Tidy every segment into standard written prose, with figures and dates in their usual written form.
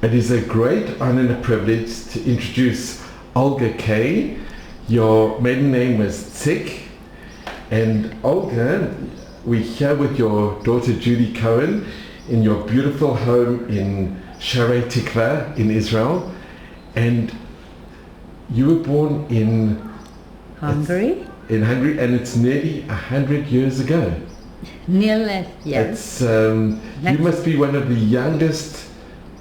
It is a great honor and a privilege to introduce Olga K. Your maiden name was Czik, and Olga, we're here with your daughter Judy Cohen in your beautiful home in Sharei Tikva in Israel, and you were born in Hungary. In Hungary, and it's nearly 100 years ago. Nearly, yes. It's, you must be one of the youngest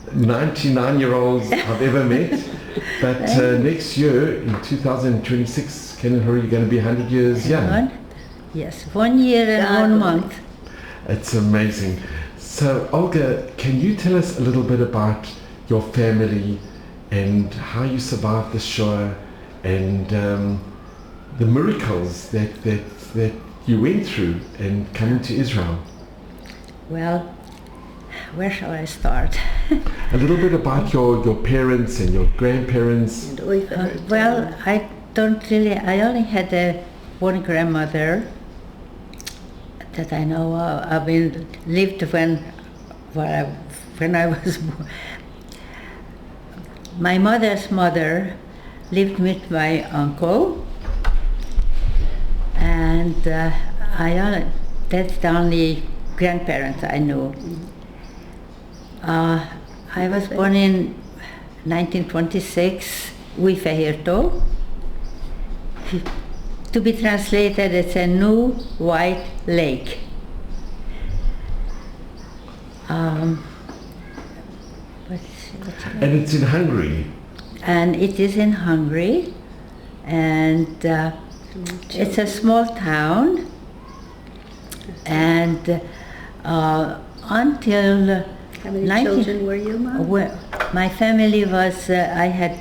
99-year-olds I've ever met. But next year, in 2026, Ken and Hurry, you're going to be 100 years young. Yes, 1 year and 1 month. It's amazing. So, Olga, can you tell us a little bit about your family and how you survived the Shoah and the miracles that you went through and coming to Israel? Well, where shall I start? A little bit about your parents and your grandparents. Well, I only had one grandmother that I know of. I mean, lived when I was born. My mother's mother lived with my uncle, and that's the only grandparents I knew. I was born in 1926, Újfehértó. To be translated, it's a new white lake. And it's in Hungary. And it is in Hungary, and it's a small town. And until how many children were you, Mom? Well, my family was, I had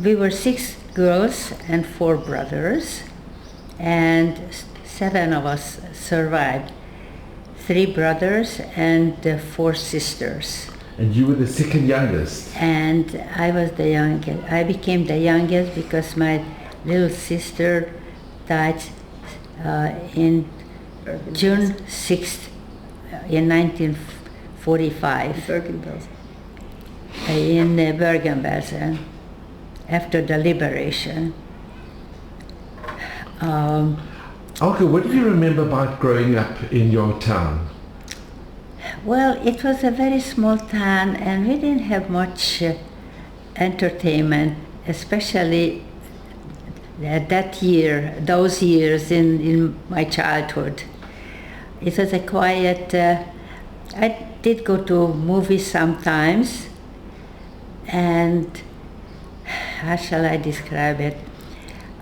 we were 6 girls and 4 brothers, and 7 of us survived. 3 brothers and 4 sisters. And you were the second youngest? And I was the youngest. I became the youngest because my little sister died in Bergen, June 6th in 1945. Bergen, Belsen. In Bergen, Belsen, after the liberation. Olga, what do you remember about growing up in your town? Well, it was a very small town, and we didn't have much entertainment, especially those years in my childhood. It was a quiet, I did go to movies sometimes, and how shall I describe it?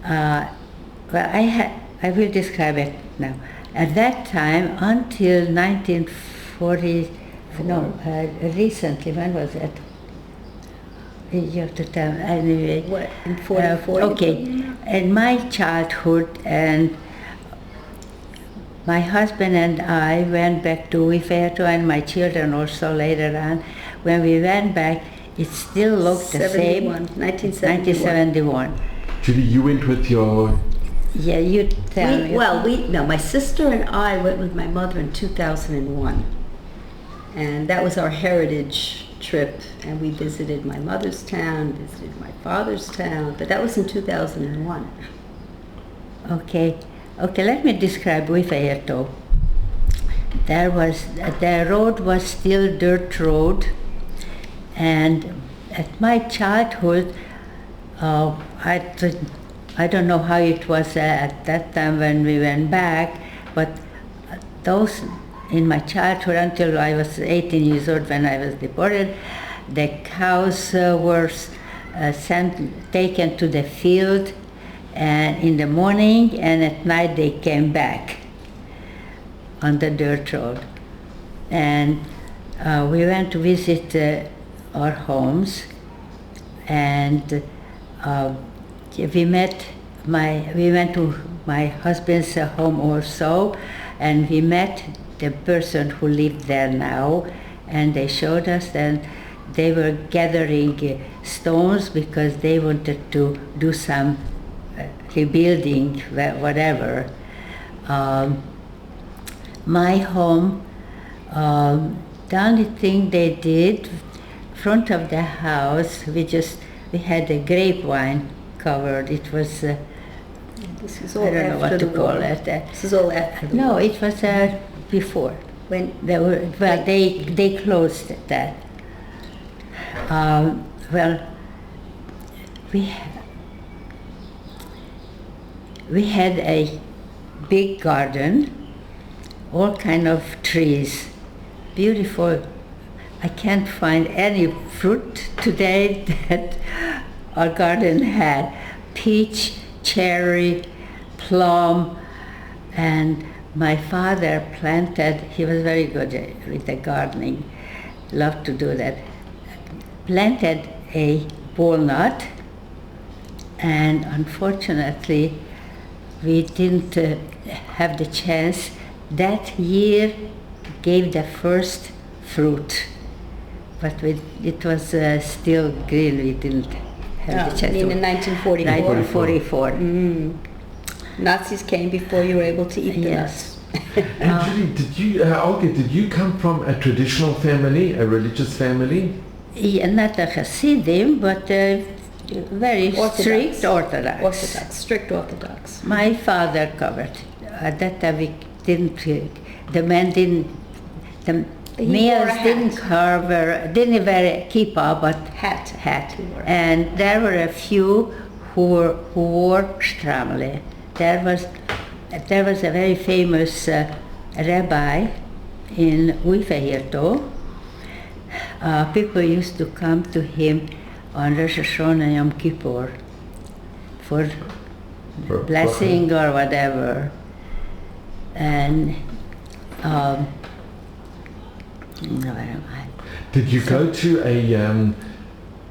Well, I will describe it now. At that time, until 1940, recently, when was it? You have to tell me, anyway. What, in 44? Okay, in my childhood, and my husband and I went back to Újfehértó, and my children also later on. When we went back, it still looked the same. 1971. Judy, you went with your... Yeah, you tell me. Well, my sister and I went with my mother in 2001. And that was our heritage trip. And we visited my mother's town, visited my father's town, but that was in 2001. Okay, let me describe Újfehértó. The road was still dirt road, and at my childhood, I don't know how it was at that time when we went back, but those in my childhood until I was 18 years old when I was deported, the cows were taken to the field and in the morning, and at night they came back on the dirt road. And we went to visit our homes, and we went to my husband's home also, and we met the person who lived there now, and they showed us, and they were gathering stones because they wanted to do some rebuilding, whatever. My home The only thing they did, front of the house, we had a grapevine covered. It was, This is all I don't know after what to the call war. it. This is all after the No, war. it was before. When They closed that. Well, we had a big garden, all kind of trees, beautiful. I can't find any fruit today that our garden had. Peach, cherry, plum, and my father planted, he was very good with the gardening, loved to do that, planted a walnut, and unfortunately we didn't have the chance. That year gave the first fruit, but it was still green. We didn't have the chance. in 1944. 1944. Nazis came before you were able to eat the Yes. nuts. And Judy, did you, Olga, did you come from a traditional family, a religious family? Yeah, not a Hasidim, but very Orthodox. strict Orthodox. Orthodox, strict Orthodox. My father covered. At that time we didn't, the men didn't, the He males wore a didn't hat. cover, didn't wear kippah, but Hat. hat. He wore a hat. And there were a few who wore stramle. There was a very famous rabbi in Újfehértó. People used to come to him on Rosh Hashanah and Yom Kippur for blessing or whatever. And where am I? Did you go to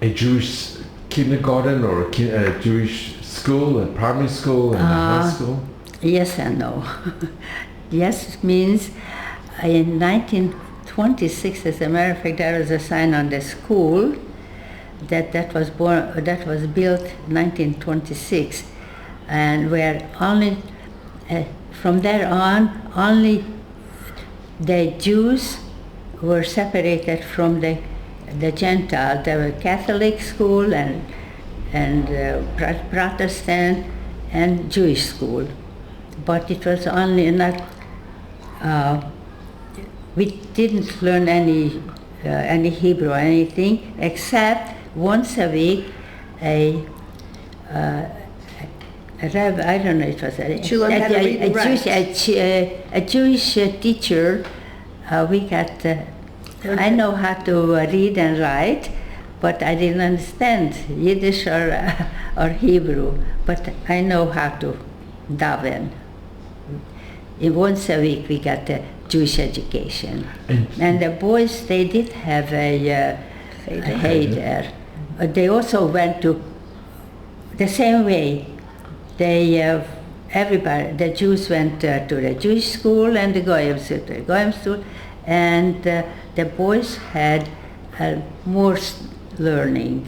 a Jewish kindergarten or a Jewish school, a primary school and a high school? Yes and no. Yes means in 1926, as a matter of fact, there was a sign on the school that was built 1926, and where only from there on only the Jews were separated from the Gentile. There were Catholic school and Protestant and Jewish school, but it was only not. We didn't learn any Hebrew or anything, except once a week a rabbi, I don't know, it was a Jewish teacher. We got. I know how to read and write, but I didn't understand Yiddish or Hebrew. But I know how to daven. Once a week we got a Jewish education, and the boys, they did have a Cheder. They also went to the same way. Everybody, the Jews went to the Jewish school and the Goyim to the Goyim school, and the boys had more learning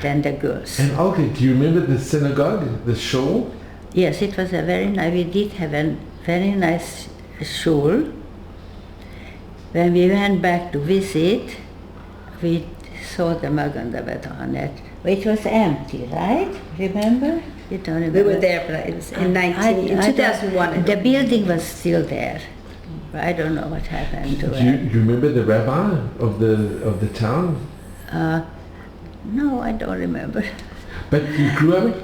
than the girls. And Olga, do you remember the synagogue, the shul? Yes, it was a very nice. We did have a very nice shul. When we went back to visit, we saw the Magen David on it. It was empty, right? Remember? You don't remember? We were there, but it was in 2001. The building was still there. I don't know what happened to Do it. you remember the rabbi of the town? No, I don't remember. But you grew up.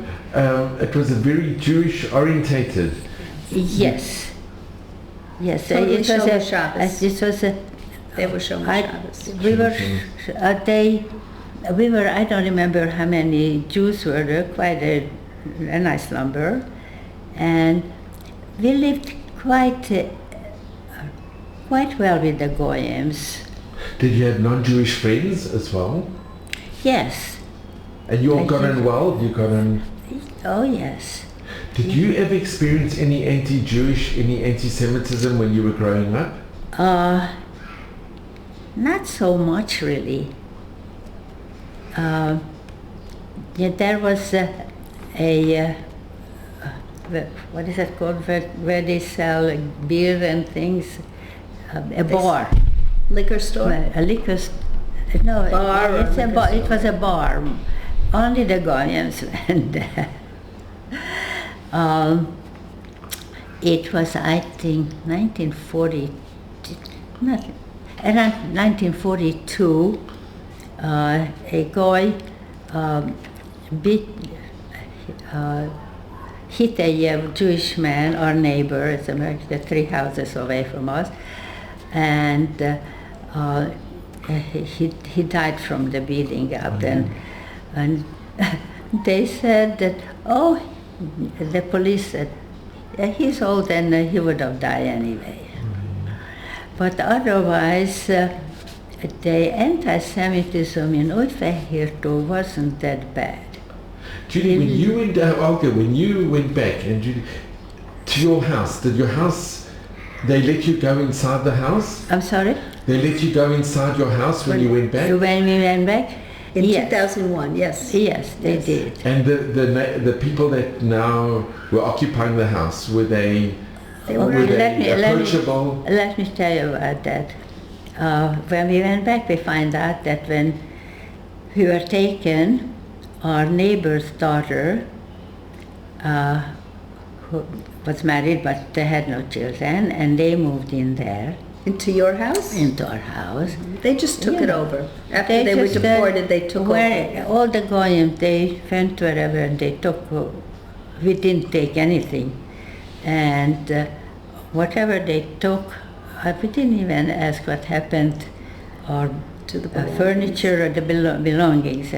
It was a very Jewish orientated. Yes. Yes. Totally It was Shomer Shabbos. It was a. They were Shomer Shabbos. We were. I don't remember how many Jews were there. Quite a nice number, and we lived quite well with the Goyims. Did you have non-Jewish friends as well? Yes. And you all got on well? You got on. Oh yes. Did you ever experience any anti-Jewish, any anti-Semitism when you were growing up? Not so much really. There was what is that called, where they sell beer and things, a bar. Liquor store? A liquor no, Bar or it's a liquor bar. store? It was a bar. Only the Goyans went there. It was, I think, 1940, not, around 1942, a guy beat, hit a Jewish man, our neighbor, it's America, 3 houses away from us, and he died from the beating up. And they said that, oh, the police said, he's old and he would have died anyway. But otherwise, the anti-Semitism in Olga wasn't that bad. Judy, when you went, Olga, when you went back and Judy, to your house, did your house, they let you go inside the house? I'm sorry? They let you go inside your house when you went back? When we went back? In Yes. 2001, yes. Yes, they did. And the people that now were occupying the house, were they approachable? Let me tell you about that. When we went back, we find out that when we were taken, our neighbor's daughter, who was married but they had no children, and they moved in there. Into your house? Into our house. They just took it Yeah. over. After they were just, deported, they took where over. all the Goyim, they went wherever and they took, we didn't take anything. And whatever they took, we didn't even ask what happened, or To the furniture or the belongings.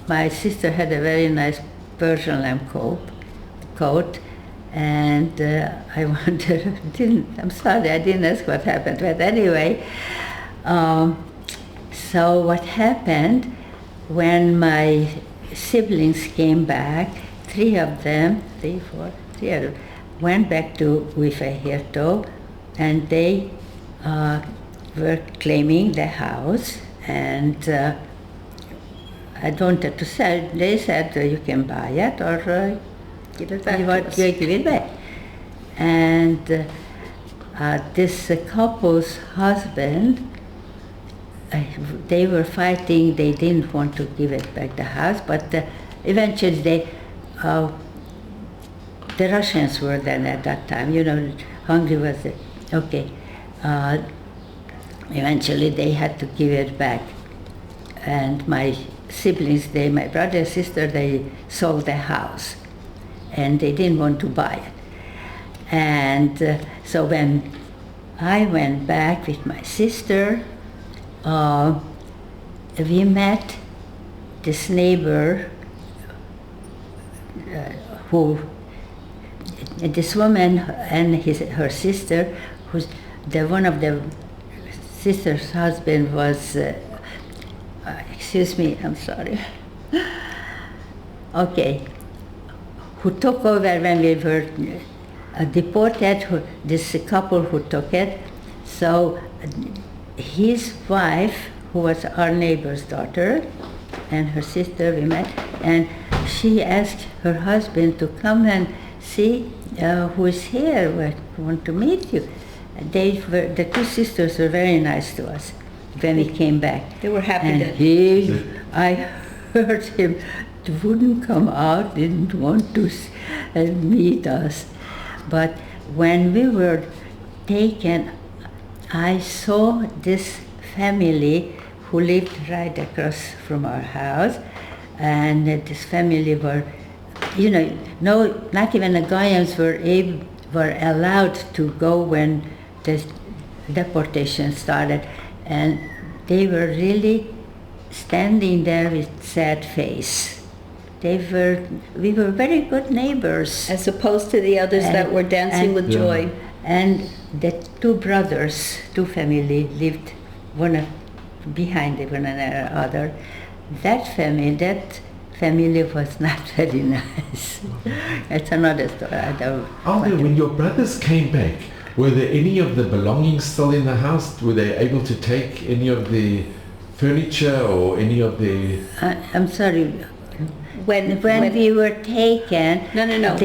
My sister had a very nice Persian lamb coat, and I wonder, I'm sorry, I didn't ask what happened, but anyway, so what happened when my siblings came back, three of them went back to Wifehirto, and they were claiming the house, and I don't have to sell. They said you can buy it or Give it back you to want us. to give it back. And this couple's husband, they were fighting. They didn't want to give it back the house, but eventually the Russians were then at that time. You know, Hungary was okay. Eventually, they had to give it back, and my siblings, my brother and sister, they sold the house, and they didn't want to buy it. And so when I went back with my sister, we met this neighbor this woman and her sister, one of the sister's husband was, excuse me, I'm sorry. Okay, who took over when we were deported, this couple who took it. So his wife, who was our neighbor's daughter, and her sister, we met, and she asked her husband to come and see who's here, we want to meet you. The two sisters were very nice to us when we came back. They were happy And I heard him wouldn't come out, didn't want to meet us. But when we were taken, I saw this family who lived right across from our house, and this family were, not even the Goyans were allowed to go when the deportation started, and they were really standing there with sad face. We were very good neighbors. As opposed to the others that were dancing with joy. And the two family lived one behind one another. That family was not very nice. It's another story. When your brothers came back, were there any of the belongings still in the house? Were they able to take any of the furniture or any of the... I'm sorry. When we were taken... No.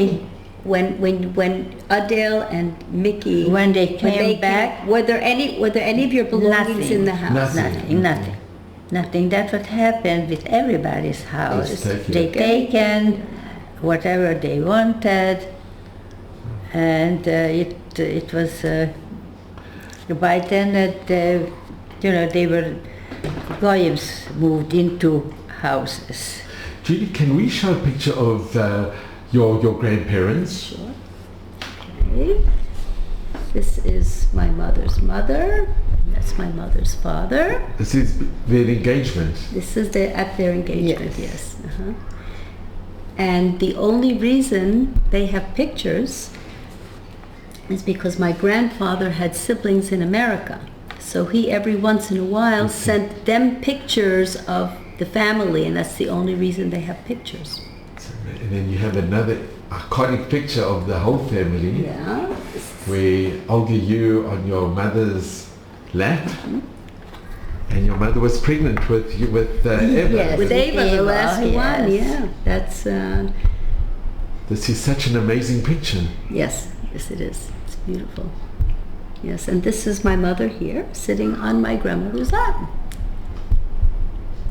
when Adele and Mickey, When they came back, were there any of your belongings Nothing. in the house? Nothing. That's what happened with everybody's house. just taken. They taken whatever they wanted, and it was by then they were goyim moved into houses. Judy, can we show a picture of your grandparents? Sure. Okay. This is my mother's mother. That's my mother's father. This is their engagement. This is at their engagement. Yes. Uh-huh. And the only reason they have pictures is because my grandfather had siblings in America. So he every once in a while sent them pictures of the family, and that's the only reason they have pictures. And then you have another iconic picture of the whole family, Yeah. where Olga, you on your mother's lap, and your mother was pregnant with Eva. Yes. With Eva, the Eva, last yes. one, yeah. That's, This is such an amazing picture. yes, it is. It's beautiful. Yes, and this is my mother here, sitting on my grandmother's lap.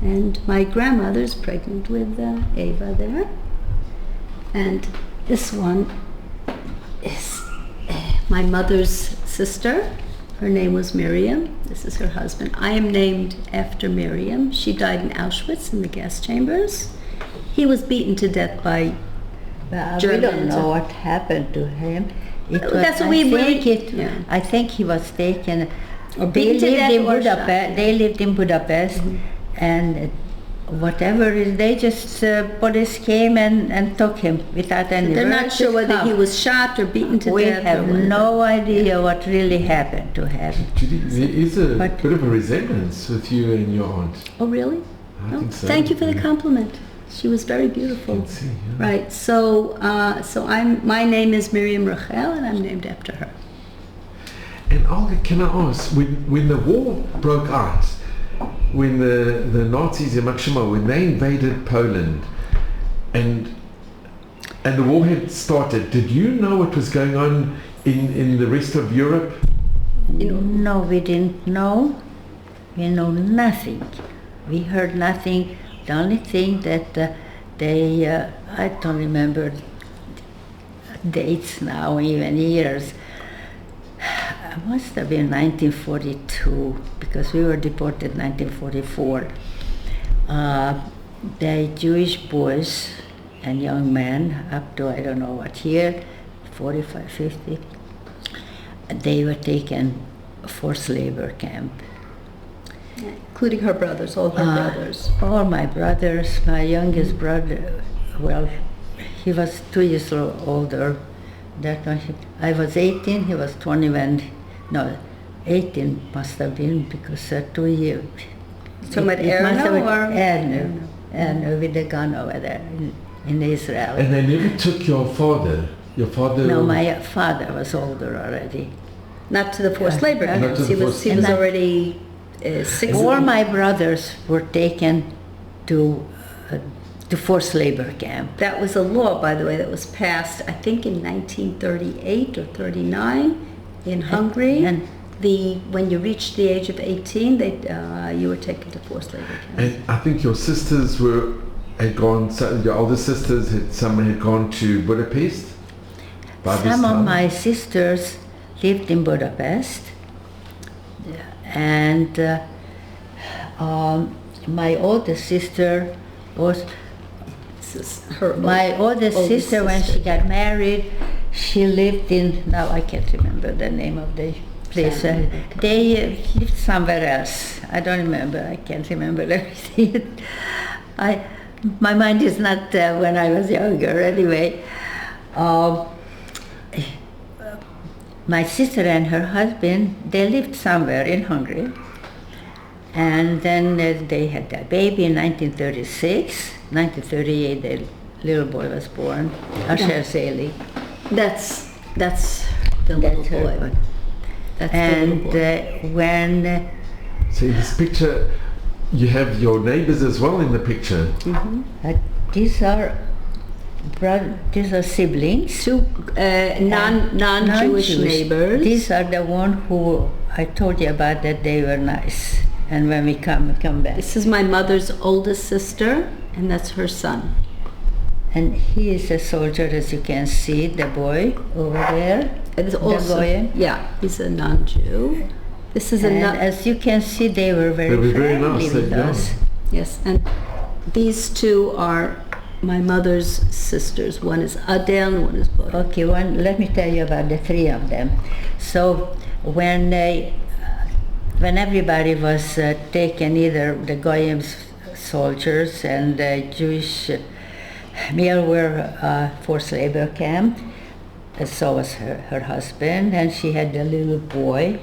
And my grandmother's pregnant with Eva there. And this one is my mother's sister. Her name was Miriam. This is her husband. I am named after Miriam. She died in Auschwitz in the gas chambers. He was beaten to death by We Germans. don't know what happened to him. That's what we think yeah. I think he was taken. Or They beaten to lived death in or shot, Budapest. yeah. They lived in Budapest, and whatever is, they just police came and took him without any. They're not verdict sure whether he come. was shot or beaten to We death. have or what. no idea what really happened to him. Judy, there is a But- bit of a resemblance with you and your aunt. Oh, really? I Oh, think so. thank you for the yeah. compliment. She was very beautiful. You can see, yeah. Right. So, my name is Miriam Rachel, and I'm named after her. And Olga, can I ask, when the war broke out, when the Nazis in Maximo, when they invaded Poland, and the war had started, did you know what was going on in the rest of Europe? No, we didn't know. We know nothing. We heard nothing. The only thing that I don't remember dates now, even years. It must have been 1942, because we were deported 1944. The Jewish boys and young men, up to I don't know what year, 45, 50, they were taken forced labor camp. Including her brothers, all her brothers. All my brothers, my youngest brother, well, he was 2 years older. That one, I was 18, he was 20 when, no, 18 must have been, because 2 years. So at Erno or? Erno, with the gun over there in Israel. And they never took your father. Your father. No, my father was older already. Not to the forced labor Not camps. to the He was forced- he was And I- already 6. All my brothers were taken to forced labor camp. That was a law, by the way, that was passed, I think, in 1938 or 39 in Hungary. and- When you reached the age of 18, you were taken to forced labor camps. And I think your sisters had gone. Your older sisters some had gone to Budapest. By this Some of time. my sisters lived in Budapest, and my oldest sister was This is her my oldest oldest sister. When she sister. got married, she lived in, now I can't remember the name of the place. Family, okay. They lived somewhere else. I don't remember. I can't remember everything. My mind is not when I was younger. Anyway, my sister and her husband, they lived somewhere in Hungary, and then they had their baby in 1936. 1938, the little boy was born, Asher Seli. That's the little That's her boy. boy. That's And the little boy. when So in this picture, you have your neighbors as well in the picture. these are these are siblings. Two non-Jewish neighbors. These are the one who I told you about, that they were nice. And when we come back. This is my mother's oldest sister, and that's her son. And he is a soldier, as you can see, the boy over there. It's also, yeah, he's a non-Jew. This is as you can see, they were very friendly with us. Yes, and these two are my mother's sisters. One is Adele and one is Bora. Okay, let me tell you about the three of them. So when everybody was taken, either the Goyim soldiers and the Jewish male were forced labor camp, so was her husband, and she had a little boy,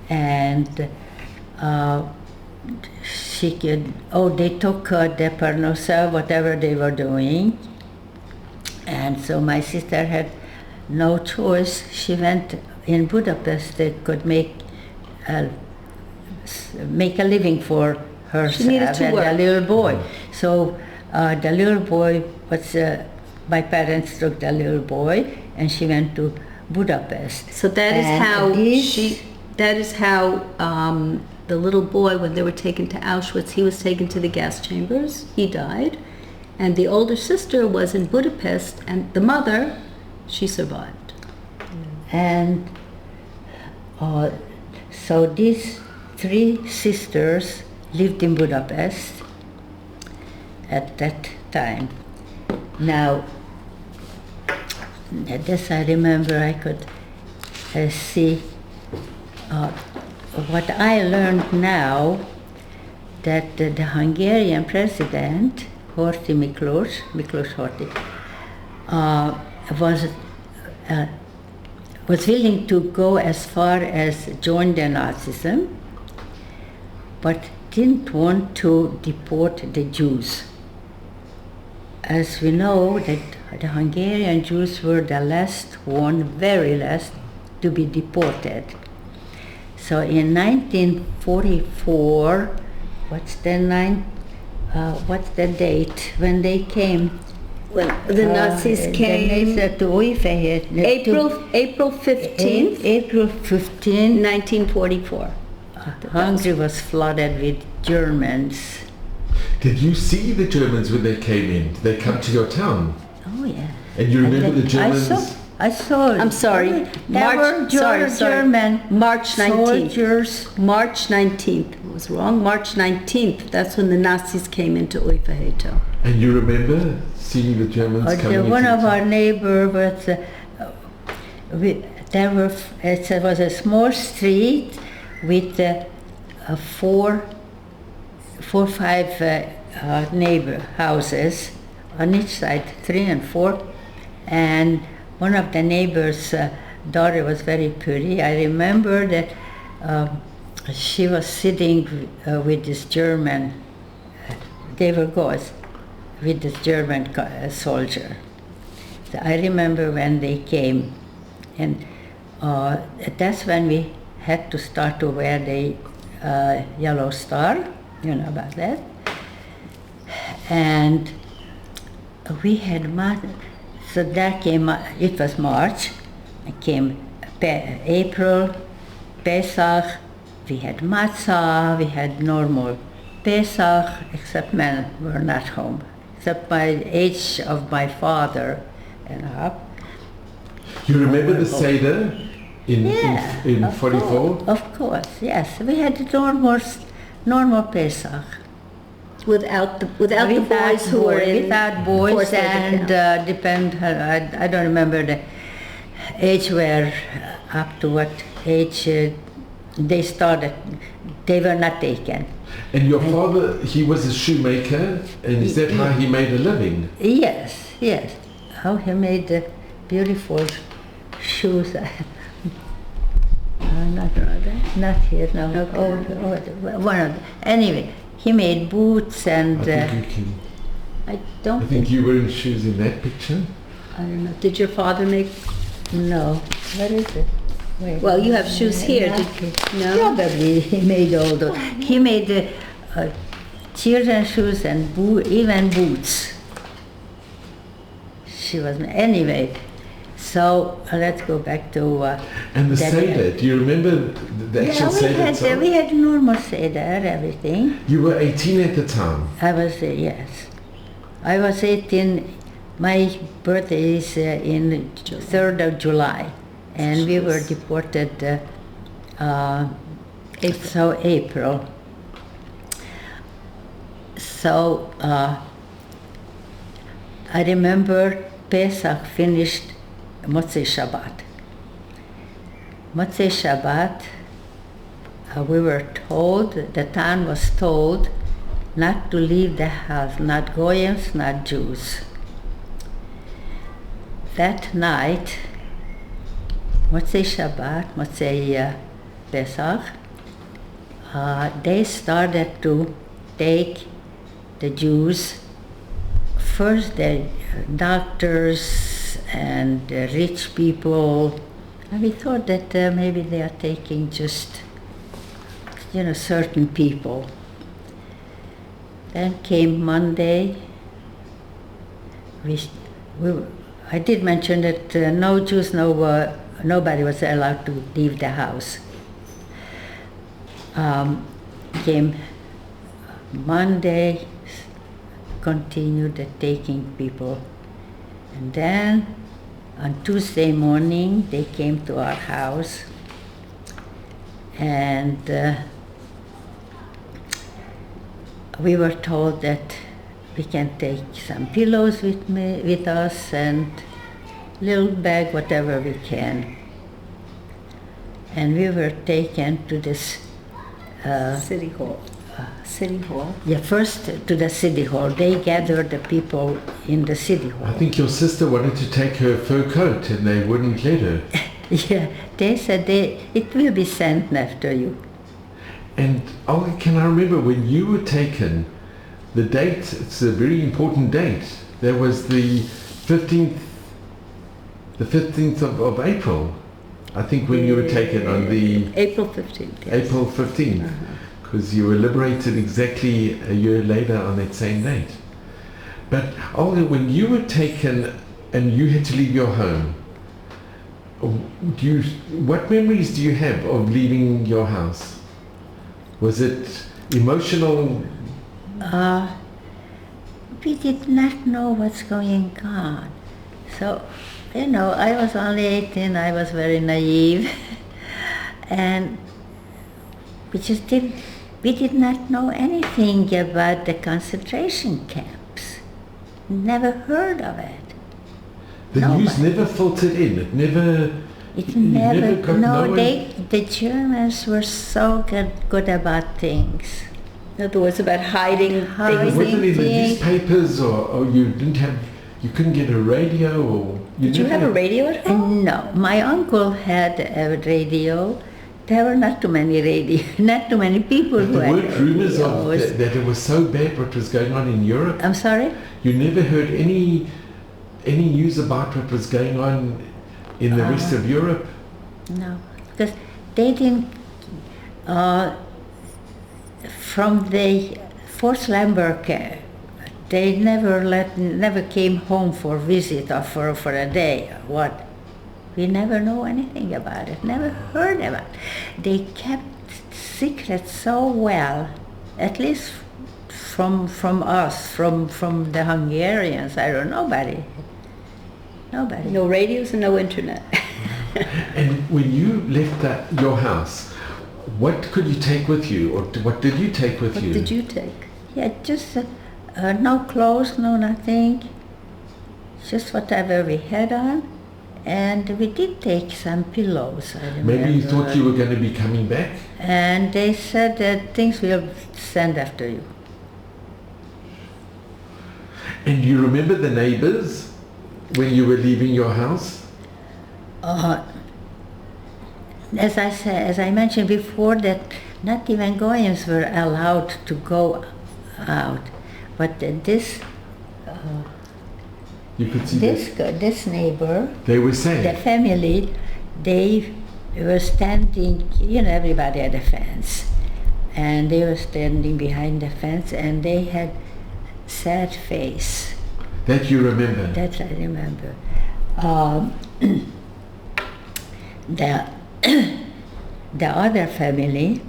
and they took the parnosa, whatever they were doing, and so my sister had no choice. She went in Budapest. They could make a living for herself and the little boy. So the little boy was, my parents took the little boy, and she went to Budapest. So that is how the little boy, when they were taken to Auschwitz, he was taken to the gas chambers. He died, and the older sister was in Budapest, and the mother, she survived. And so these three sisters lived in Budapest at that time. Now, this I remember, I could see what I learned now, that the Hungarian president, Horthy Miklós Horthy, was willing to go as far as join the Nazism, but didn't want to deport the Jews. As we know, that the Hungarian Jews were the last one, very last, to be deported. So in 1944, what's the date when they came? Well, the Nazis came to Újfehér. April 15th, April 15, 1944. Hungary was flooded with Germans. Did you see the Germans when they came in? Did they come to your town? Oh yeah. And you remember the Germans? I saw. I'm sorry. German March 19th. Soldiers. March 19th. I was wrong. March 19th. That's when the Nazis came into Újfehér. And you remember seeing the Germans coming into one of our neighbors was. It was a small street with four, five neighbor houses on each side, 3 and 4, and one of the neighbors' daughter was very pretty. I remember that she was sitting with this German, they were guys, with this German soldier. So I remember when they came, and that's when we had to start to wear the yellow star, you know about that. And we had, so that came, it was March, it came April, Pesach, we had matzah, we had normal Pesach, except men were not home, except by age of my father and up. You remember the Seder in 44? Of course, yes. We had the normal Pesach. Without the boys who were in. Without boys, and I don't remember the age where, up to what age they started. They were not taken. And your father, he was a shoemaker, and is that how he made a living? Yes. How he made the beautiful shoes. Not here, no. One of them. Anyway, he made boots and. I think you were in shoes in that picture. I don't know. Did your father make? No. What is it? Wait. Well, you have shoes here. No? Probably he made all those. He made children's shoes and even boots. she was, anyway. So let's go back to... And the that- Seder, do you remember the actual Seder itself? we had normal Seder, everything. You were 18 at the time. I was, yes. I was 18. My birthday is in 3rd of July. And we were deported April. So I remember Pesach finished Motzei Shabbat. Motzei Shabbat, we were told, the town was told not to leave the house, not Goyim, not Jews. That night, Motzei Shabbat, Motzei Pesach, they started to take the Jews, first the doctors and rich people, and we thought that maybe they are taking just, certain people. Then came Monday. I did mention that no Jews, nobody was allowed to leave the house. Came Monday, continued the taking people. And then on Tuesday morning, they came to our house, and we were told that we can take some pillows with us and little bag, whatever we can. And we were taken to this City Hall. City Hall? Yeah, first to the City Hall. They gathered the people in the City Hall. I think your sister wanted to take her fur coat and they wouldn't let her. Yeah, they said it will be sent after you. And Olga, can I remember when you were taken, the date, it's a very important date. There was the 15th of April, I think, when you were taken on the... April 15th. Yes. April 15th, because you were liberated exactly a year later on that same date. But Olga, when you were taken and you had to leave your home, what memories do you have of leaving your house? Was it emotional? We did not know what's going on. So, I was only 18, I was very naive. And we did not know anything about the concentration camps. Never heard of it. The news never filtered in. The Germans were so good about things. In other words, about hiding things. Was it in the newspapers, or you couldn't get a radio, or Did you have a radio at home? No, my uncle had a radio. There were not too many not too many people who there had weren't rumors radios. that it was so bad what was going on in Europe. I'm sorry? You never heard any news about what was going on in the rest of Europe? No, because they didn't. From the Fort Lamberg, they never came home for visit or for a day or what. We never know anything about it. Never heard about it. They kept secrets so well, at least from us, from the Hungarians. I don't know, nobody. No radios and no internet. And when you left your house, what could you take with you, or what did you take with you? What did you take? Yeah, just no clothes, no nothing. Just whatever we had on. And we did take some pillows, I remember. Maybe you thought you were going to be coming back? And they said that things will send after you. And you remember the neighbors when you were leaving your house? As I mentioned before, that not even Goyans were allowed to go out. But this you could see this neighbor, they were saying, the family, they were standing, everybody had a fence, and they were standing behind the fence, and they had sad face. That you remember? That I remember. The the other family,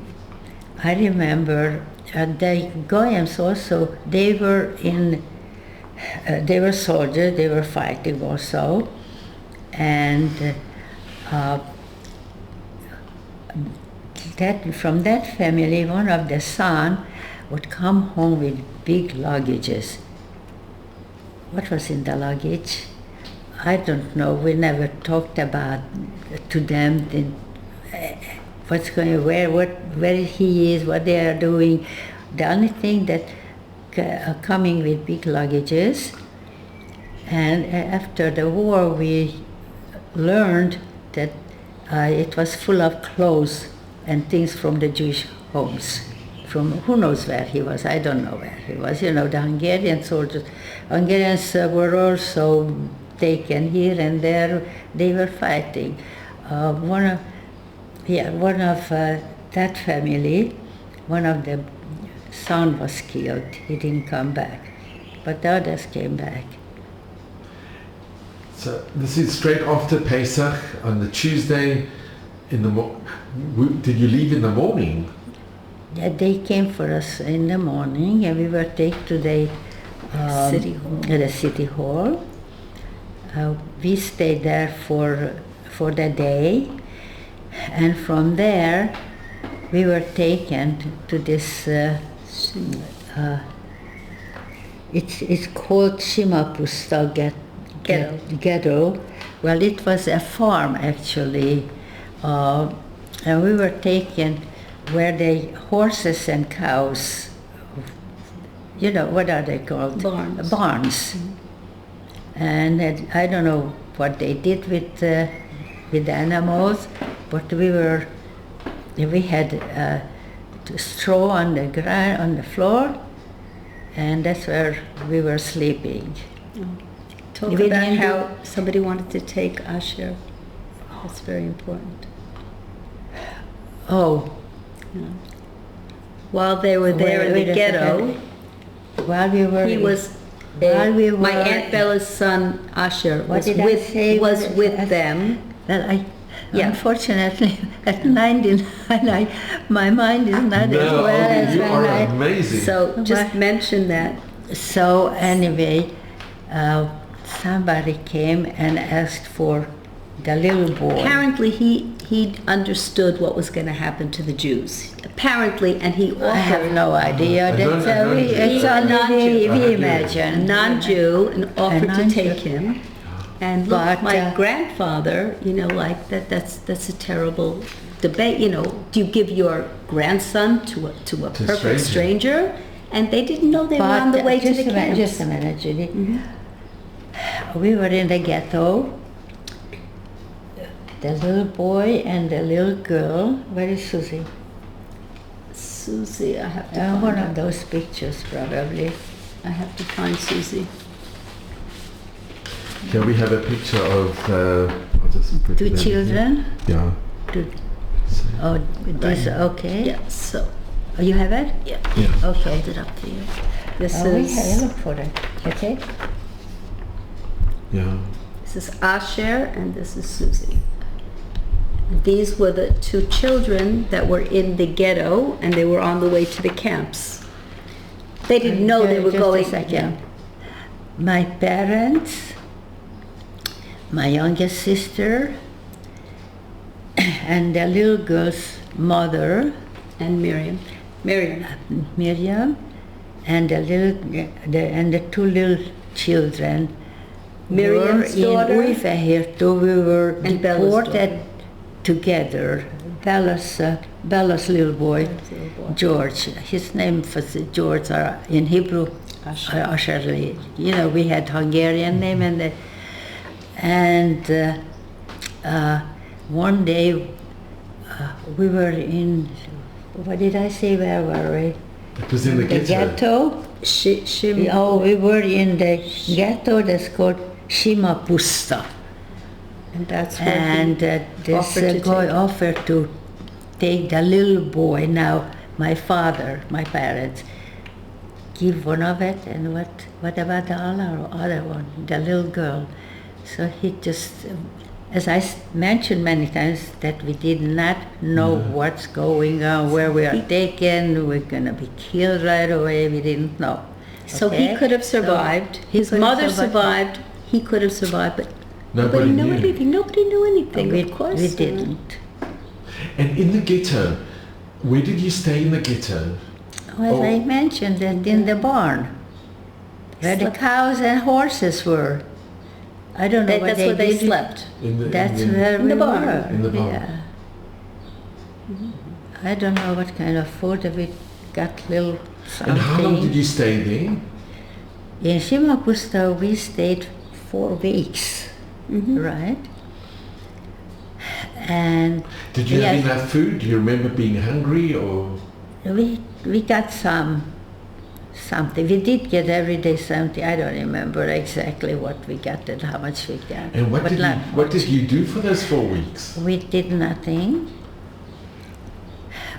I remember the Goyams also. They were soldiers. They were fighting also, and from that family, one of the son would come home with big luggages. What was in the luggage? I don't know. We never talked about to them what's going, where he is, what they are doing. The only thing that coming with big luggages. And after the war, we learned that it was full of clothes and things from the Jewish homes. From who knows where he was, I don't know where he was. The Hungarian soldiers, Hungarians were also taken here and there. They were fighting. One of that family, one of the son was killed. He didn't come back, but the others came back. So this is straight after Pesach on the Tuesday in the did you leave in the morning? Yeah, they came for us in the morning, and we were taken to the city hall. We stayed there for the day, and from there we were taken to this. It's called Shimapusta ghetto. Well, it was a farm actually, and we were taken where the horses and cows, what are they called? Barns. Barns. Mm-hmm. And I don't know what they did with the animals, but we had straw on the ground, on the floor, and that's where we were sleeping. Talk about how somebody wanted to take Asher. That's very important. Oh. Yeah. While they were there in the ghetto, my Aunt Bella's son Asher was with them. Well, unfortunately, at 99, my mind is not as well as you are amazing. So just mention that. So anyway, somebody came and asked for the little boy. Apparently, he understood what was going to happen to the Jews. Apparently, and he offered. I have no idea. It's only we imagine. Non-Jew, and offered to take him. And look, my grandfather, that's a terrible debate. Do you give your grandson to a perfect stranger? And they didn't know they were on the way to the camps. Just a minute, Judy. Mm-hmm. We were in the ghetto. The little boy and the little girl. Where is Susie? Susie, I have to find one her. of those pictures, probably. I have to find Susie. Yeah, we have a picture of I'll just put 2 children. Yeah. Oh, this okay. Yeah. So. Oh, you have it? Yeah. Okay. Hold it up for you. This we is. have a look for it. Okay. Yeah. This is Asher and this is Susie. These were the 2 children that were in the ghetto, and they were on the way to the camps. They didn't know they were going. Just a second. My parents, my youngest sister, and the little girl's mother, and Miriam, and the 2 little children. Miriam's daughter. We were and Bella's deported together. Bella's little boy, George. His name was George, in Hebrew, Asher. We had Hungarian name, and one day we were in. What did I say? Where were we? It was in the ghetto. We were in the ghetto that's called Shimapusta. And that's where this guy offered to take the little boy. Now, my parents, give one of it, and what about the other one, the little girl? So he just, as I mentioned many times, that we did not know what's going on, where we are taken, we're going to be killed right away, we didn't know. So Okay? he could have survived. So he His could have mother survived. survived. He could have survived, but Nobody knew knew. anything. Nobody knew anything. we, of course, we not. didn't. And in the ghetto, where did you stay in the ghetto? As Oh. I mentioned, that in the barn, where the Slept. cows and horses were. I don't know what That's they where they did. slept. That's in where in we the barn. were. In the barn. Yeah. I don't know what kind of food we got, little something. And how long did you stay there? In Shimapusta we stayed 4 weeks, right? And Did you yes, have enough food? Do you remember being hungry or? we got something. We did get every day something. I don't remember exactly what we got and how much we got. And what but did you, not what much. did you do for those 4 weeks? We did nothing.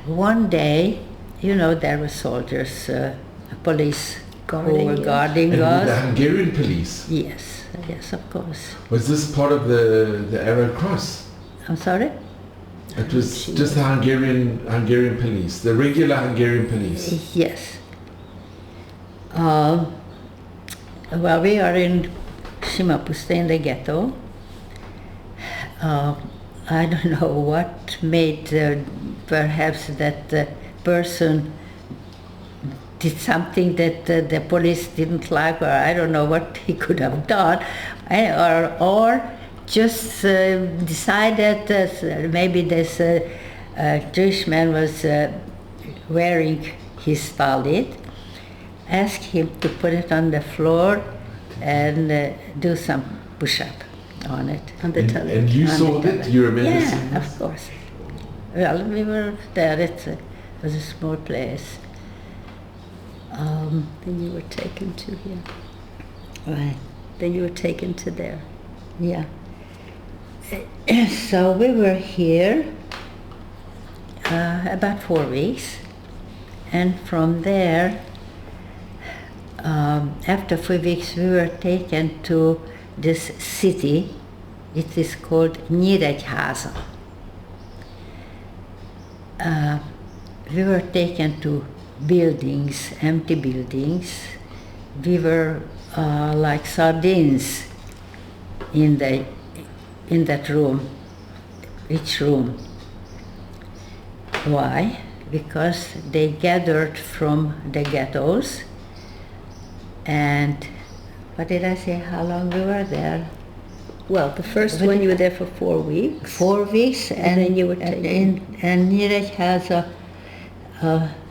One day, there were soldiers, police who Guarding were you. guarding And with the us. Hungarian police. Yes, of course. Was this part of the Arrow Cross? I'm sorry? It was just the Hungarian police, the regular Hungarian police. Yes. Well, we are in Shimapusta in the ghetto. I don't know what made perhaps that person did something that the police didn't like, or I don't know what he could have done, or just decided that maybe this Jewish man was wearing his talit, asked him to put it on the floor and do some push-up on it. On the talit. And you On saw the that? talit. You remember Yeah, seeing this? of course. Well, we were there. It was a small place. Then you were taken to here. Right. Then you were taken to there. Yeah. So we were here about 4 weeks, and from there, after 4 weeks, we were taken to this city. It is called Nyíregyháza. We were taken to buildings, empty buildings. We were like sardines in that room, each room. Why? Because they gathered from the ghettos, and what did I say, how long we were there? Well, the first one you were there for 4 weeks. 4 weeks, And then you were taken. And Nyíregyháza,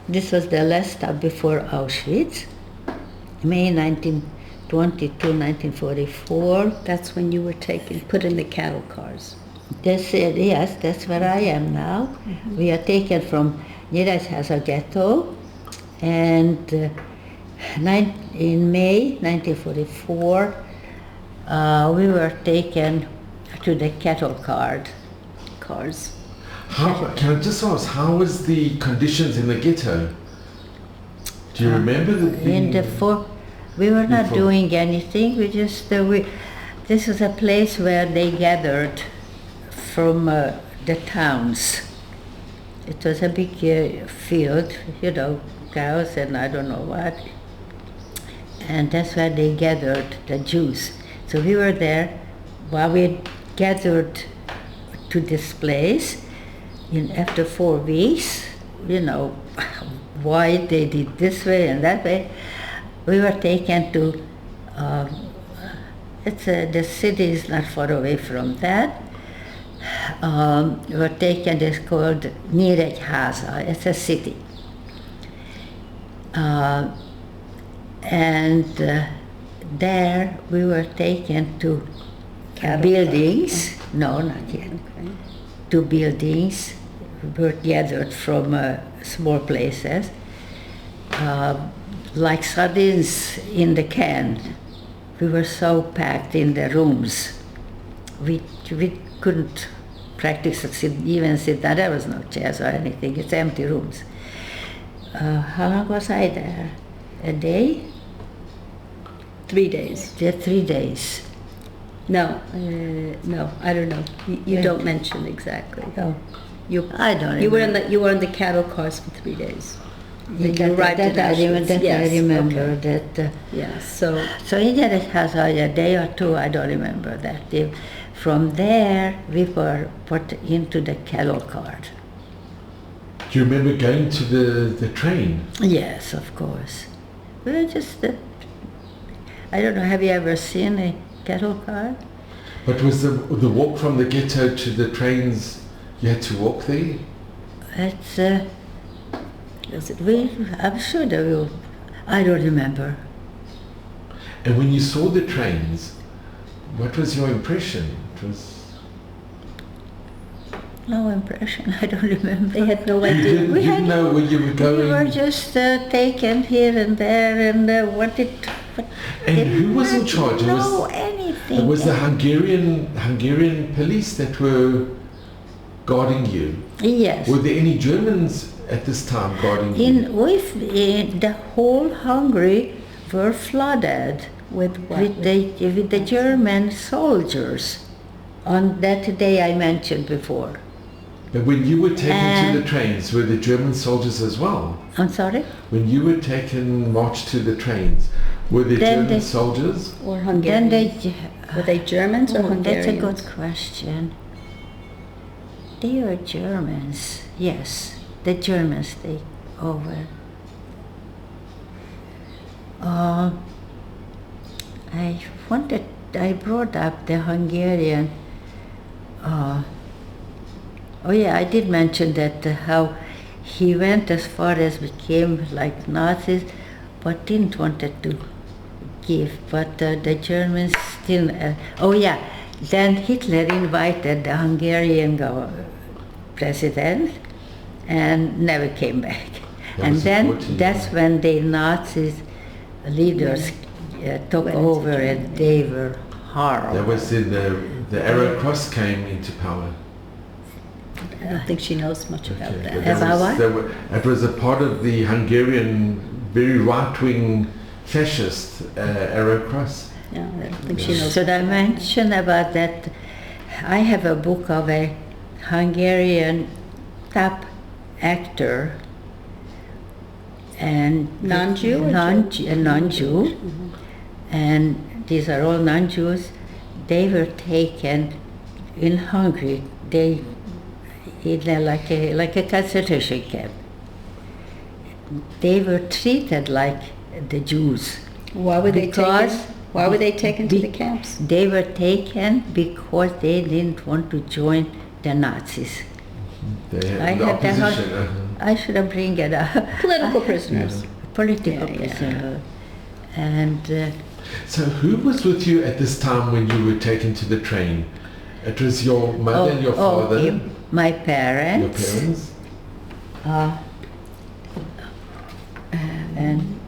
this was the last stop before Auschwitz, May 1922, 1944. That's when you were taken, put in the cattle cars. Yes, that's where I am now. We are taken from Nyíregyháza ghetto, and in May 1944, we were taken to the cattle cars. Can I just ask, how was the conditions in the ghetto? Do you remember We were not Before. doing anything. We just this was a place where they gathered from the towns. It was a big field, cows and I don't know what, and that's where they gathered the Jews. So we were there while we gathered to this place. After 4 weeks, why they did this way and that way, we were taken to, the city is not far away from that. We were taken, it's called Nyíregyháza, it's a city. And there we were taken to buildings, no, not yet, to buildings. We were gathered from small places, like sardines in the can. We were so packed in the rooms. We couldn't practice even sit down. There was no chairs or anything. It's empty rooms. How long was I there? a day. 3 days. They're 3 days. No, no, I don't know. You don't mention exactly. Oh, You, I don't you were remember. you were in the cattle cars for 3 days. Then you That, arrived that, in I remember, Auschwitz. that Yes, I remember. okay. That. Yeah. So So in that house, a day or two, I don't remember that. From there, we were put into the cattle cart. Do you remember going to the train? Yes, of course. We were just, I don't know, have you ever seen a cattle cart? But was the walk from the ghetto to the trains, you had to walk there? It's, was it I'm sure that we, I don't remember. And when you saw the trains, what was your impression? It was... No impression, I don't remember. They had no You idea. didn't, We you didn't had- know where you were going? We were just taken here and there, and what And who was in didn't charge? It know was- anything. It was the Hungarian police that were guarding you. Yes. Were there any Germans at this time guarding you? In the whole Hungary were flooded With what? with the German soldiers on that day I mentioned before. But when you were taken to And- the trains, were the German soldiers as well? I'm sorry? When you were taken, marched to the trains, were there Then German they- soldiers? Or Then Hungarian. they... Were they Germans or Oh, that's Hungarians? a good question. They were Germans, yes. The Germans take over. I brought up the Hungarian. Oh yeah, I did mention that how he went as far as became like Nazis, but didn't wanted to give. But the Germans still. Oh yeah, then Hitler invited the Hungarian president, and never came back. That And was then important, that's yeah. when the Nazis leaders took Went into over, and Germany. they were horrible. That was in the Arrow Cross came into power. I don't think she knows much about Okay, that. but that About was- what? It was a part of the Hungarian, very right-wing fascist Arrow Cross. Yeah, I don't think she knows. Should I mention about that? I have a book of a Hungarian top actor and Non-Jew or non-Jew, and these are all non-Jews. They were taken in Hungary. They in like a concentration camp. They were treated like the Jews. Why were they Because taken? Why were they taken to be- the camps? They were taken because they didn't want to join the Nazis. They had I the have that opposition. I should have bring it up. Political prisoners. Political Yeah, yeah. prisoner. And So who was with you at this time when you were taken to the train? It was your mother and your father, my your parents. parents? And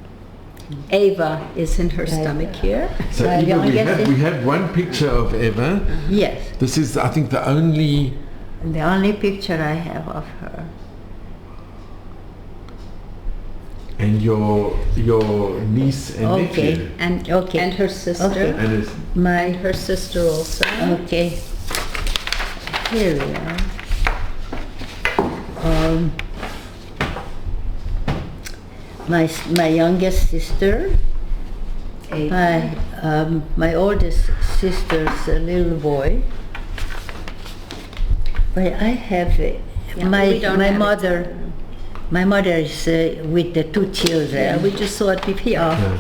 Ava is in her stomach here. So My Eva, youngest we have one picture of Eva. yes, This is, I think, the only... the only picture I have of her. And your niece and Okay. nephew. And Okay. and her sister. Okay. And it's, My Her sister also. okay. Here we are. My youngest sister, Ava. my oldest sister's a little boy. But I have we don't my have it. mother. My mother is with the two children. Yeah, we just saw it before. yeah.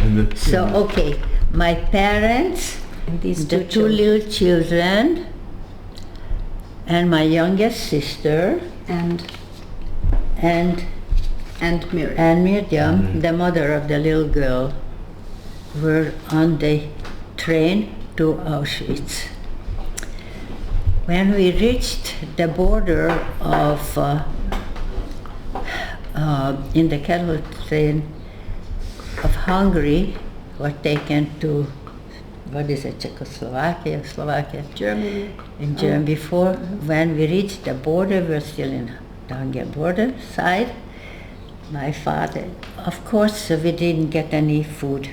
And the, So okay, my parents, And these the two two children. little children, and my youngest sister, And and Miriam. Miriam, the mother of the little girl, were on the train to Auschwitz. When we reached the border of, in the cattle train of Hungary, were taken to, what is it, Czechoslovakia, Slovakia? Germany. In Germany. Before, when we reached the border, we were still in the Hungarian border side. My father of course, we didn't get any food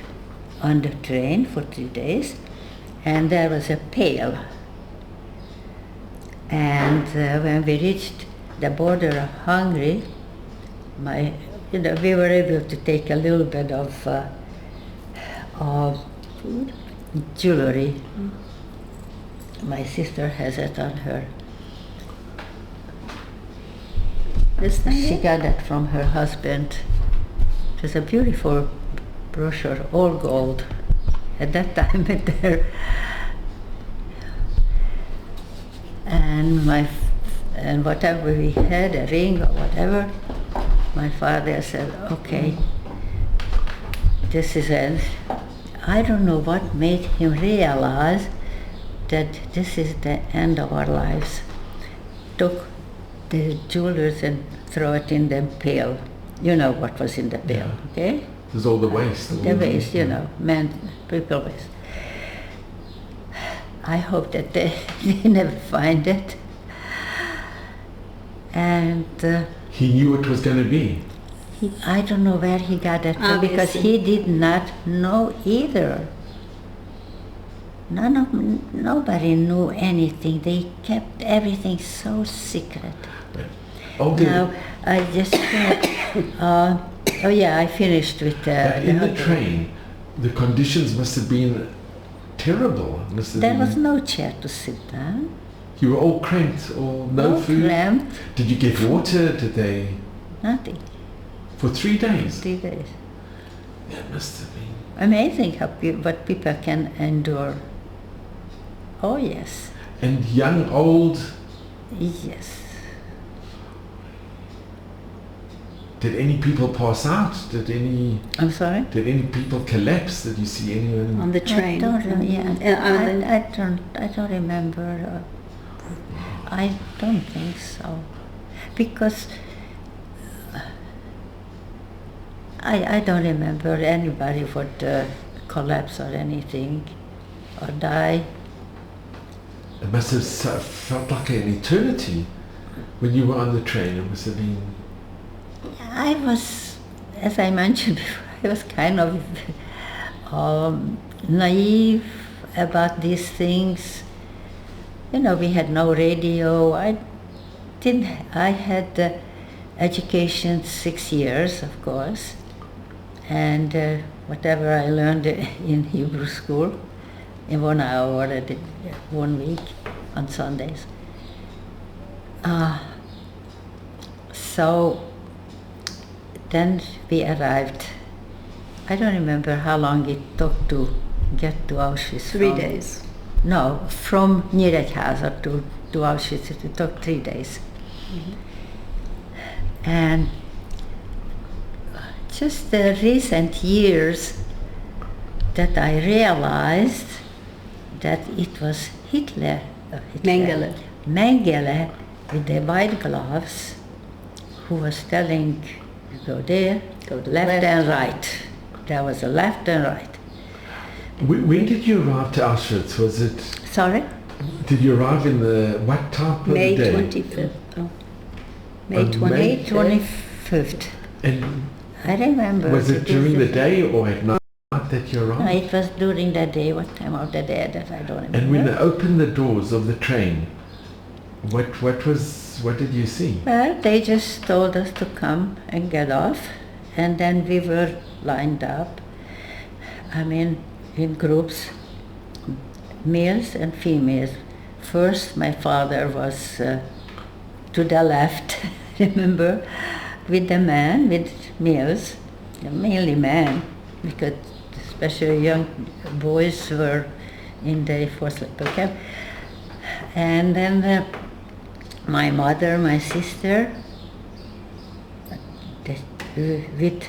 on the train for 3 days, and there was a pail. And when we reached the border of Hungary, we were able to take a little bit of food, jewelry. My sister has it on her. This thing? She got it from her husband. It was a beautiful brochure, all gold. At that time, there. And whatever we had, a ring or whatever, my father said, okay, this is it. I don't know what made him realize that this is the end of our lives. Took the jewelers and throw it in the pail. You know what was in the pail, okay? There's all the waste. The waste, people waste. I hope that they never find it. And He knew it was going to be. I don't know where he got it from, because he did not know either. Nobody knew anything. They kept everything so secret. Okay. Now, I just I finished with in the train, the conditions must have been terrible. There was no chair to sit down. You were all cramped, no food? Cramped. Did you get water? Did they? Nothing. For 3 days? 3 days. That must have been Amazing what people can endure. Oh, yes. And young, old? Yes. Did any people pass out? I'm sorry? Did any people collapse? Did you see anyone? On the train? I don't remember. I don't think so. Because I don't remember anybody would collapse or anything or die. It must have felt like an eternity when you were on the train. It must have been... I was, as I mentioned before, I was kind of naive about these things. We had no radio. I had education 6 years, of course, and whatever I learned in Hebrew school in 1 hour, 1 week on Sundays. So then we arrived. I don't remember how long it took to get to Auschwitz. 3 days. No, from Nyíregyháza to Auschwitz, it took 3 days. Mm-hmm. And just the recent years that I realized that it was Hitler. Mengele with the white gloves, who was telling, go there, go left and right. There was a left and right. When did you arrive to Auschwitz? Was it... Sorry? Did you arrive in what time of the day? May 25th. Oh. May 25th. And I remember. Was it during the day or at night that you arrived? No, it was during the day. What time of the day that I don't remember. And when they opened the doors of the train, what did you see? Well, they just told us to come and get off, and then we were lined up. In groups, males and females. First, my father was to the left, remember, with the man, with males, mainly men, because especially young boys were in the forced labor camp. And then my mother, my sister, with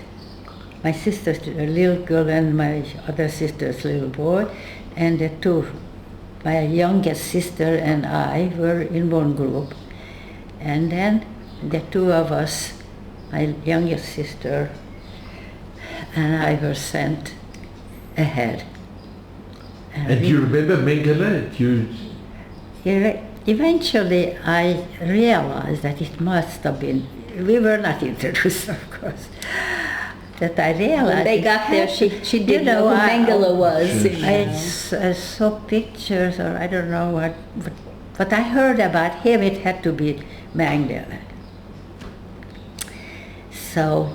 my sister's little girl and my other sister's little boy, and the two, my youngest sister and I were in one group. And then the two of us, my youngest sister and I, were sent ahead. And do you remember Mengele? Eventually I realized that it must have been, we were not introduced, of course. that I realized. When they got there, she didn't know who Mengele was. I saw pictures, or I don't know what, but I heard about him. It had to be Mengele. So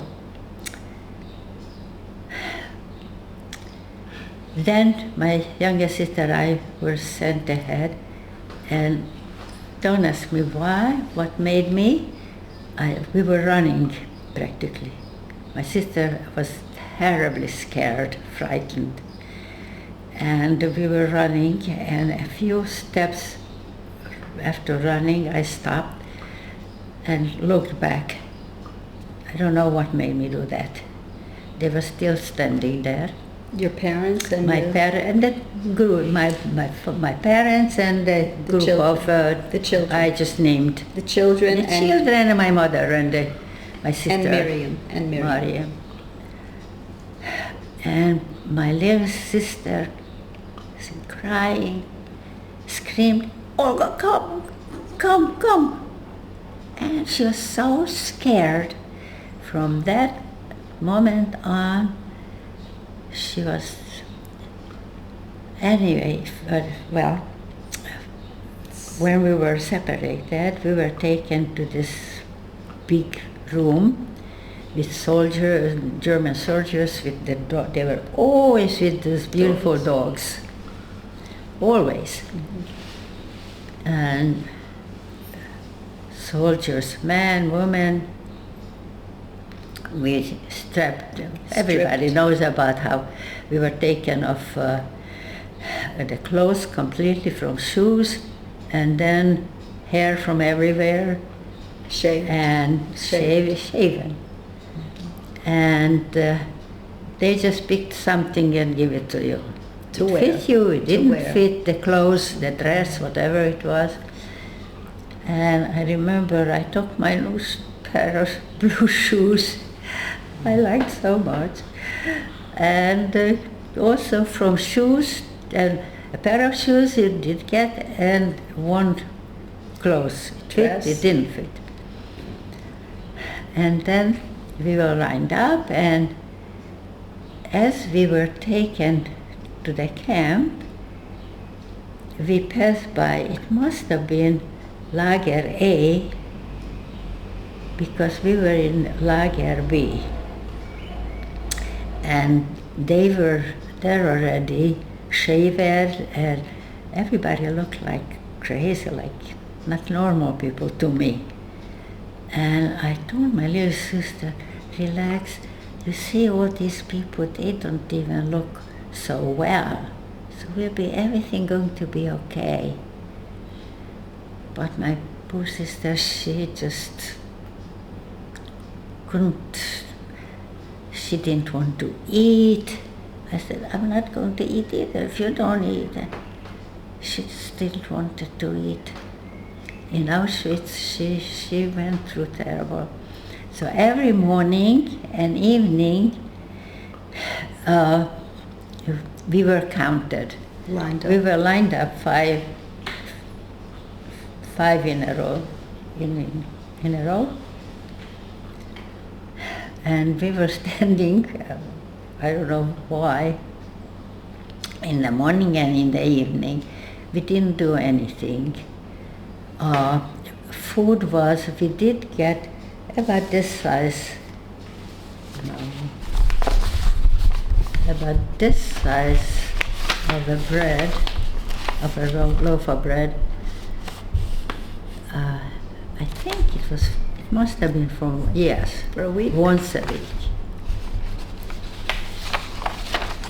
then my youngest sister and I were sent ahead, and don't ask me why, what made me. We were running practically. My sister was terribly scared, frightened. And we were running, and a few steps after running, I stopped and looked back. I don't know what made me do that. They were still standing there. Your parents and my parents and that group, my parents and the group of the children. I just named the children, the children and my mother and my sister and Miriam Maria. And my little sister was crying, screamed, "Olga, come!" And she was so scared. From that moment on, she was, anyway, well, when we were separated, we were taken to this big room with soldiers, German soldiers, with the dog. They were always with these beautiful dogs, always. Mm-hmm. And soldiers, men, women, we strapped. Everybody knows about how we were taken off the clothes completely, from shoes, and then hair from everywhere, shaved and shaven. And they just picked something and give it to you. To it wear. Fit you. It didn't wear. fit the clothes, the dress, whatever it was. And I remember I took my new pair of blue shoes. I liked so much. And also from shoes, and a pair of shoes you did get, and one clothes. It fit, it didn't fit. And then we were lined up, and as we were taken to the camp, we passed by, it must have been Lager A, because we were in Lager B. And they were there already, shaved, and everybody looked like crazy, like not normal people to me. And I told my little sister, relax, you see all these people, they don't even look so well. So everything going to be okay. But my poor sister, she just she didn't want to eat. I said, I'm not going to eat either if you don't eat. She still wanted to eat. In Auschwitz, she went through terrible. So every morning and evening, we were counted. Lined up. We were lined up five in a row, in a row. And we were standing, I don't know why, in the morning and in the evening. We didn't do anything. Food was, we did get about this size, about this size of a bread, of a loaf of bread. I think it must have been for a week. Once a week.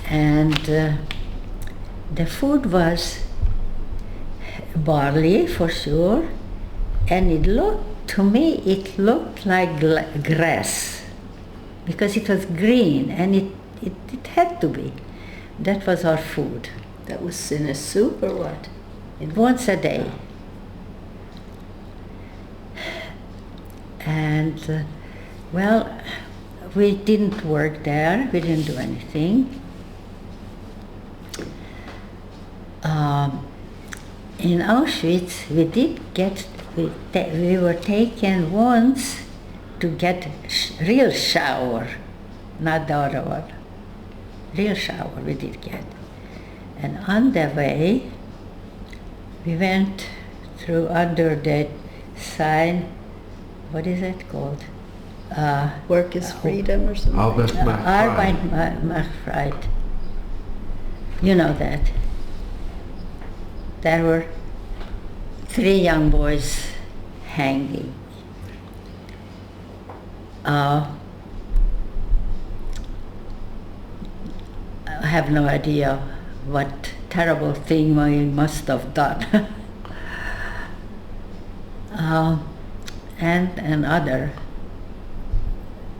And the food was barley for sure, and it looked like grass, because it was green, and it had to be. That was our food. That was in a soup or what? Once a day. And well, we didn't work there, we didn't do anything. In Auschwitz, we were taken once to get real shower. not the other one. Real shower we did get. And on the way, we went through under the sign, what is it called? Work is freedom or something. Arbeit macht frei. You know that. There were 3 young boys hanging. I have no idea what terrible thing we must have done. And other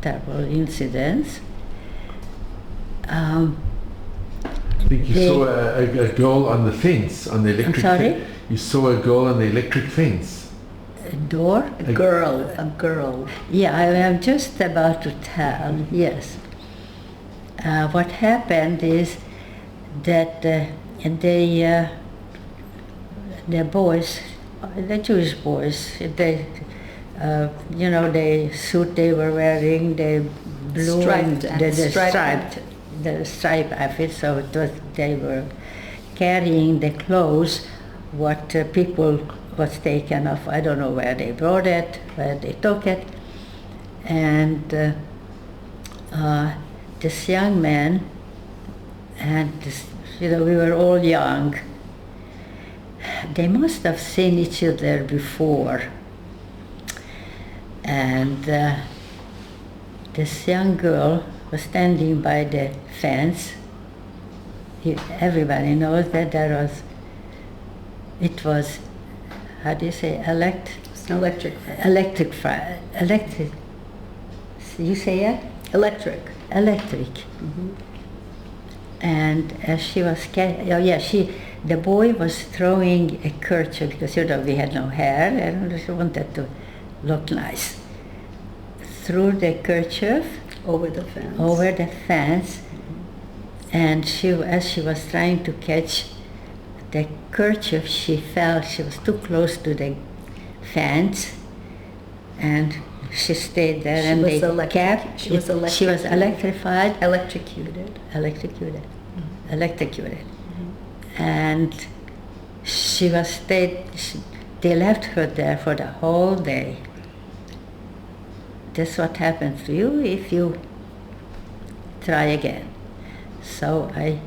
terrible incidents. I think you saw a girl on the fence, on the electric sorry? You saw a girl on the electric fence. A door? A girl. Yeah, I am just about to tell, yes. What happened is that the boys, the Jewish boys, they, the suit they were wearing, the blue the striped outfit, so it was, they were carrying the clothes what people was taken off. I don't know where they brought it, where they took it, and this young man and this, we were all young. They must have seen each other before, and this young girl was standing by the fence. Everybody knows that it was, how do you say, It's an electric. electric, you say it? Electric. Electric. Mm-hmm. And as she was, the boy was throwing a kerchief, because we had no hair and she wanted to look nice. Threw the kerchief Over the fence. Mm-hmm. And as she was trying to catch the kerchief, she fell. She was too close to the fence, and she stayed there. She was electrified. Electrocuted. Mm-hmm. And they left her there for the whole day. That's what happens to you if you try again. So I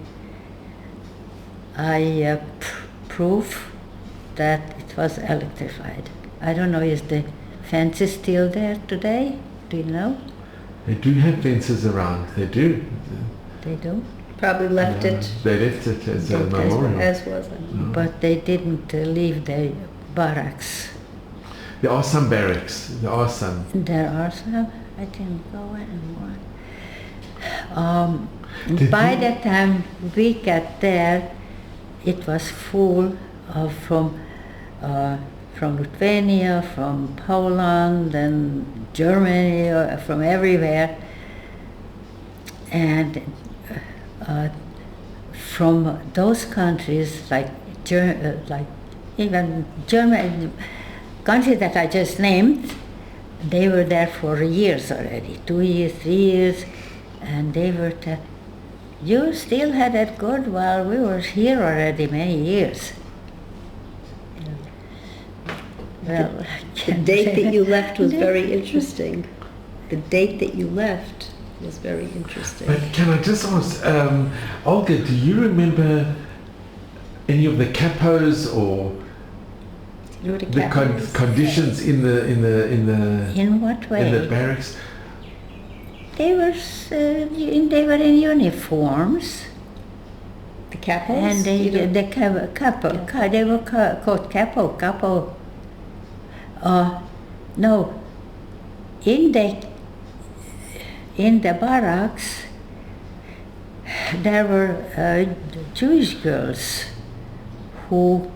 prove that it was electrified. I don't know, is the fence still there today? Do you know? They do have fences around. They do. They do? Probably left it. They left it as a memorial. As was it. But they didn't leave the barracks. There are some barracks. There are some. There are some. I didn't go anymore. By the time we got there, it was full of from Lithuania, from Poland, and Germany, from everywhere, and from those countries like even Germany. Countries that I just named, they were there for years already, 2 years, 3 years, and they were you still had it good while we were here already many years. Well, the date that you left was very interesting. The date that you left was very interesting. But can I just ask, Olga, do you remember any of the capos or the conditions in what way? In the barracks? They were in uniforms. The capos? And they were called capo. No, in the barracks there were Jewish girls who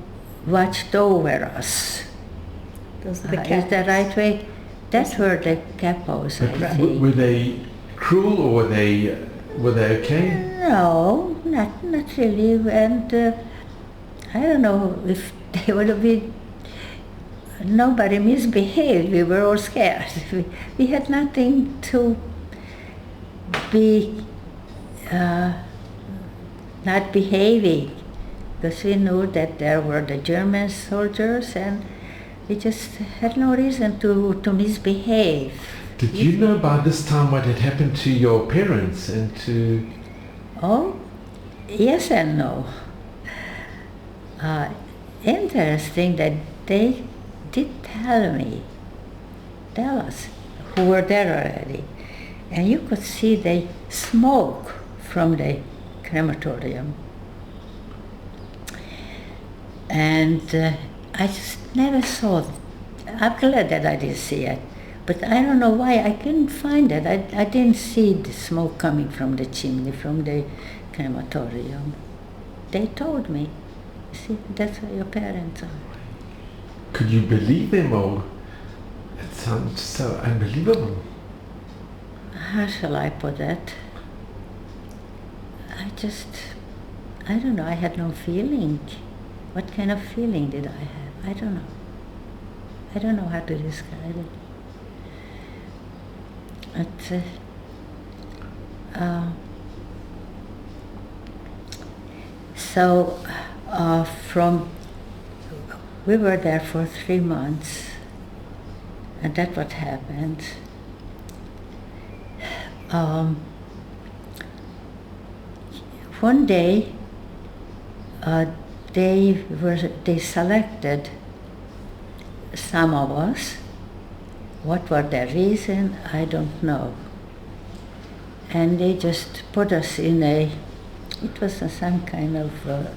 watched over us. Those are the Is that right way? That were the capos, I think. Were they cruel or were they okay? No, not really. And I don't know if they would have been. Nobody misbehaved. We were all scared. We had nothing to be not behaving, because we knew that there were the German soldiers, and we just had no reason to misbehave. Did you know by this time what had happened to your parents and to... Oh, yes and no. Interesting that they did tell us, who were there already. And you could see the smoke from the crematorium. And I just never saw it. I'm glad that I didn't see it. But I don't know why, I couldn't find it. I didn't see the smoke coming from the chimney, from the crematorium. They told me, you see, that's where your parents are. Could you believe them, or it sounds so unbelievable? How shall I put that? I don't know, I had no feeling. What kind of feeling did I have? I don't know. I don't know how to describe it. But, we were there for 3 months, and that's what happened. One day, they selected some of us. What were their reason, I don't know. And they just put us in it was some kind of, it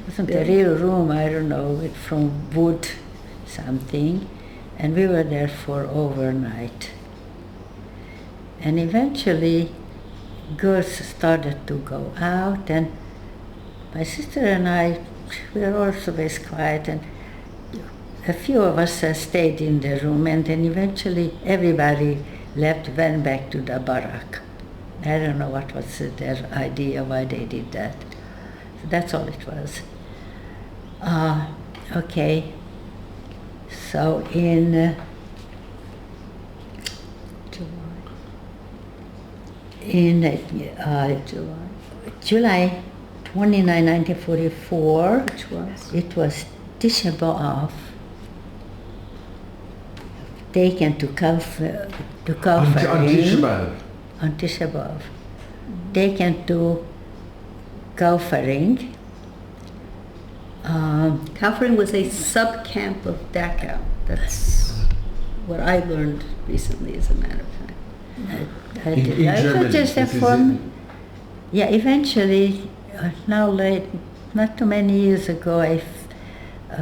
wasn't a real room, I don't know, from wood something. And we were there for overnight. And eventually, girls started to go out, and my sister and I, we were also very quiet, and a few of us stayed in the room, and then eventually everybody left, went back to the barrack. I don't know what was their idea, why they did that. So that's all it was. Okay. So in July 29, 1944, it was Tisha B'Av, taken to Kaufering. On Tisha B'Av. Taken to Kaufering. Kaufering was a sub-camp of Dachau. That's what I learned recently, as a matter of fact. I Germany. Yeah, eventually, now late, not too many years ago, I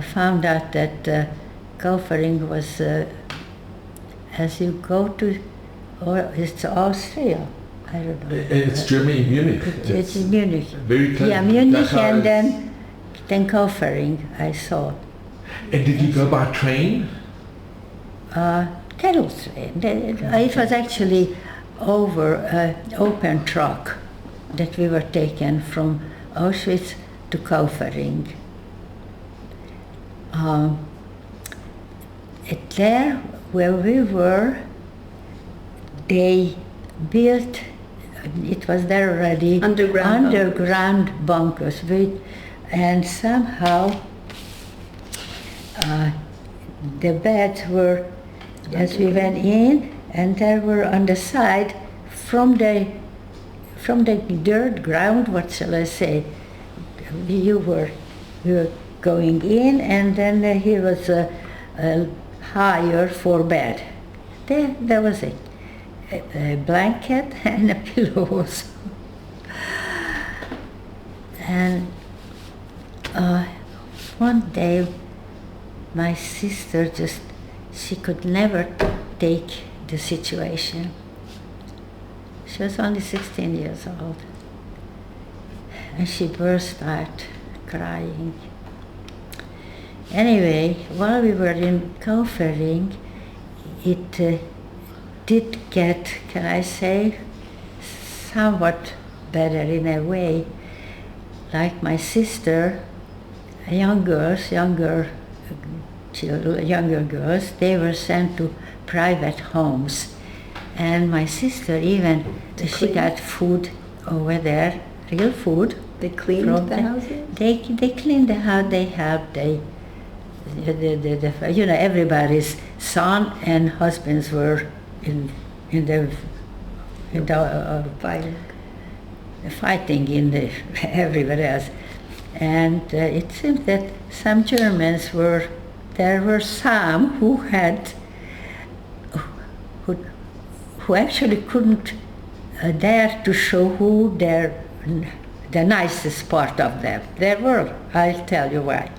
found out that Kaufering was, as you go to, or it's Austria, I don't know. It's Germany, Munich. It's in Munich. Very close. Yeah, Munich, and then Kaufering, I saw. And did you go by train? Cattle train. It was actually over an open truck that we were taken from Auschwitz to Kaufering. There where we were, they built, it was there already, underground bunkers. And somehow the beds were, as we went in, and there were on the side, from the dirt ground, what shall I say, we were going in, and then here was a higher for bed. There was a blanket and a pillows. And one day, my sister she could never take the situation. She was only 16 years old. And she burst out crying. Anyway, while we were in Kaufering, it did get, can I say, somewhat better in a way. Like my sister, younger girls, they were sent to private homes. And my sister even, she clean? got food over there, real food. They cleaned from the houses? They cleaned the house. They have the everybody's son and husbands were in the fighting in the everywhere else, and it seems that some Germans were. There were some who actually couldn't dare to show who the nicest part of them. There were. I'll tell you why.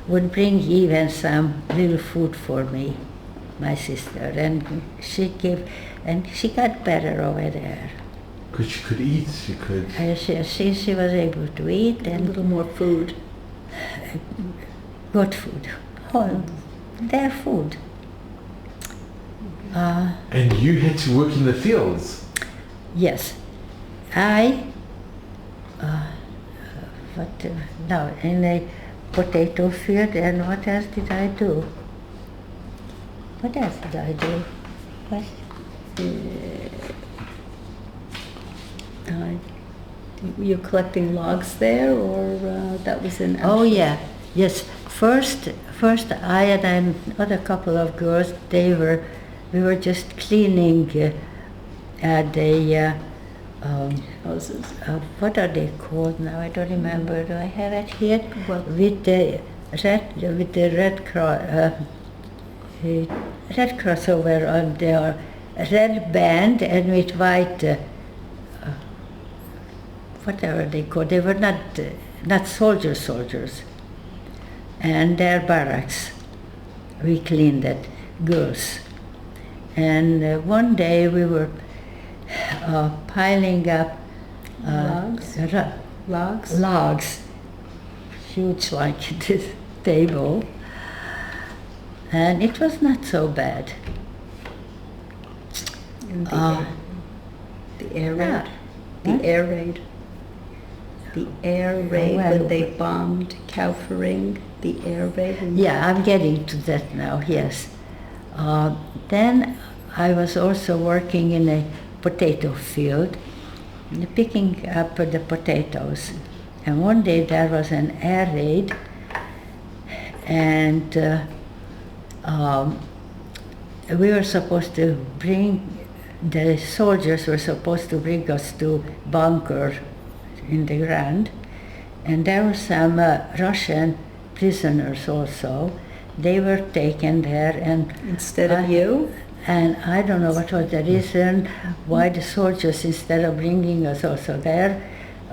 Would bring even some little food for me, my sister, and she got better over there. Because she could eat, she could... She was able to eat A and little more food. good food, their food. And you had to work in the fields? Yes, I. In a potato field, and what else did I do? What else did I do? You're collecting logs there, or that was in Auschwitz? Oh yeah, yes. First I and another couple of girls. We were just cleaning the houses. what are they called now? I don't remember. Do I have it here? What? With the red cross over on their red band and with white. Whatever they called. They were not soldiers. And their barracks. We cleaned it, girls. And one day we were piling up logs, huge like this table, and it was not so bad. And the air raid. The air raid. The air raid when they bombed Kaufering. The air raid. Yeah, I'm getting to that now. Yes. Then I was also working in a potato field, picking up the potatoes. And one day there was an air raid, and we were supposed to the soldiers were supposed to bring us to bunker in the ground, and there were some Russian prisoners also. They were taken there, and instead of you? And I don't know what was the reason why the soldiers, instead of bringing us also there,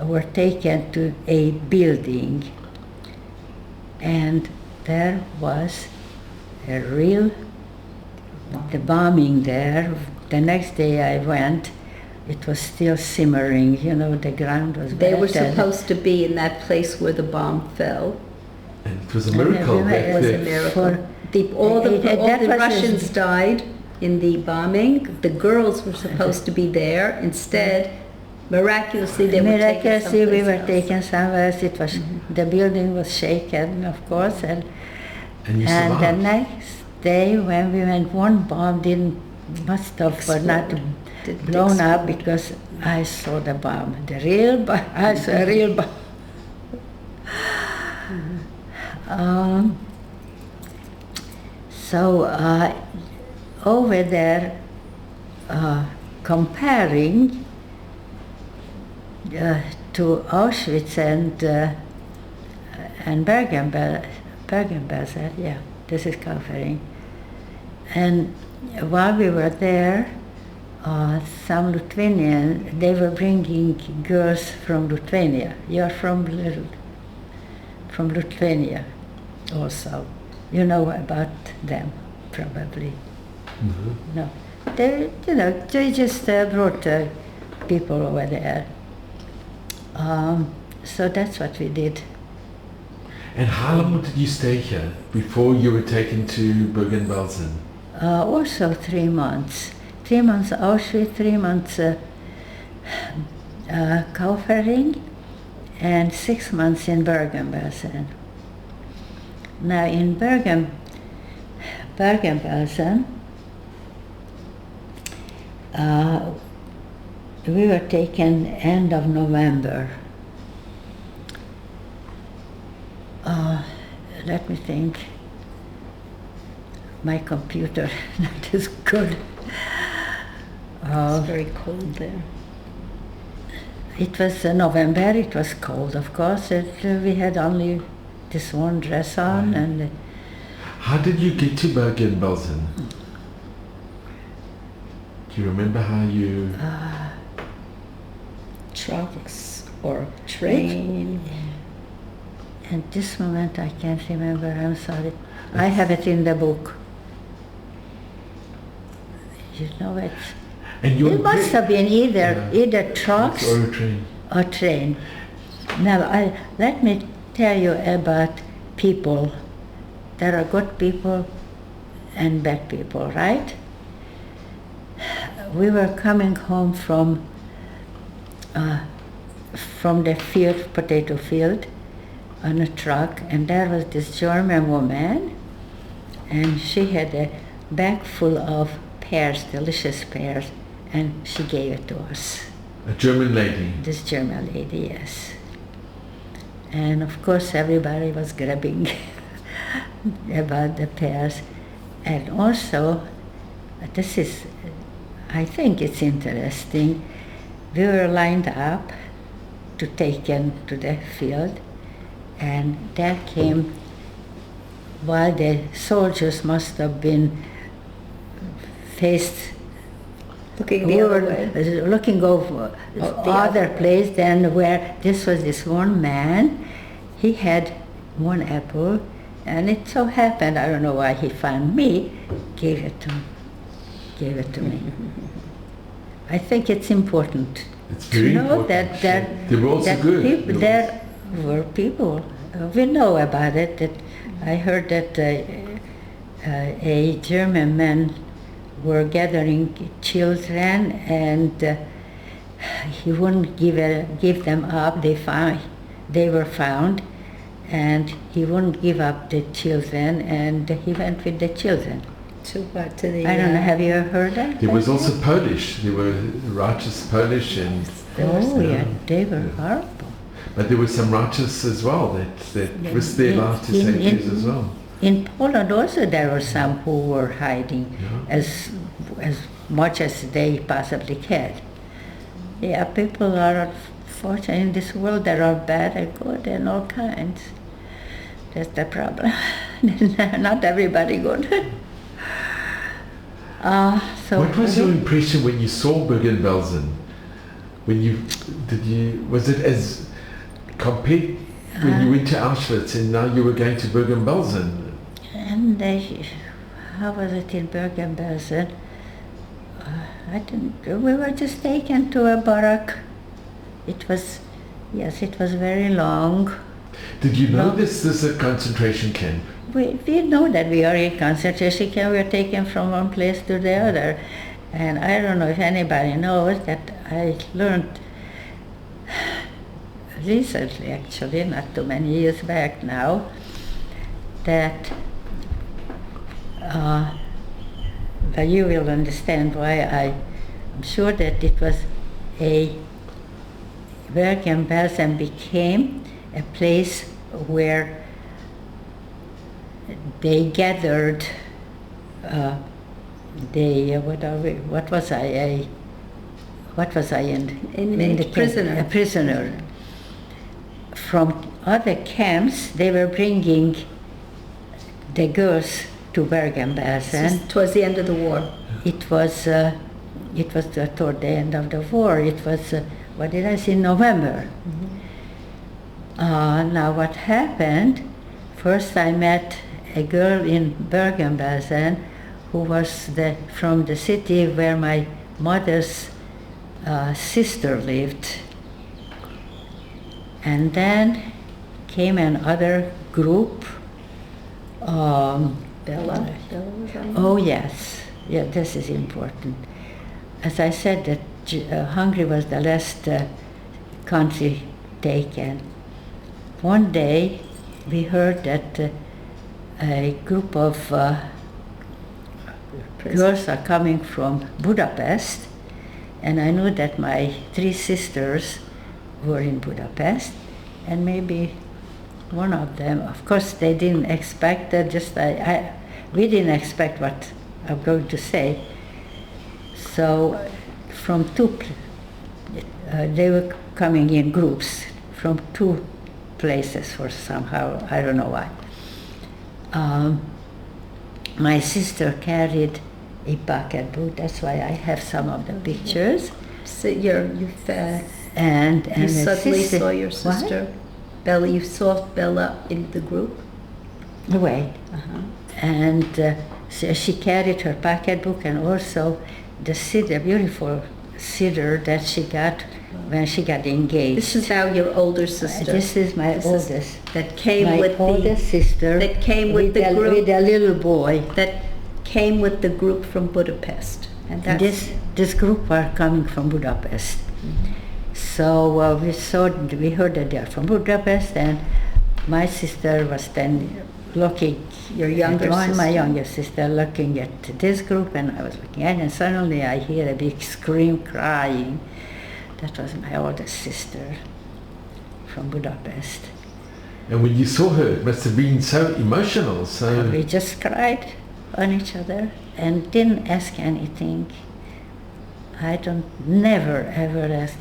were taken to a building. And there was the bombing there. The next day I went, it was still simmering, the ground was They were battered. supposed to be in that place where the bomb fell. And it was a miracle. It was a miracle. All the Russians died in the bombing. The girls were supposed to be there. Instead, miraculously, we were taken somewhere else. It was the building was shaken, of course, and you survived. the next day when we went, one bomb must have not blown up because I saw the bomb, I saw a real bomb. So over there, comparing to Auschwitz and Bergen, Belsen, yeah, this is Kaufering. And while we were there, some Lithuanian, they were bringing girls from Lithuania. You're from Lithuania also. You know about them, probably. Mm-hmm. No, they just brought people over there. So that's what we did. And how long did you stay here before you were taken to Bergen Belsen? Also 3 months. 3 months Auschwitz, 3 months Kaufering, and 6 months in Bergen Belsen. Now in Bergen Belsen, We were taken end of November. Let me think. My computer not as good. It's very cold there. It was November. It was cold, of course. We had only this one dress on, and How did you get to Bergen, Belsen? Do you remember how you... Trucks or train. at this moment I can't remember. I'm sorry. I have it in the book. You know it. And you It must have been either trucks or a train. or train. Now, let me tell you about people. There are good people and bad people, right? We were coming home from the field, potato field, on a truck, and there was this German woman, and she had a bag full of pears, delicious pears, and she gave it to us. A German lady. This German lady, yes. And of course everybody was grabbing about the pears. And also, this is, I think it's interesting, we were lined up to take in to the field, and there came, while the soldiers must have been faced Looking the other way. looking over the other other place than where this was this one man. He had one apple, and it so happened, I don't know why he found me, gave it to me. I think it's important It's very to know important. that They were also that good. there were people. We know about it. That I heard that a German man were gathering children, and he wouldn't give them up. They were found, and he wouldn't give up the children, and he went with the children. To what? To the. I don't know. Have you ever heard that? There was also Polish. There were righteous Polish and... Oh yeah, they were horrible. But there were some righteous as well that risked their life to save Jews as well. In Poland also there were some who were hiding as much as they possibly could. Yeah, people are fortunate in this world. There are bad and good and all kinds. That's the problem. Not everybody good. So What was your impression when you saw Bergen Belsen? Was it as compared when you went to Auschwitz and now you were going to Bergen Belsen? And how was it in Bergen Belsen? We were just taken to a barrack. It was very long. Did you know this is a concentration camp? We know that we are in concentration camp. We are taken from one place to the other. And I don't know if anybody knows that I learned recently, actually, not too many years back now, that well, you will understand why I'm sure that it was Bergen Belsen became a place where they gathered. What was I in the prisoner. A prisoner. From other camps, they were bringing the girls to Bergen Belsen. Towards the end of the war. It was toward the end of the war. It was what did I say? November. Mm-hmm. Now what happened? First, I met a girl in Bergen Belsen who was from the city where my mother's sister lived. And then came another group. Bella was on. Oh yes, yeah, this is important. As I said, that Hungary was the last country taken. One day we heard that a group of girls are coming from Budapest, And I knew that my 3 sisters were in Budapest, and maybe one of them, of course, they didn't expect that. We didn't expect what I'm going to say. So, from they were coming in groups from 2 places for somehow, I don't know why. My sister carried a pocketbook. That's why I have some of the pictures. So you've And you the suddenly sister- saw your sister, Bella. You saw Bella in the group. What? Wait. Uh-huh. And so she carried her pocketbook and also the beautiful sitter that she got when she got engaged. This is now your older sister. This is my oldest. That came my with oldest sister. that came with the group. With a little boy. That came with the group from Budapest. And that's This group are coming from Budapest. So we heard that they are from Budapest, and my sister was then looking. Your younger my sister. younger sister looking at this group, and I was looking at it, and suddenly I hear a big scream crying. That was my oldest sister from Budapest. And when you saw her, it must have been so emotional. So We just cried on each other and didn't ask anything. I never ever asked.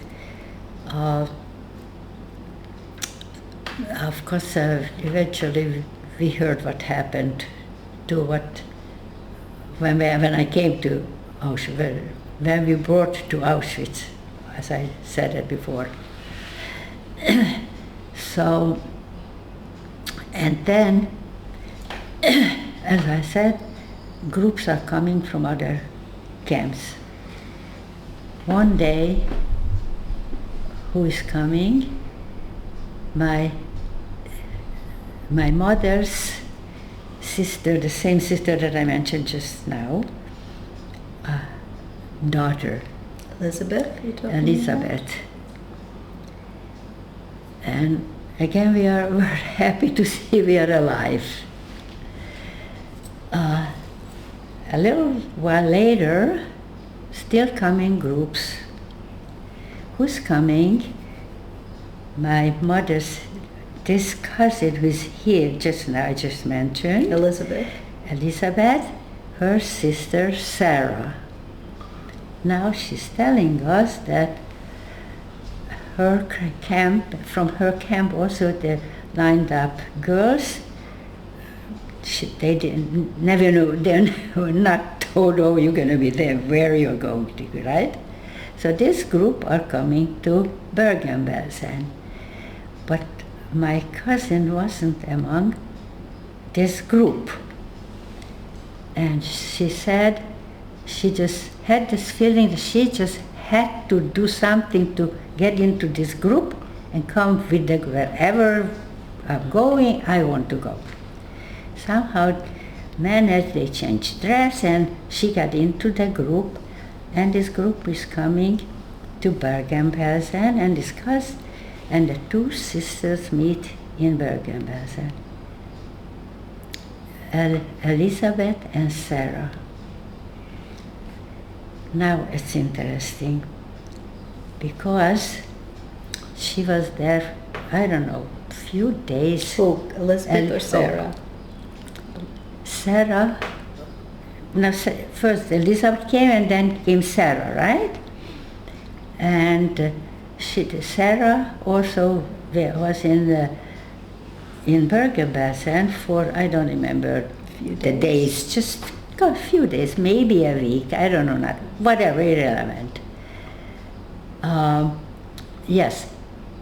Of course, eventually we heard what happened when I came to Auschwitz, when we brought to Auschwitz, as I said it before. So, and then, as I said, groups are coming from other camps. One day, who is coming? My mother's sister, the same sister that I mentioned just now, daughter, Elizabeth. You're talking Elizabeth. And again, we're happy to see we are alive. A little while later, still coming groups. Who's coming? My mother's, this cousin who's here just now, I just mentioned. Elizabeth, her sister Sarah. Now she's telling us that from her camp also the lined up girls, they never knew, they were not told, oh, you're going to be there, where you're going to be, right? So this group are coming to Bergen, Belsen. But my cousin wasn't among this group. And she said she just had this feeling that she just had to do something to get into this group and come with wherever I'm going, I want to go. Somehow managed, they changed dress and she got into the group, and this group is coming to Bergen, Belsen and discuss, and the 2 sisters meet in Bergen, Belsen. Elizabeth and Sarah. Now it's interesting because she was there, I don't know, few days. Who, Elizabeth or Sarah? Sarah, no, first Elizabeth came and then came Sarah, right? And Sarah also was in Bergen, Belsen for, I don't remember the days, just a few days, maybe a week, I don't know, whatever, irrelevant. Yes,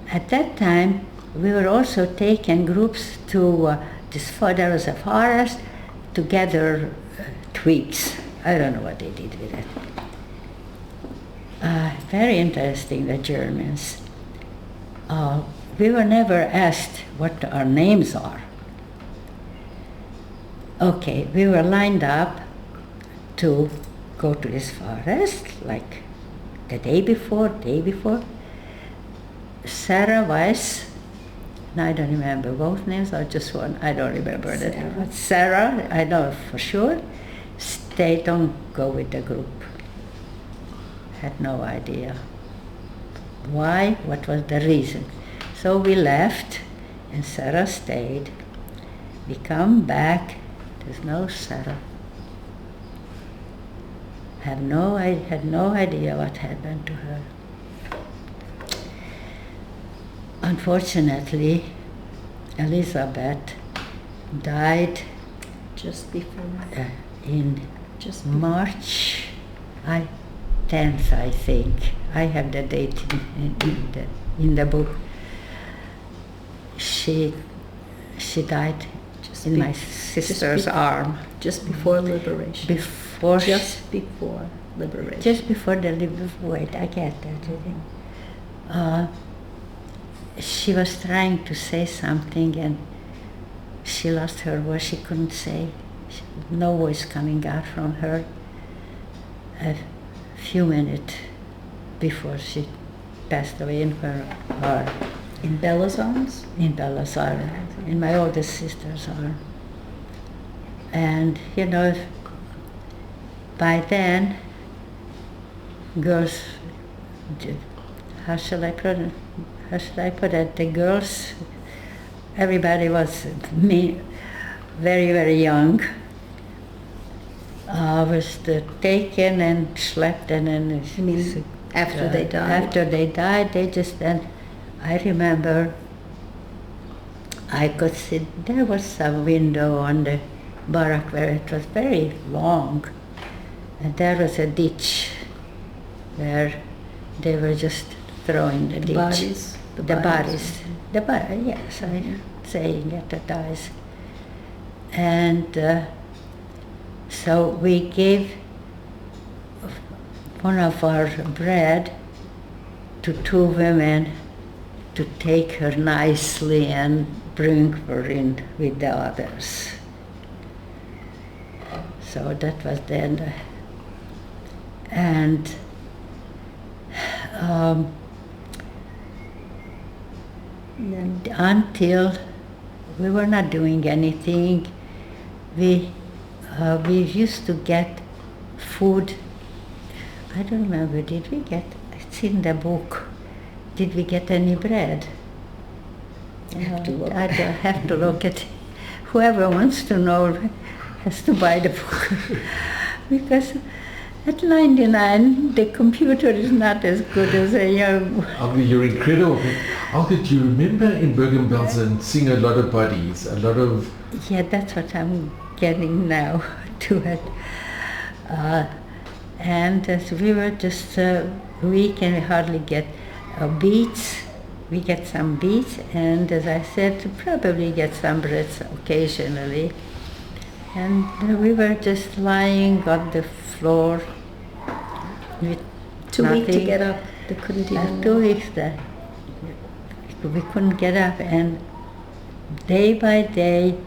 at that time we were also taking groups to there was a forest to gather twigs. I don't know what they did with it. Very interesting, the Germans. We were never asked what our names are. Okay, we were lined up to go to this forest, like the day before. Sarah Weiss, and I don't remember both names or just one, I don't remember that. But Sarah, I know for sure, they don't go with the group. had no idea why, what was the reason. So we left, and Sarah stayed. We come back, there's no Sarah. I had no idea what happened to her. Unfortunately, Elizabeth died Just before. in Just March 10th, I think. I have the date in the book. She died in my sister's arm. Just before liberation. Before Just before liberation. just before the wait, I get that. She was trying to say something, and she lost her voice. She couldn't say. No voice coming out from her. A few minutes before she passed away in her arm. In Bella's arms? In Bella's arm, in my oldest sister's arm. And by then, girls, how shall I put it? The girls, everybody was very, very young. Was taken and slept, and then You mean after they died? After they died, they just then. I remember I could see there was some window on the barrack where it was very long, and there was a ditch where they were just throwing the ditch. Bodies? The bodies. Yes, I'm saying it, the dies. And so we gave one of our bread to two women to take her nicely and bring her in with the others. So that was then. And until we were not doing anything, we used to get food. I don't remember, did we get, it's in the book, did we get any bread? I have to look. I have to look at, whoever wants to know has to buy the book. Because at 99, the computer is not as good as a young. Olga, you're incredible. Olga, do you remember in Bergen, Belsen seeing a lot of bodies, a lot of... Yeah, that's what I'm getting now to it. And as we were just, we can hardly get beets. We get some beets, and as I said, probably get some breads occasionally. And we were just lying on the floor with Too weak to nothing. get up. They couldn't even. 2 weeks that we couldn't get up, and day by day,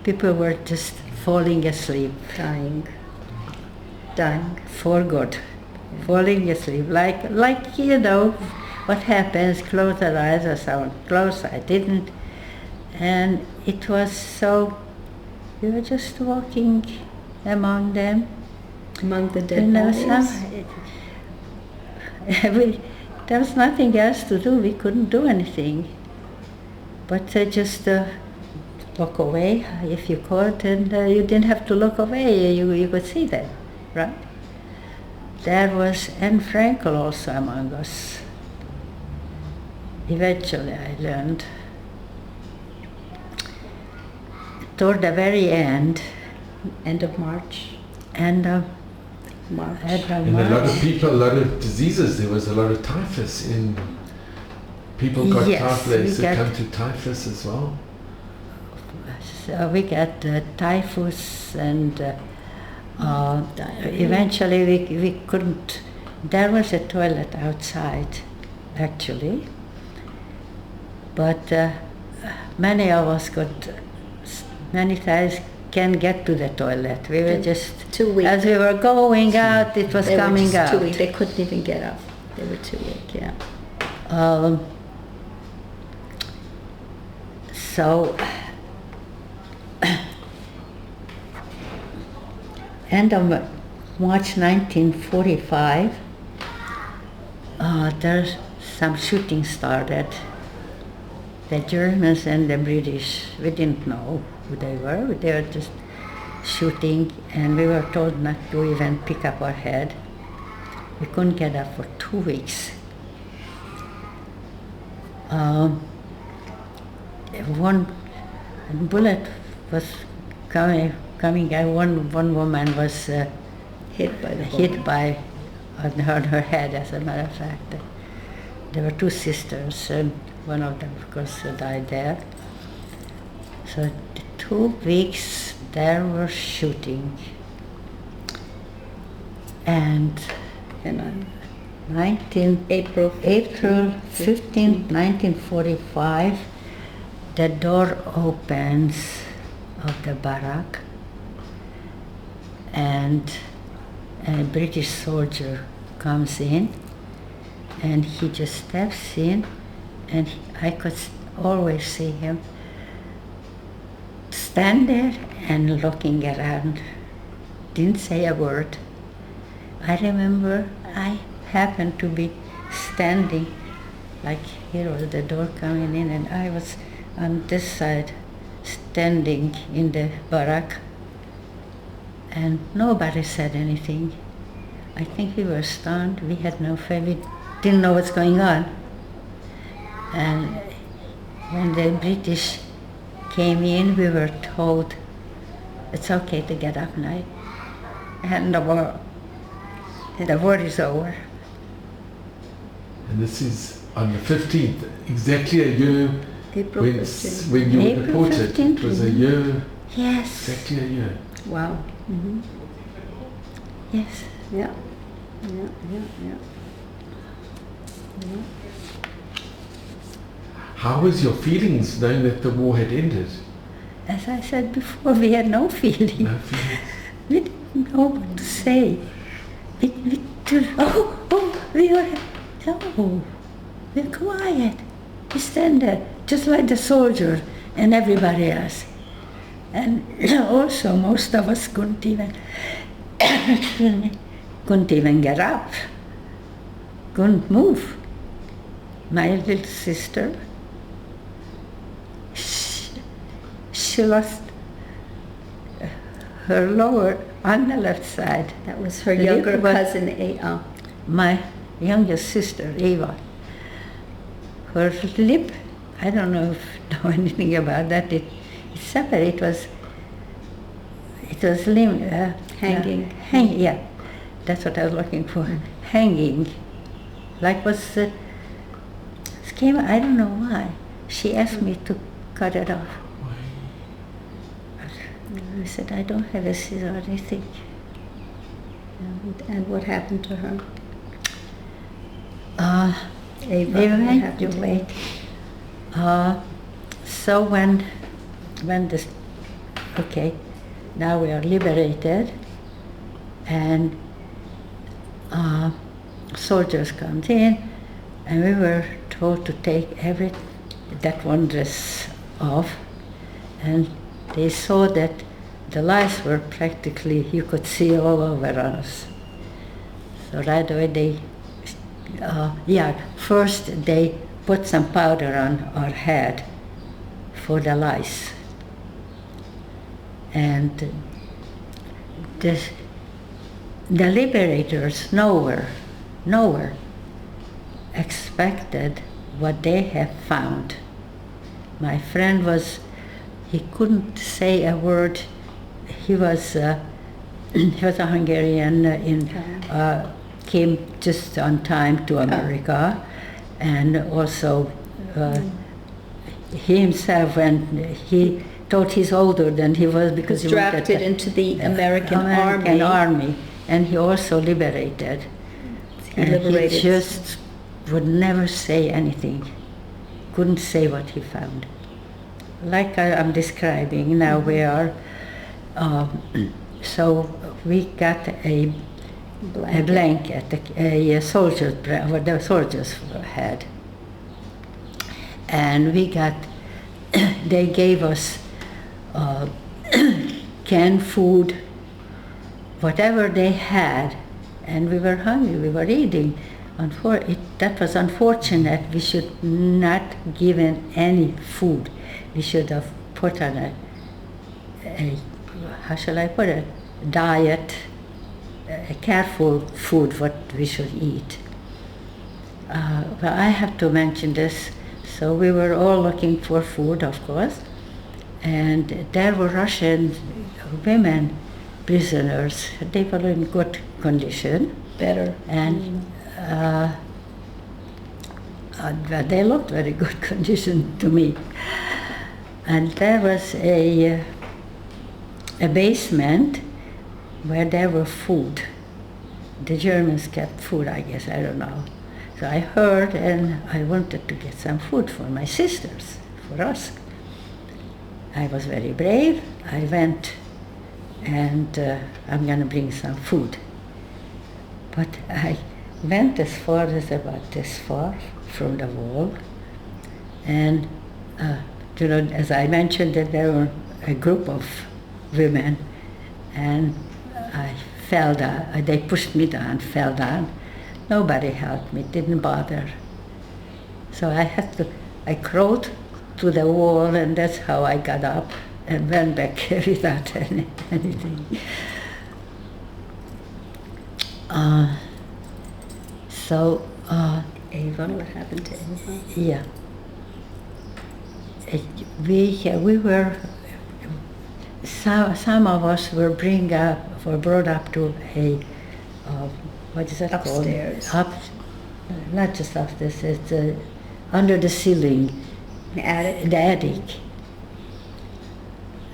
people were just falling asleep. Dying. For good. Falling asleep, like what happens, close our eyes, or someone close, I didn't. And it was so, we were just walking among them. Among the dead bodies? There was nothing else to do, we couldn't do anything. But just look away if you could, and you didn't have to look away, you could see them, right? There was Anne Frankel also among us. Eventually I learned. Toward the very end. End of March. End of March. And a lot of people, a lot of diseases. There was a lot of typhus in... People got Yes, typhus, we they got- come to typhus as well. So we got typhus, and eventually we couldn't. There was a toilet outside, actually, but many of us many times can get to the toilet. We were just Too weak. as we were going out, it was They were coming just out. too weak. They couldn't even get up. They were too weak, yeah. So, end of March 1945, there's some shooting started. The Germans and the British, we didn't know who they were just shooting, and we were told not to even pick up our head. We couldn't get up for 2 weeks. One bullet was coming and one woman was Hit by the hit by on her head, as a matter of fact. There were two sisters, and one of them, of course, died there. So the 2 weeks there were shooting. And And 19, April April 15, 1945, the door opens of the barrack, and a British soldier comes in, and he just steps in, and I could always see him stand there and looking around, didn't say a word. I remember I happened to be standing, like here was the door coming in, and I was on this side, standing in the barrack, and nobody said anything. I think we were stunned. We had no fear. We didn't know what's going on. And when the British came in, we were told it's okay to get up now, and the war is over. And this is on the 15th, exactly a year April when, 15th. when you were April deported. 15th, It was a year, Yes. exactly a year. Wow. Mm-hmm. Yes. Yeah. Yeah, yeah, yeah. Yeah. How was your feelings knowing that the war had ended? As I said before, we had no feeling. No feelings. We didn't know what to say. We we're quiet. We stand there, just like the soldier and everybody else. And also, most of us couldn't even get up, couldn't move. My little sister, she lost her lower on the left side. That was her The younger little one- cousin, My youngest sister, Eva, her lip, I don't know if you know anything about that. It's separate. It was Hanging. Yeah, that's what I was looking for. Hanging, like was came. I don't know why. She asked me to cut it off. I said I don't have a scissor or anything. And what happened to her? They what went happened to to her? wait. So when this, okay, now we are liberated, and soldiers come in, and we were told to take that one dress off, and they saw that the lice were practically, you could see all over us. So right away first they put some powder on our head for the lice. And the liberators nowhere expected what they have found. My friend he couldn't say a word. He was a Hungarian came just on time to America, and also he himself, when he thought he's older than he was because he wanted drafted into the American Army, and he also liberated. He And liberated. he just would never say anything, couldn't say what he found. Like I'm describing, now we are, so we got a blanket, a soldier's what the soldiers had. And we got, they gave us canned food, whatever they had, and we were hungry, we were eating. That was unfortunate. We should not given any food. We should have put on a how shall I put it, diet, a careful food what we should eat. Well, I have to mention this. So we were all looking for food, of course, and there were Russian women prisoners. They were in good condition. Better. And they looked very good condition to me. And there was a basement where there were food. The Germans kept food, I guess, I don't know. So I heard, and I wanted to get some food for my sisters, for us. I was very brave. I went, and I'm going to bring some food. But I went as far as about this far from the wall, and as I mentioned, that there were a group of women, and I fell down. They pushed me down, fell down. Nobody helped me, didn't bother. So I crawled to the wall, and that's how I got up and went back without anything. Eva, what happened to Eva? Yeah. We were, some of us were brought up to a, what is that Upstairs. called? Not just upstairs, it's under the ceiling. The attic? The attic.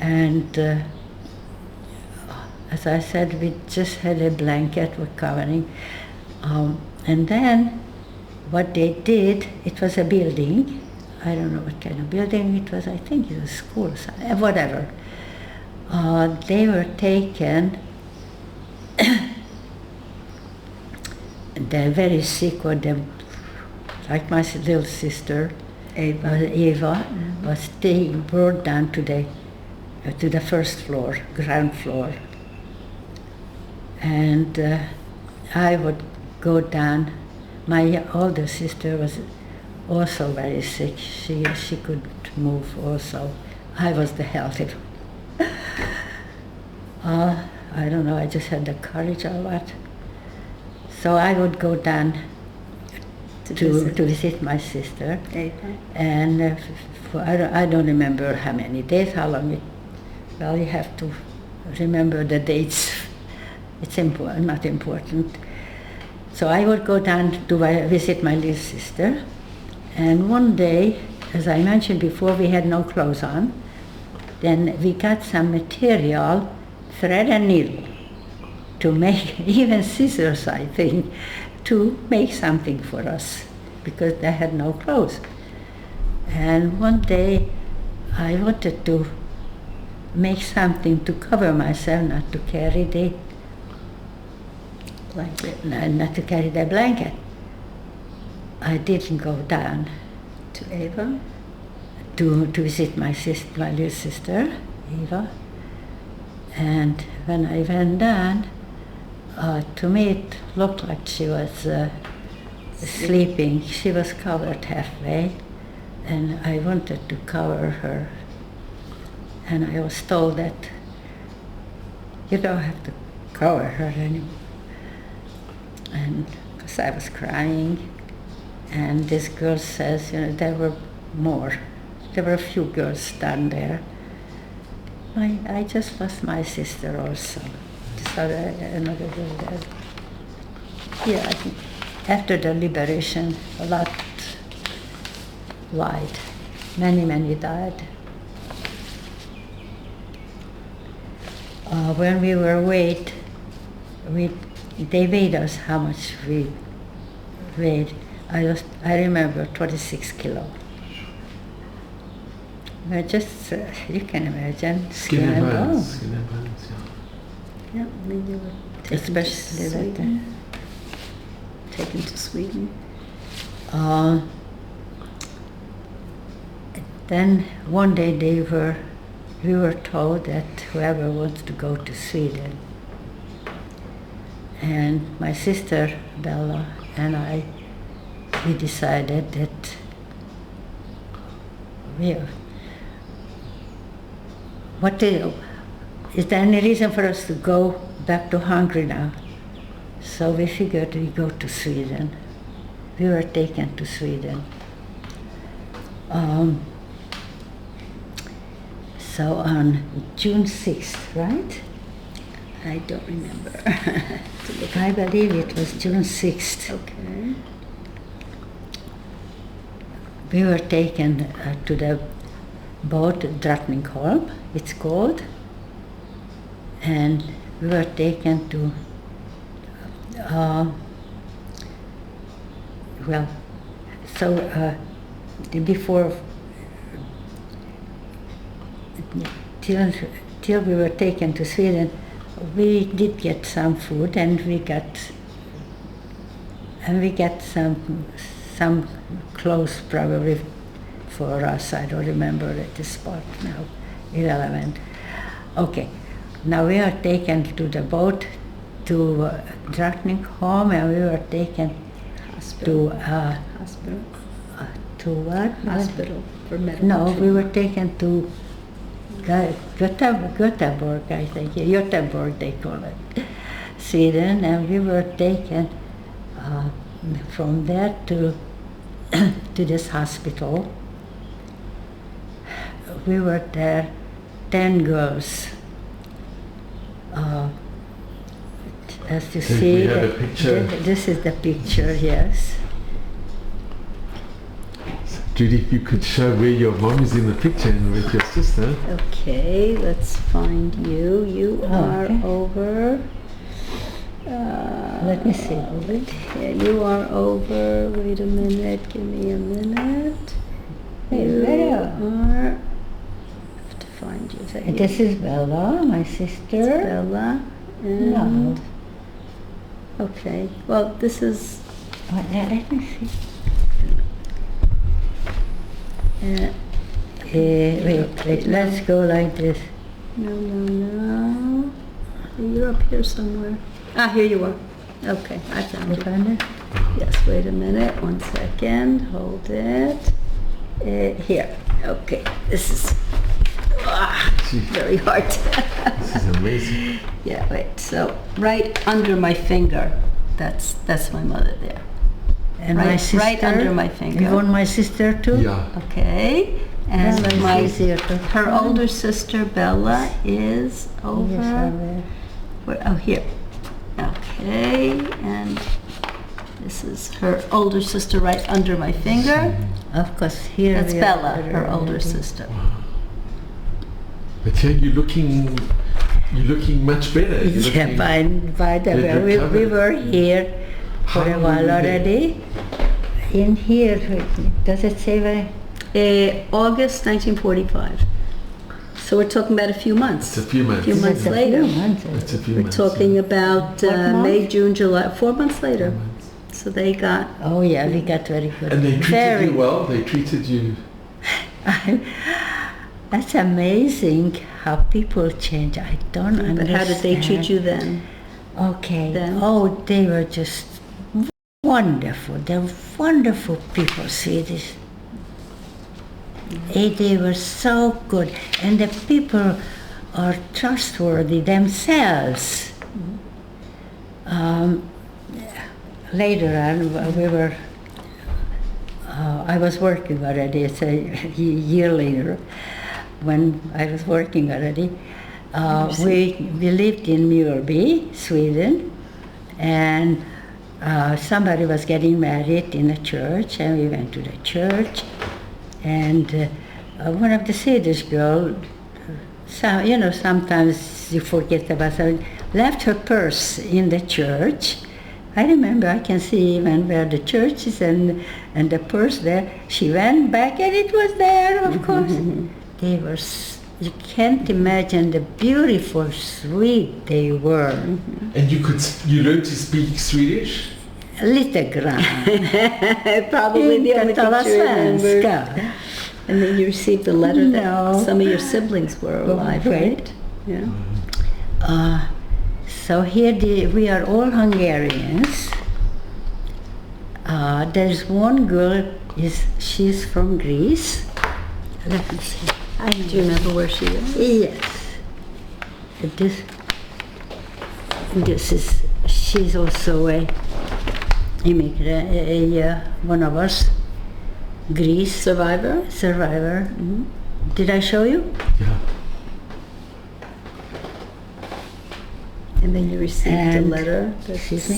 And as I said, we just had a blanket with covering. And then what they did, it was a building. I don't know what kind of building it was. I think it was a school, whatever. They were taken. They're very sick, or them, like my little sister, Eva, was brought down to the first floor, ground floor. And I would go down. My older sister was also very sick. She couldn't move also. I was the healthy one. I don't know, I just had the courage or what. So I would go down to visit my sister. Eva. And I don't remember how many days, how long well, you have to remember the dates. It's not important. So I would go down to visit my little sister. And one day, as I mentioned before, we had no clothes on. Then we got some material, thread and needle, to make, even scissors, I think, to make something for us, because they had no clothes. And one day, I wanted to make something to cover myself, not to carry the blanket. Not to carry the blanket. I didn't go down To Eva? to visit my little sister, Eva. And when I went down, to me it looked like she was sleeping. She was covered halfway, and I wanted to cover her. And I was told that you don't have to cover her anymore. And because I was crying, and this girl says, there were more. There were a few girls down there. I just lost my sister also. So another girl there. Yeah, I think after the liberation, a lot died. Many died. When we were weighed, they weighed us how much we weighed. I remember 26 kilo. But just, you can imagine, Skin and bones, yeah. Yeah, when you were taken Especially to like Sweden. Taken to Sweden. Then one day we were told that whoever wants to go to Sweden And my sister Bella and I, we decided that is there any reason for us to go back to Hungary now? So we figured we go to Sweden. We were taken to Sweden. So on June 6th, right? I don't remember. I believe it was June 6th. Okay. We were taken to the boat Drottningholm, it's called, and we were taken to before till we were taken to Sweden, we did get some food, and we got some clothes probably for us. I don't remember at this spot now. Irrelevant. Okay, now we are taken to the boat to Drottningholm, and we were taken Hospital. to Hospital. to what? Hospital for medical No, we treatment. were taken to Göteborg, I think. Göteborg, they call it, Sweden, and we were taken from there to to this hospital. We were there, 10 girls. As you So see, we have a picture. this is the picture, yes. Judy, if you could show where your mom is in the picture and with your sister. Okay, let's find you. You are okay. over. Let me see. Yeah, you are over. Wait a minute. Give me a minute. Hey, You Bella. are. I have to find you. Is that you? This is Bella, my sister. Bella. And No. Okay. Well, this is. Let me see. Uh, Wait, let's go like this. no. You're up here somewhere. Ah, here you are. Okay, I found You you. find it? Yes, wait a minute, 1 second, hold it. Here, okay, this is Gee, very hard. this is amazing. Yeah, wait, so right under my finger, that's my mother there. And my Right- sister. right under my finger. You want my sister too? Yeah. Okay, and Bella is my, easier to her find. older sister Bella is over. Yes, I will. Oh, here. Okay, and this is her older sister right under my finger. Of course, here That's we Bella, are her older already. sister. But yeah, you're looking much better. You're Yeah, looking- by the You've way, we recovered. were here for How a long while were you there? already. In here, does it say where? August 1945. So we're talking about a few months. It's a few months. Few months It's a later. few months. It's a few We're months. talking about What month? May, June, July, 4 months later. So they got, Oh yeah, we got very good. And they treated very you well. They treated you. That's amazing how people change. I don't understand. but how did they treat you then? Okay. Then? Oh, they were just wonderful. They're wonderful people, Swedish. They were so good, and the people are trustworthy themselves. Later on, we were. I was working already. It's a year later, when I was working already. We lived in Mjölby, Sweden, and somebody was getting married in a church, and we went to the church, and one of the Swedish girls, sometimes you forget about something, left her purse in the church. I remember, I can see even where the church is and the purse there. She went back and it was there, of course. They were, you can't imagine the beautiful, sweet they were. And you learned to speak Swedish? Lite grann. Probably the only Inte tala picture I remember. svenska. And then you received a letter that No. some of your siblings were alive, Right. right? Yeah. So So here we are all Hungarians. There's one girl, she's from Greece. Let me see. Do you remember where she is? Yes. She's also a immigrant, one of us, Greece. Survivor? Survivor. Mm-hmm. Did I show you? Yeah. And then you received a letter. Excuse me.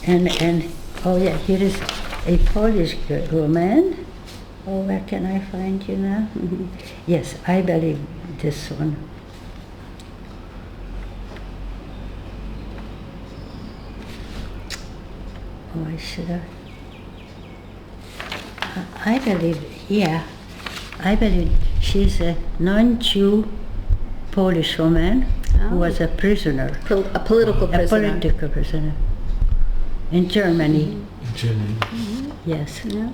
And oh yeah, here is a Polish woman. Oh, where can I find you now? Mm-hmm. Yes, I believe this one. Oh, I should have. I believe, yeah. I believe she's a non-Jew Polish woman who was a prisoner. A political prisoner. A political prisoner. In Germany. In Germany. Mm-hmm. Yes. Yeah.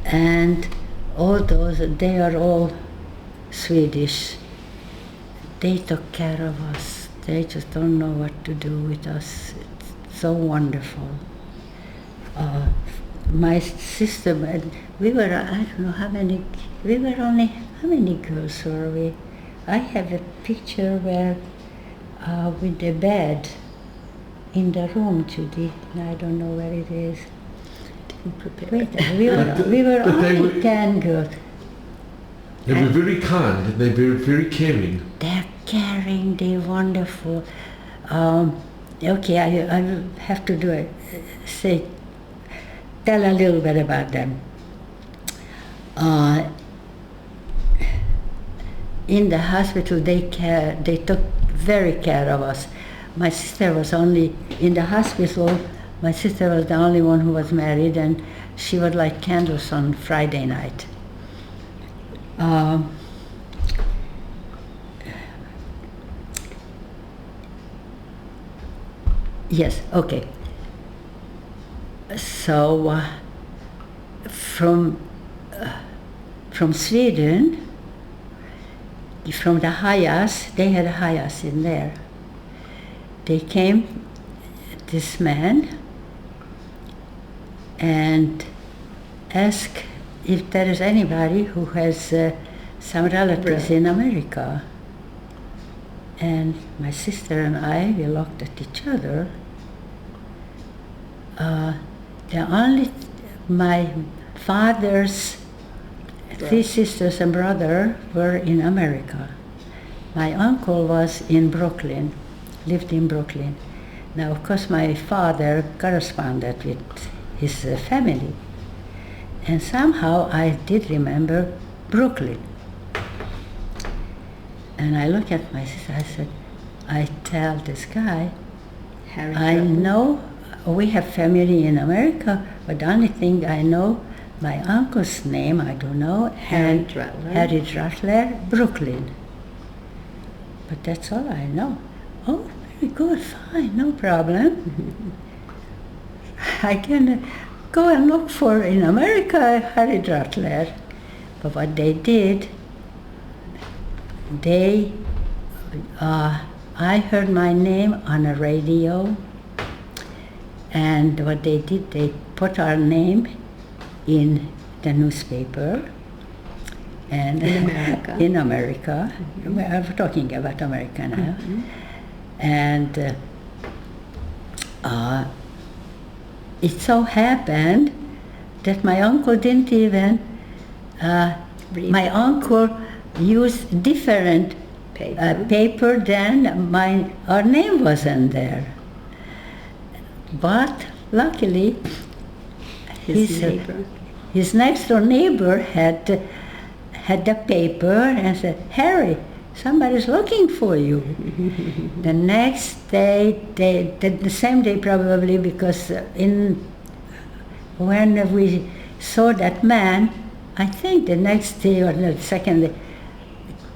And all those, they are all Swedish. They took care of us. They just don't know what to do with us. It's so wonderful. My sister, we were, I don't know how many, we were only, how many girls were we? I have a picture where, with the bed in the room, Judy, I don't know where it is. Wait, we were only 10 girls. They were very kind and they were very caring. They're caring, they're wonderful. Okay, I have to do it. Tell a little bit about them. In the hospital, they took very care of us. My sister was only in the hospital. My sister was the only one who was married, and she would light candles on Friday night. Yes, okay. So from Sweden, from the Hayas, they had a Hayas in there. They came, this man, and asked if there is anybody who has some relatives in America. And my sister and I, we looked at each other. My father's three sisters and brother were in America. My uncle was in Brooklyn, lived in Brooklyn. Now, of course, my father corresponded with his family. And somehow I did remember Brooklyn. And I looked at my sister, I said, I tell this guy, I know we have family in America, but the only thing I know, my uncle's name, I don't know, Harry and Drutler. Harry Drutler, Brooklyn. But that's all I know. Oh, very good, fine, no problem. I can go and look for, in America, Harry Drutler. But what they did, I heard my name on a radio, and what they did, they put our name in the newspaper. And in America. In America. Mm-hmm. I'm talking about America now. Mm-hmm. And it so happened that my uncle didn't even, my uncle used different paper than mine. Our name wasn't there. But luckily, his next door neighbor had the paper and said, Harry, somebody's looking for you. The next day, the same day probably, because when we saw that man, I think the next day or the second day,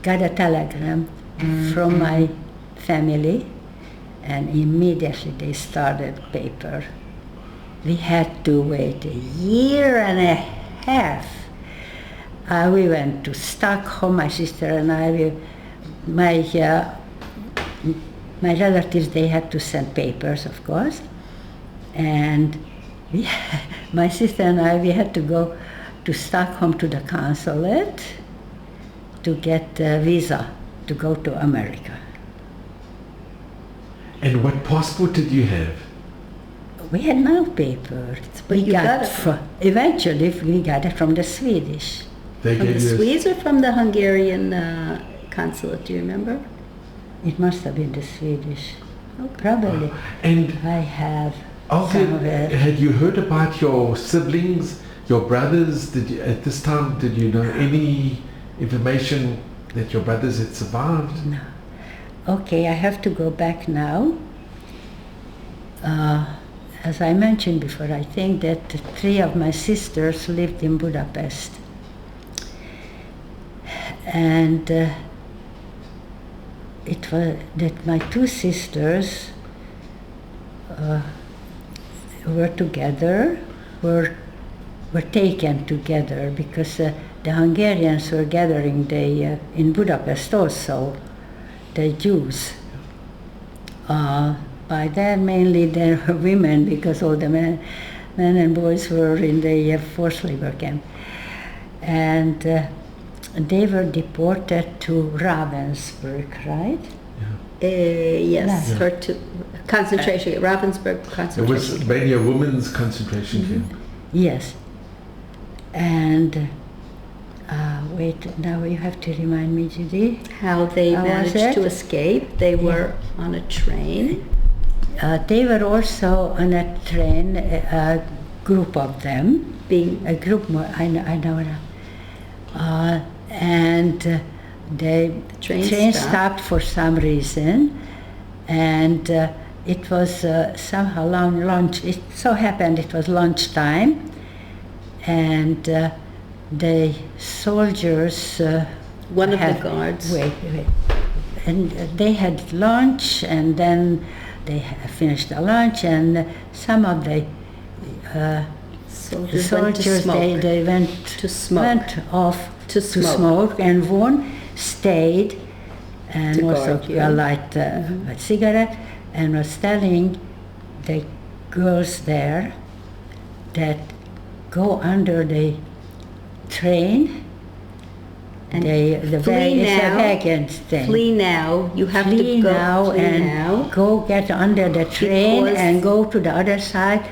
got a telegram from my family, and immediately they started paper. We had to wait a year and a half. We went to Stockholm, my sister and I, my relatives, they had to send papers, of course, and my sister and I, we had to go to Stockholm to the consulate to get a visa to go to America. And what passport did you have? We had no paper. But you got it Eventually, we got it from the Swedish. They From the gave you Swedes or from the Hungarian consulate, do you remember? It must have been the Swedish. Probably. And I have Olga, some of it. had you heard about your siblings, your brothers? Did you, at this time, did you know any information that your brothers had survived? No. Okay, I have to go back now. As I mentioned before, I think that 3 of my sisters lived in Budapest. And it was that my 2 sisters were together, were taken together because the Hungarians were gathering in Budapest also, the Jews. By then mainly they were women because all the men and boys were in the forced labor camp. And they were deported to Ravensbrück, right? Yes, Yeah. to concentration, Ravensbrück It concentration was camp. mainly a women's concentration camp. Yes. And wait, now you have to remind me, Judy. How they How was managed it? to escape. They were on a train. They were also on a train, a group of them, Being a group more, I know now. And the train stopped for some reason, and it was somehow lunch. It so happened it was lunchtime, and the soldiers. one of the guards. Wait. And they had lunch, and then they finished the lunch, and some of the Soldiers soldiers they went To smoke. went off To to smoke. smoke, and one stayed and To also guard you. light a cigarette, and was telling the girls there that go under the train. And The flee it's a now. wagon thing. Flee now. You have Flee to go. now flee and now. go get under the train Because- and go to the other side,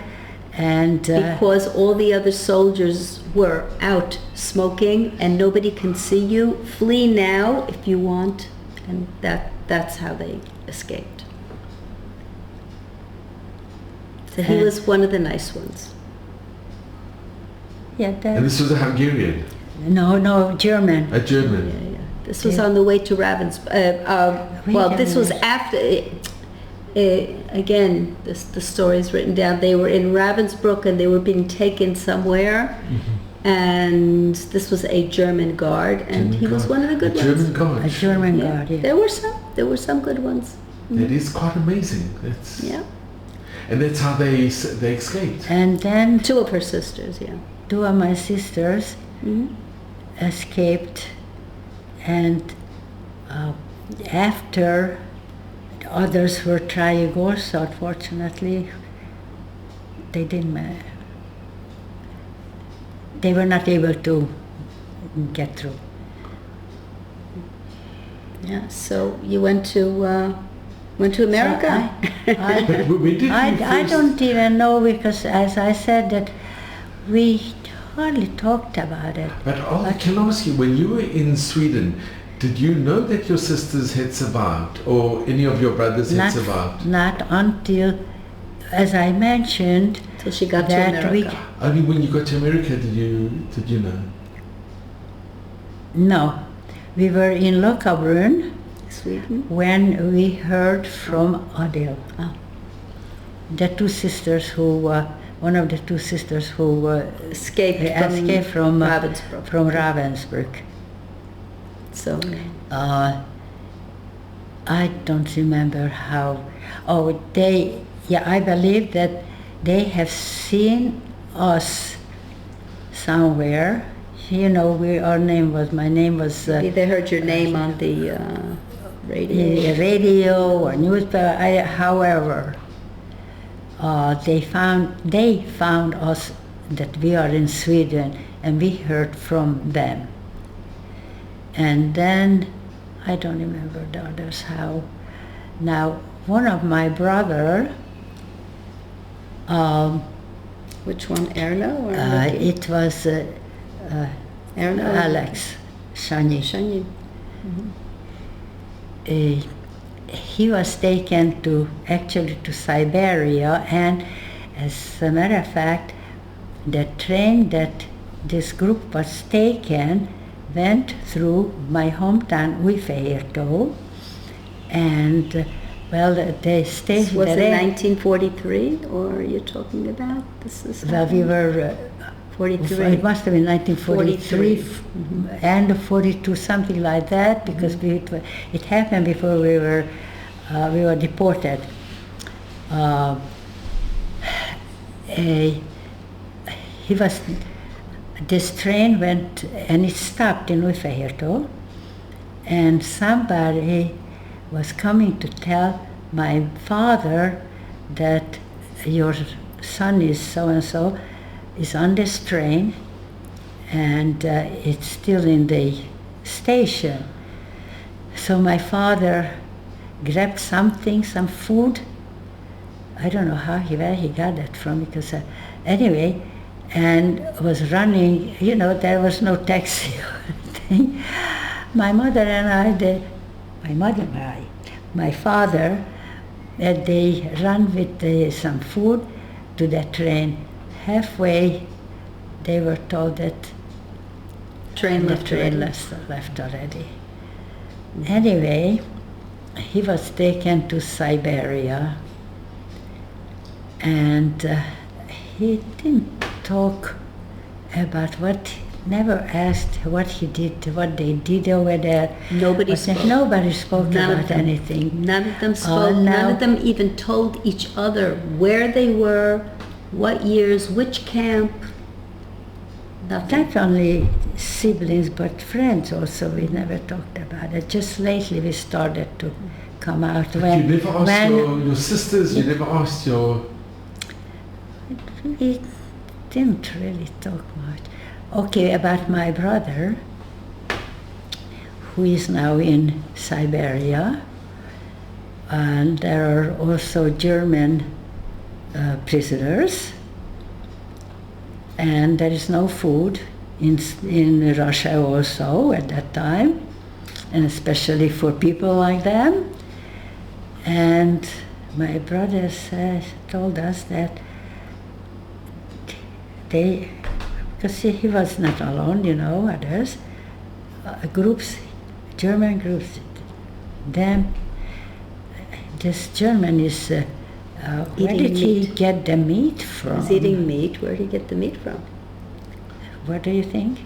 and Because all the other soldiers were out smoking and nobody can see you. Flee now if you want. And that's how they escaped. So he And- was one of the nice ones. yeah, And this was a Hungarian, no, German. a German. Yeah. This was Yeah. on the way to Ravensbrück. Wait Well, a this was minute. after. Again, the story is written down. They were in Ravensbrück and they were being taken somewhere. And this was a German guard, and he was one of the good a ones. German guard. A German Yeah. guard, yeah. There were some good ones. That is quite amazing. That's, Yeah. And that's how they escaped. And then 2 of her sisters, yeah. 2 of my sisters Mhm. escaped, and after the others were trying also, unfortunately, they didn't they were not able to get through. Yeah. So you went to America. So But when did you I first... don't even know, because as I said that we hardly talked about it. But Olga, can I ask you, when you were in Sweden, did you know that your sisters had survived, or any of your brothers had survived? Not until, as I mentioned, Till she got to that America. Only when you got to America did you know? No, we were in Lokabrunn Sweden. when we heard from Adil. Oh. The 2 sisters who, one of the 2 sisters who Escaped from Ravensbrück. From Ravensbrück. So I don't remember how. Oh, I believe that they have seen us somewhere. You know, my name was. maybe they heard your name on the radio or newspaper. However, they found us that we are in Sweden, and we heard from them. And then I don't remember the others how. Now one of my brother. Which one, Erno or It was Erno? Alex Shani. Shani. He was taken to Siberia, and as a matter of fact, the train that this group was taken went through my hometown, Újfehértó, and well, they stayed. This was in 1943, or are you talking about? This is. Well, we were. 43. It must have been 1943 and 42, something like that, because it happened before we were deported. This train went and it stopped in Újfehértó, and somebody was coming to tell my father that your son is so and so is on this train, and it's still in the station. So my father grabbed something, some food. I don't know where he got that from, because anyway, and was running. You know, there was no taxi or anything. My mother and I, my father, they ran with some food to the train. Halfway, they were told that the train left already. Anyway, he was taken to Siberia, and he didn't talk about never asked what he did, what they did over there. Nobody spoke about anything. None of them spoke. None of them even told each other where they were, what years, which camp. Nothing. Not only siblings, but friends also. We never talked about it. Just lately we started to come out. You never asked your sisters, you never asked your... We didn't really talk much. Okay, about my brother, who is now in Siberia, and there are also German prisoners, and there is no food in Russia also at that time, and especially for people like them. And my brother told us that because he was not alone, you know, others, German groups, this German is, where did he get the meat from? He's eating meat. Where did he get the meat from? What do you think?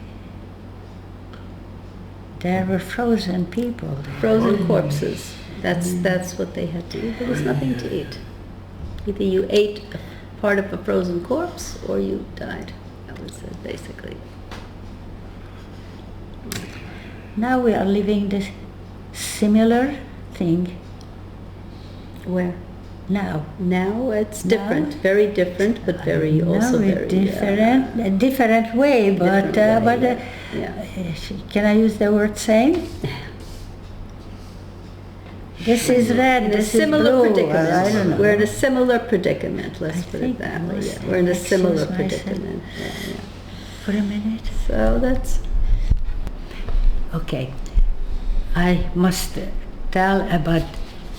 There were frozen people there. Frozen corpses. That's what they had to eat. There was nothing to eat. Either you ate a part of a frozen corpse or you died. That was it, basically. Now we are living this similar thing. Where? Now it's different, very different, but very also very different, a different way. But can I use the word same? This is red. This is blue. Predicament. I don't know. We're in a similar predicament. Let's put it that way. Yeah. We're in a similar predicament. Yeah. For a minute. So that's okay. I must tell about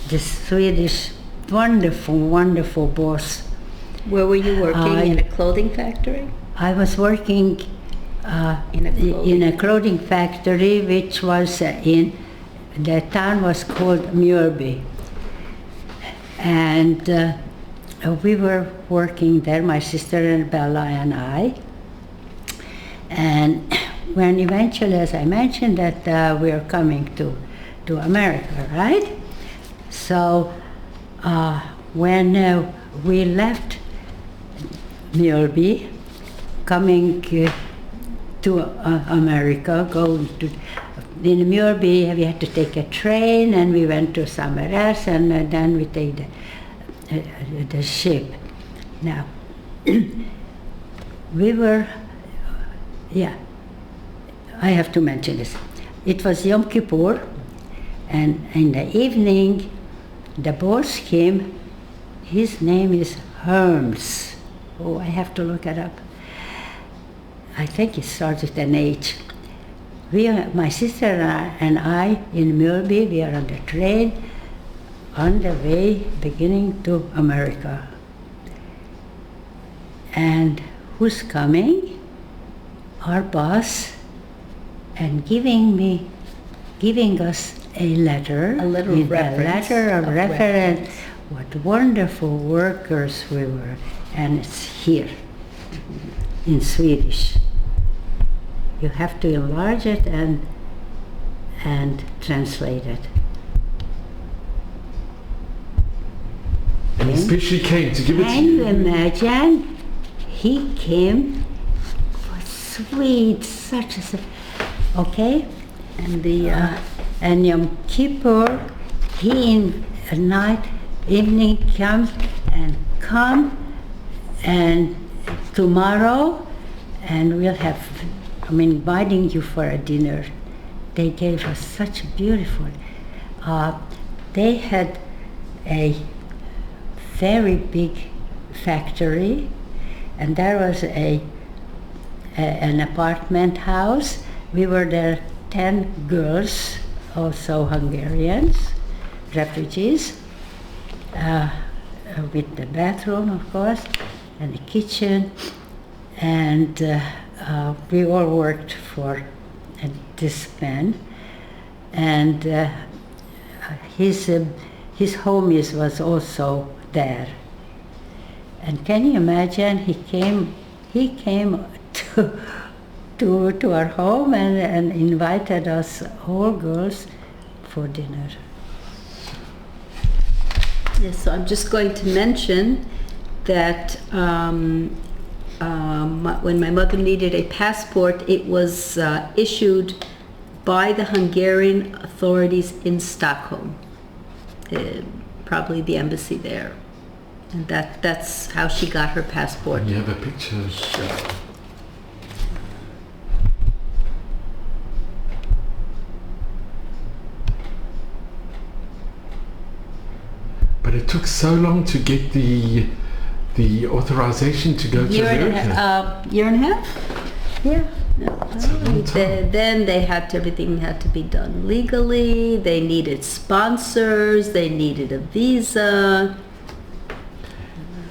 the Swedish wonderful boss. Where were you working? In a clothing factory? I was working in a clothing factory, which was in the town was called Mjölby, and we were working there, my sister and Bella and I. And when eventually, as I mentioned, that we are coming to America, right? So when we left Mjölby, coming to America, going to in Mjölby, we had to take a train, and we went to somewhere else, and then we take the ship. Now, we were, I have to mention this. It was Yom Kippur, and in the evening, the boss came. His name is Herms. Oh, I have to look it up. I think it starts with an H. My sister and I in Mjölby, we are on the train on the way beginning to America. And who's coming? Our boss, and giving us a letter. A letter of reference. A letter of reference. What wonderful workers we were. And it's here, in Swedish. You have to enlarge it and translate it. And especially came to give it to Can you. you imagine? He came for sweet, such a, okay? And and Yom Kippur, he in a night, evening come and tomorrow, and we'll have, inviting you for a dinner. They gave us such beautiful, they had a very big factory, and there was an apartment house. We were there 10 girls, also Hungarians, refugees, with the bathroom, of course, and the kitchen, and we all worked for this man, and his home was also there. And can you imagine? He came to our home and invited us all girls for dinner. Yes, so I'm just going to mention that when my mother needed a passport, it was issued by the Hungarian authorities in Stockholm, probably the embassy there. And that's how she got her passport. And you have a picture. But it took so long to get the authorization to go to America. Year and a half? Yeah. That's a long time. Then everything had to be done legally. They needed sponsors. They needed a visa.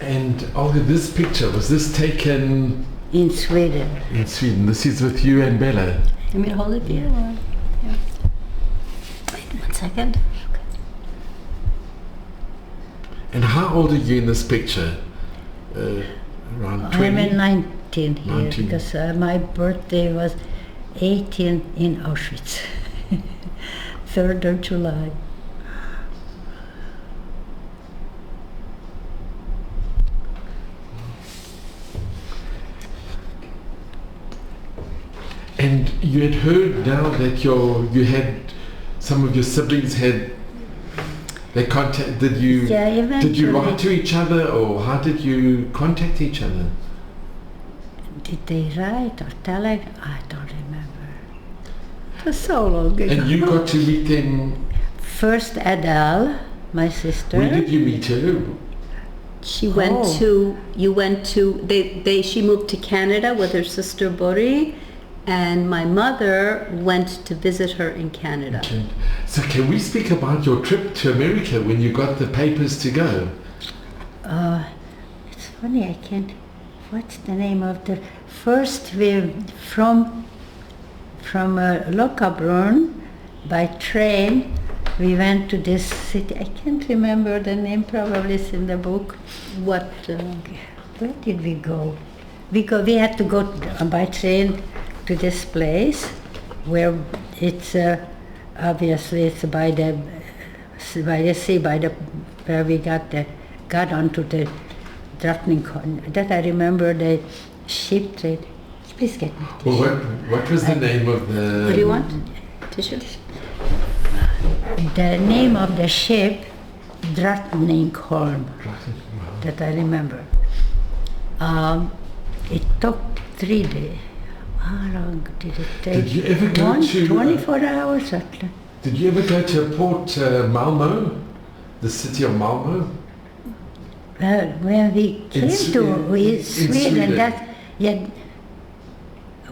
And Olga, this picture, was this taken In Sweden. in Sweden? This is with you and Bella. You want me to hold it? Yeah. Yeah. Wait 1 second. And how old are you in this picture? Around 20? I'm in 19 here 19. because my birthday was 18 in Auschwitz, 3rd of July. And you had heard now that you had some of your siblings had they contacted you. Yeah, eventually. Did you write to each other, or how did you contact each other? Did they write or telegram? I don't remember. It was so long ago. And you got to meet them. First Adele, my sister. Where did you meet her? She went to. She moved to Canada with her sister Bori, and my mother went to visit her in Canada. Okay. So can we speak about your trip to America when you got the papers to go? It's funny, I can't. What's the name of the first? We from Lokabrunn by train. We went to this city. I can't remember the name. Probably it's in the book. What? Where did we go? We had to go by train to this place where it's obviously it's by the sea, where we got onto the Drottningholm. That I remember the ship trade. Please get me. Well, what was the name of the? What do you want? Tissue? The name of the ship, Drottningholm, that I remember. It took 3 days. How long did it take? Did you ever go to... 24 hours at least. Did you ever go to Port Malmö? The city of Malmö? Well, when we came to Sweden, that, yeah,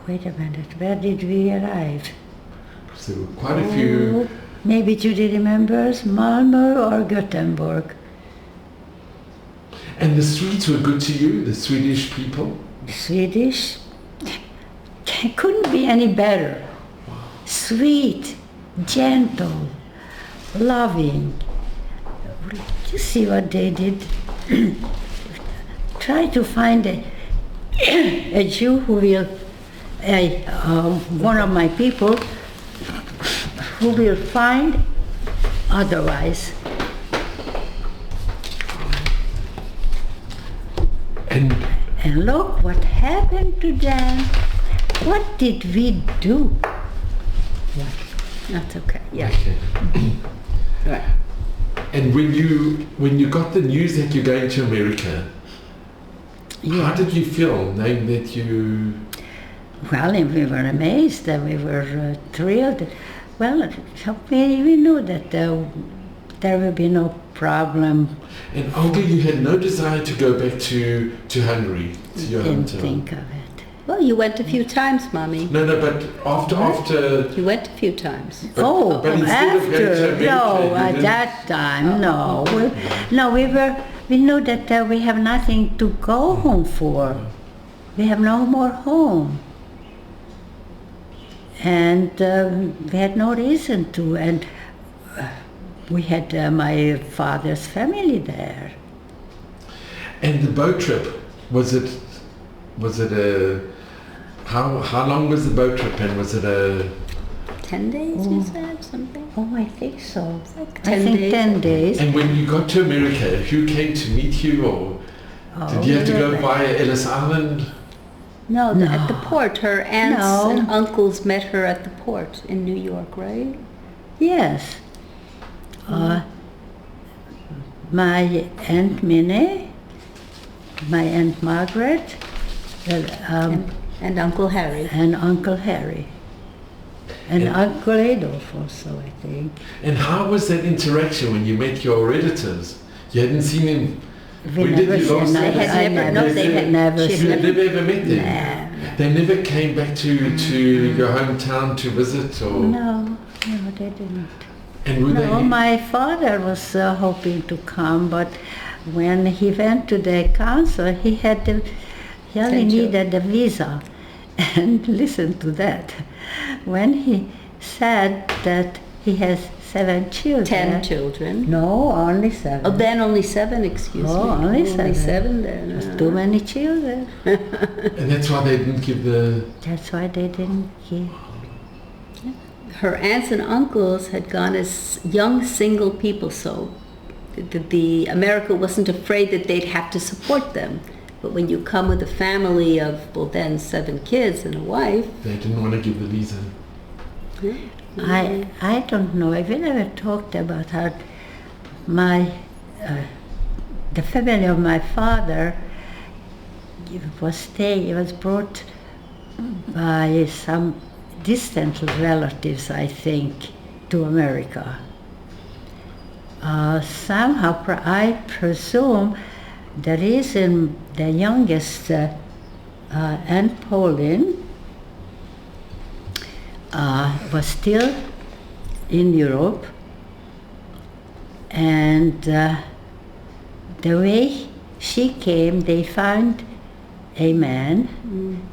wait a minute, where did we arrive? So there were quite a few... Maybe Judy remembers, Malmö or Gothenburg. And the Swedes were good to you, the Swedish people? Swedish couldn't be any better. Sweet, gentle, loving. You see what they did? Try to find a Jew who will, one of my people, who will find otherwise. And look what happened to them. What did we do? That's okay. Yeah. Okay. Right. And when you got the news that you're going to America, how did you feel knowing that you... Well, we were amazed and we were thrilled. Well, we knew that there will be no problem. And Olga, you had no desire to go back to Hungary, to your Didn't hometown. think of it. Well, you went a few times, Mommy. No, but after... You went a few times. But instead of going to after, America, no, you at didn't- that time, no. We knew that we have nothing to go home for. We have no more home. And we had no reason to, and we had my father's family there. And the boat trip, was it a... How long was the boat trip, and was it a... 10 days, you said, something? Oh, I think so. Like I 10 think days. 10 days. And when you got to America, who came to meet you, or did you have to go via Ellis Island? No, No. at the port. Her aunts No. and uncles met her at the port in New York, right? Yes. My Aunt Minnie, my Aunt Margaret, And Uncle Harry. and Uncle Harry. And Uncle Adolf also, I think. And how was that interaction when you met your relatives? You hadn't seen him... We When did never you seen- last I see had them? never- no, they had- never she You seen. had never ever met them? Nah. They never came back to your hometown to visit, or... No, they didn't. And were No, they... my father was hoping to come, but when he went to the council, he only needed a visa. And listen to that. When he said that he has 7 children. 10 children. No, only 7. Oh, then only 7, excuse me. Only 7. 7 then. There's too many children. And that's why they didn't give the... That's why they didn't give. Her aunts and uncles had gone as young single people, so the America wasn't afraid that they'd have to support them. But when you come with a family of, well, then 7 kids and a wife... They didn't want to give the visa. I don't know. We never talked about how the family of my father was brought by some distant relatives, I think, to America. Somehow, I presume the reason the youngest Aunt Pauline was still in Europe, and the way she came, they found a man,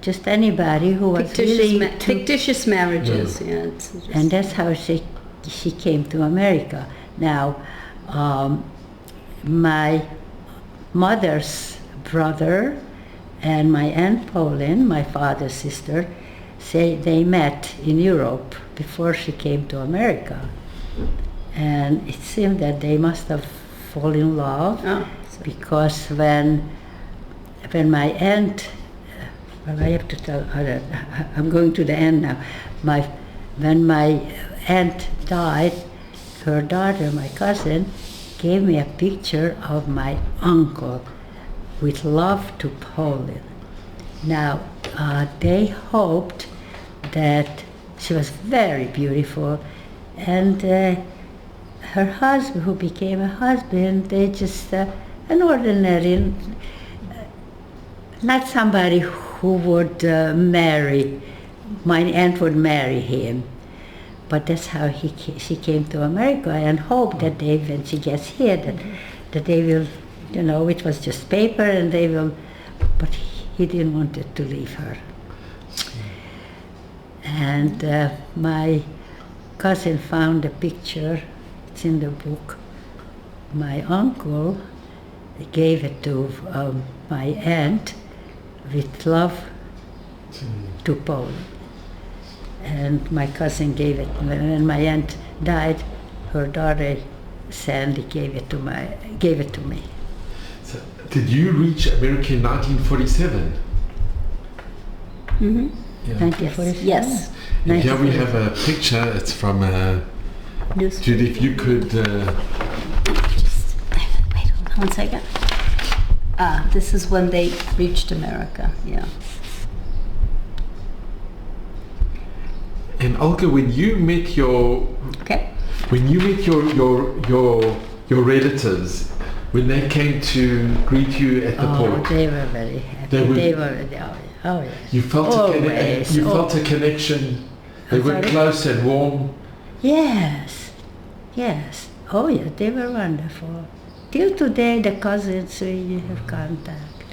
just anybody who was willing to... Fictitious marriages, yeah. It's just, And that's how she came to America. Now, my mother's brother and my Aunt Pauline, my father's sister, say they met in Europe before she came to America. And it seemed that they must have fallen in love, because when my aunt, well, I have to tell, I'm going to the end now. When my aunt died, her daughter, my cousin, gave me a picture of my uncle with love to Poland. Now, they hoped that she was very beautiful, and her husband, who became a husband, they just an ordinary, not somebody who would marry. My aunt would marry him, but that's how she came to America, and hoped that they, when she gets here, that they will, it was just paper, and they will. But he didn't want it to leave her. And my cousin found a picture. It's in the book. My uncle gave it to my aunt with love to Poland. And my cousin gave it. When my aunt died, her daughter Sandy gave it to me. So, did you reach America in 1947? Mm-hmm. Yeah. 1947? Yes. And here we have a picture. It's from Judy. If you could. Just wait, hold on 1 second. This is when they reached America. Yeah. And Olga, when you met your your relatives, when they came to greet you at the port, they were very happy. They were oh yes. You felt felt a connection. They were close and warm. Yes. Oh yeah, they were wonderful. Till today, the cousins we have contact.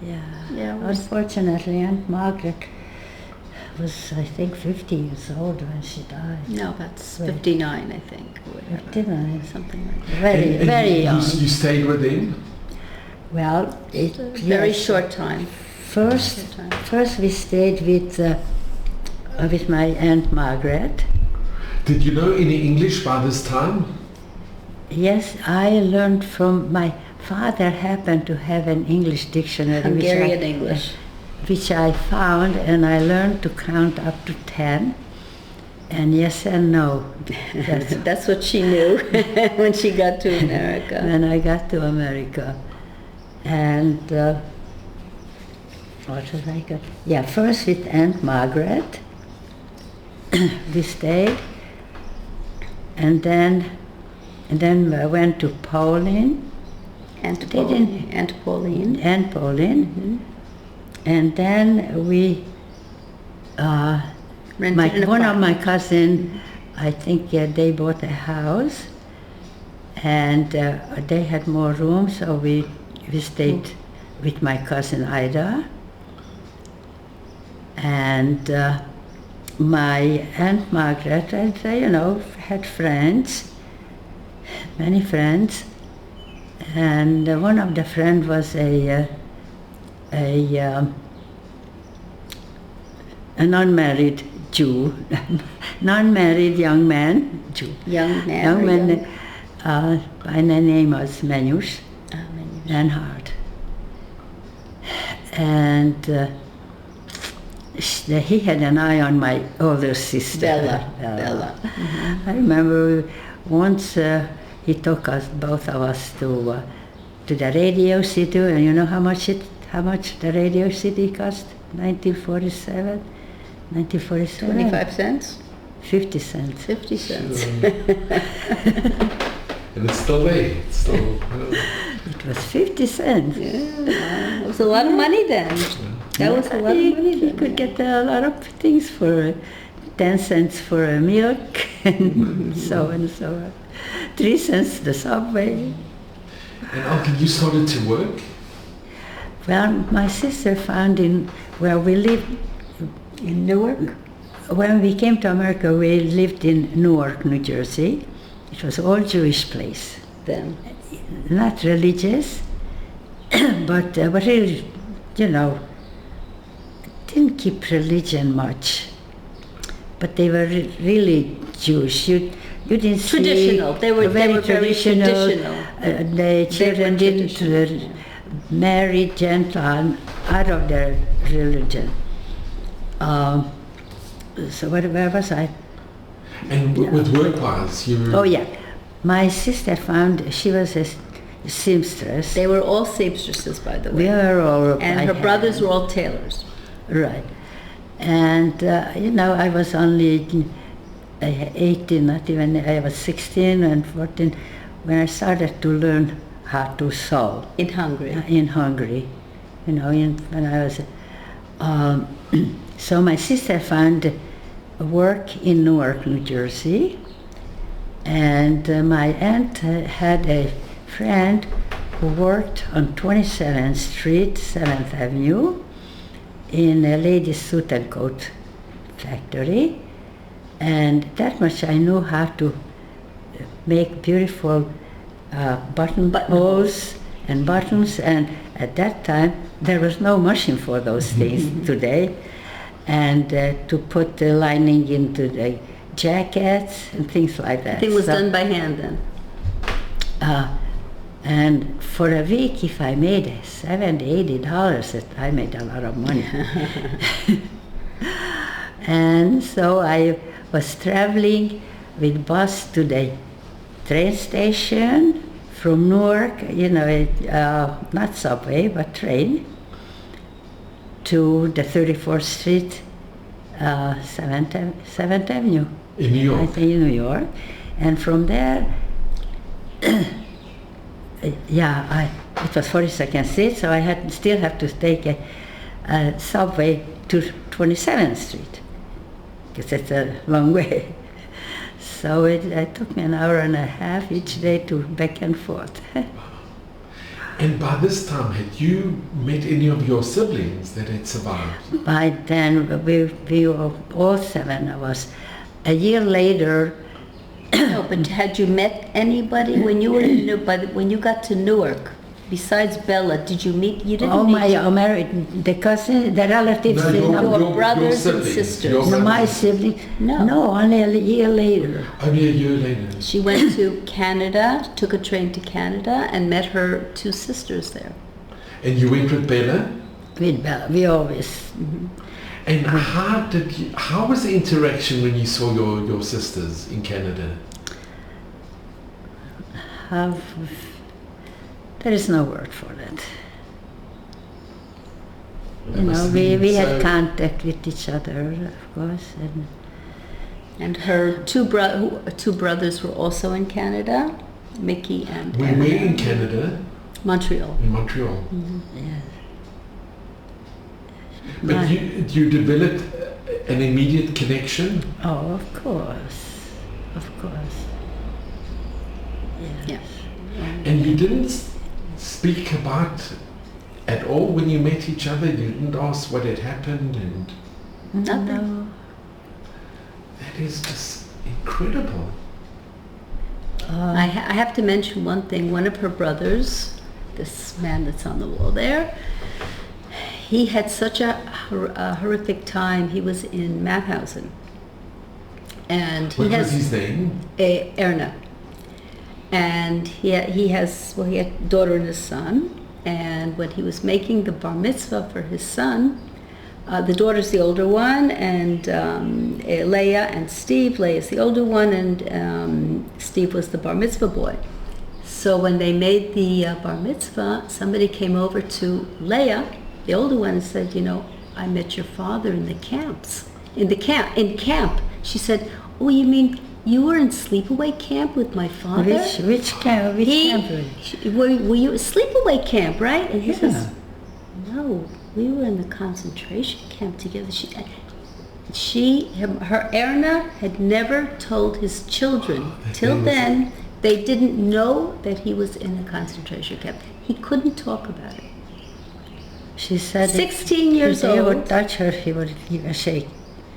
Yeah. Unfortunately, Aunt Margaret was, I think, 50 years old when she died. No, that's 59, I think. Or whatever. 59. Something like that. Very young. You stayed with them? Well, Very short time. First we stayed with my Aunt Margaret. Did you know any English by this time? Yes, I learned from my father. Happened to have an English dictionary, Hungarian English, which I found, and I learned to count up to 10, and yes and no. That's what she knew when she got to America. When I got to America, and what was I got? Yeah, first with Aunt Margaret, we stayed, and then I went to Poland. Aunt Pauline. Mm-hmm. And then we, one of my cousins, I think they bought a house, and they had more room, so we stayed with my cousin Ida. And my Aunt Margaret, had friends, many friends, and one of the friends was an unmarried Jew, non-married young man, Jew. Young man. By the name was Menyus Lenhard. And he had an eye on my older sister. Bella. Mm-hmm. I remember once he took us, both of us, to the Radio City, and you know how much the Radio City cost? 1947. 25 cents? 50 cents. 50 cents. And it's still there. It was 50 cents. Yeah, it was a lot of money then. That was a lot of money then. You could get a lot of things for 10 cents for a milk, and so on. 3 cents the subway. And Olga, you started to work? Well, my sister found where we lived in Newark. When we came to America, we lived in Newark, New Jersey. It was all Jewish place then. Not religious, but really, didn't keep religion much. But they were really Jewish. You didn't traditional. See they were very traditional. The children didn't marry Gentile out of their religion. So where was I? And with work-wise, you... Oh yeah, my sister found, she was a seamstress. They were all seamstresses, by the way. We were all And her brothers were all tailors. Right. And, I was only 18, not even, I was 16 and 14 when I started to learn how to sew. In Hungary. In Hungary, when I was... so my sister found work in Newark, New Jersey, and my aunt had a friend who worked on 27th Street, 7th Avenue, in a ladies' suit and coat factory, and that much I knew how to make beautiful buttonholes and buttons, and at that time there was no machine for those things today, and to put the lining into the jackets and things like that. It was done by hand then? And for a week, if I made $70, $80, I made a lot of money. And so I was traveling with bus to the train station from Newark, not subway, but train, to the 34th Street, 7th Avenue. In New York? I think in New York. And from there, it was 42nd Street, so I still have to take a subway to 27th Street, because it's a long way. So it took me an hour and a half each day to back and forth. And by this time, had you met any of your siblings that had survived? By then, we were all 7 of us. A year later... No, but had you met anybody when you were when you got to Newark? Besides Bella, did you meet? You didn't meet the cousins, the relatives. No, your brothers and sisters. No, my siblings. No, only a year later. Only a year later. She went to Canada, took a train to Canada, and met her 2 sisters there. And you went with Bella? With Bella, we always. Mm-hmm. And how was the interaction when you saw your sisters in Canada? There is no word for that. We had contact with each other, of course. And her two brothers were also in Canada, Mickey and Where in Canada? Montreal. In Montreal. Mm-hmm. Yes. But you developed an immediate connection? Oh, of course. Yes. Yeah. And you didn't speak about at all when you met each other? You didn't ask what had happened and... Nothing. No. That is just incredible. I have to mention one thing. One of her brothers, this man that's on the wall there, he had such a horrific time. He was in Mauthausen. And What was his name? Erna. And he had a daughter and a son. And when he was making the bar mitzvah for his son, the daughter's the older one, and Leah and Steve. Leah's the older one, and Steve was the bar mitzvah boy. So when they made the bar mitzvah, somebody came over to Leah, the older one, and said, I met your father in the camps. In camp. She said, oh, you mean you were in sleepaway camp with my father? Which camp? Were you sleepaway camp, right? And he Yeah. says, no, we were in the concentration camp together. Her Erna had never told his children. Till then, they didn't know that he was in a concentration camp. He couldn't talk about it. She said 16 years if he would old. touch her, he would give a shake.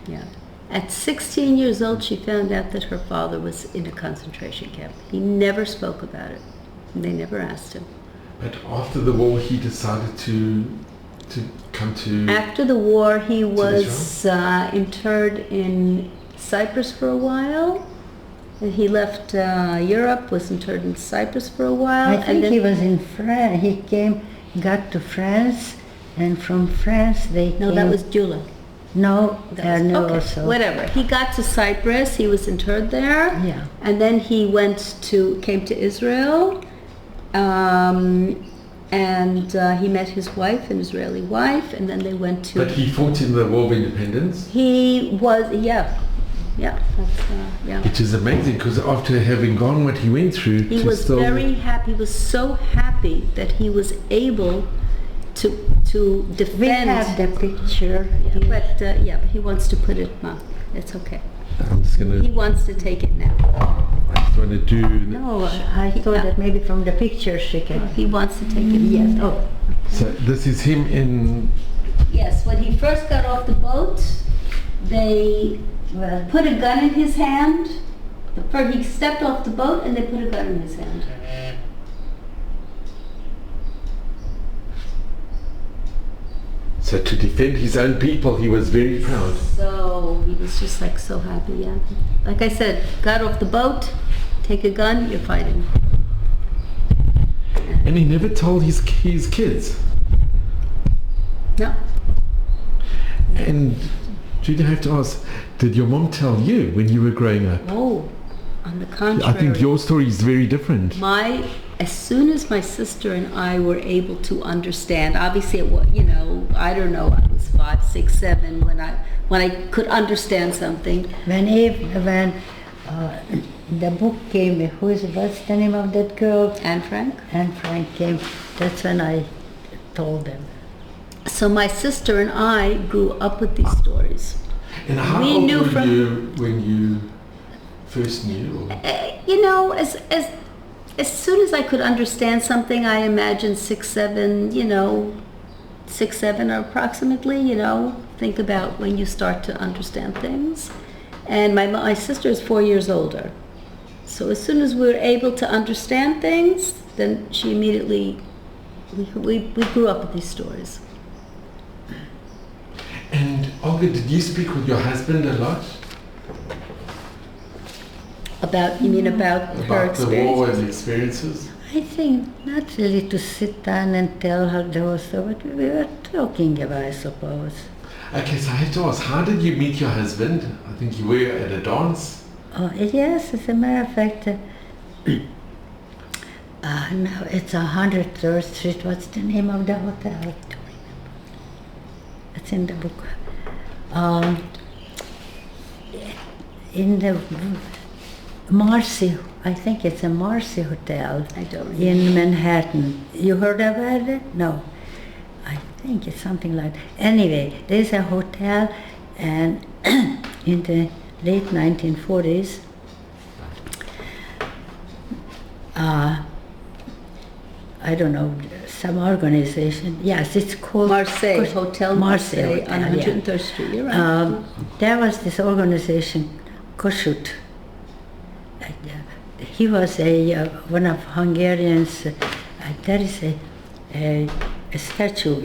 Yeah. At 16 years old, she found out that her father was in a concentration camp. He never spoke about it. And they never asked him. But after the war, he decided to come to... After the war, he was interred in Cyprus for a while. And he left Europe, was interred in Cyprus for a while. I think he was in France. He got to France, and from France they No, came... that was Jula. No, no, okay, also. whatever. He got to Cyprus. He was interred there. Yeah. And then he came to Israel, and he met his wife, an Israeli wife, and then they went to. But he fought in the War of Independence? He was, yeah. That's, yeah. Which is amazing, because after having gone what he went through, He to was still... very happy. He was so happy that he was able to defend. We have the picture. Yeah, here. but he wants to put it. It's okay. I'm just going He to... wants to take it now. I just want to do... No, I thought that maybe from the picture she can. He wants to take it. Yes. Oh. So this is him in... Yes. When he first got off the boat, they put a gun in his hand. He stepped off the boat and they put a gun in his hand. So to defend his own people, he was very proud. So he was just like so happy, yeah. Like I said, got off the boat, take a gun, you're fighting. And he never told his kids. No. And Judy, I have to ask, did your mom tell you when you were growing up? Oh, on the contrary. I think your story is very different. As soon as my sister and I were able to understand, obviously it was, I don't know, I was 5, 6, 7 when I could understand something. When the book came, what's the name of that girl? Anne Frank? Anne Frank came. That's when I told them. So my sister and I grew up with these stories. And how We old knew were from- you when you first knew? Or? As soon as I could understand something, I imagined 6, 7, 6, 7 or approximately, think about when you start to understand things. And my sister is 4 years older. So as soon as we were able to understand things, then she immediately, we grew up with these stories. And Olga, did you speak with your husband a lot? You mean about her About the war experience? and experiences? I think not really to sit down and tell her those, but we were talking about, I suppose. Okay, so I have to ask, how did you meet your husband? I think you were at a dance. Oh, yes, as a matter of fact, no, it's 103rd Street. What's the name of the hotel? I don't remember. It's in the book. In the Marcy, I think it's a Marcy Hotel I don't remember. in Manhattan. You heard about it? No. I think it's something like that. Anyway, there's a hotel, and in the late 1940s, I don't know, some organization. Yes, it's called Marseille, Hotel Marseille on Hotel, yeah. 103rd Street. You're right. There was this organization, Kossuth. He was one of Hungarians. There is a statue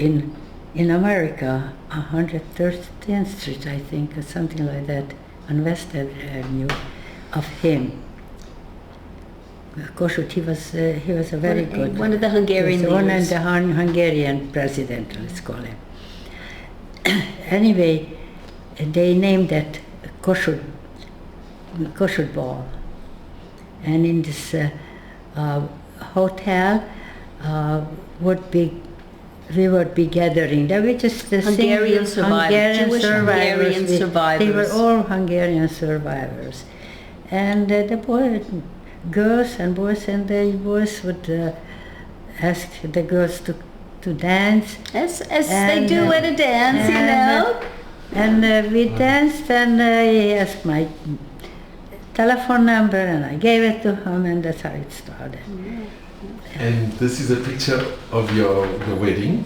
in America, 113th Street, I think, or something like that, on West Avenue, of him. Kossuth, he was a very good one of the Hungarian Yes, one of leaders. the Hungarian president, let's call him. Anyway, they named that Kossuth Ball, and in this hotel we would be gathering. They were just the Hungarian survivors, Jewish Hungarian survivors. They were all Hungarian survivors, and girls and boys the boys would ask the girls to dance. As And, they do at a dance, And we danced, and he asked my telephone number, and I gave it to him, and that's how it started. And this is a picture of your wedding.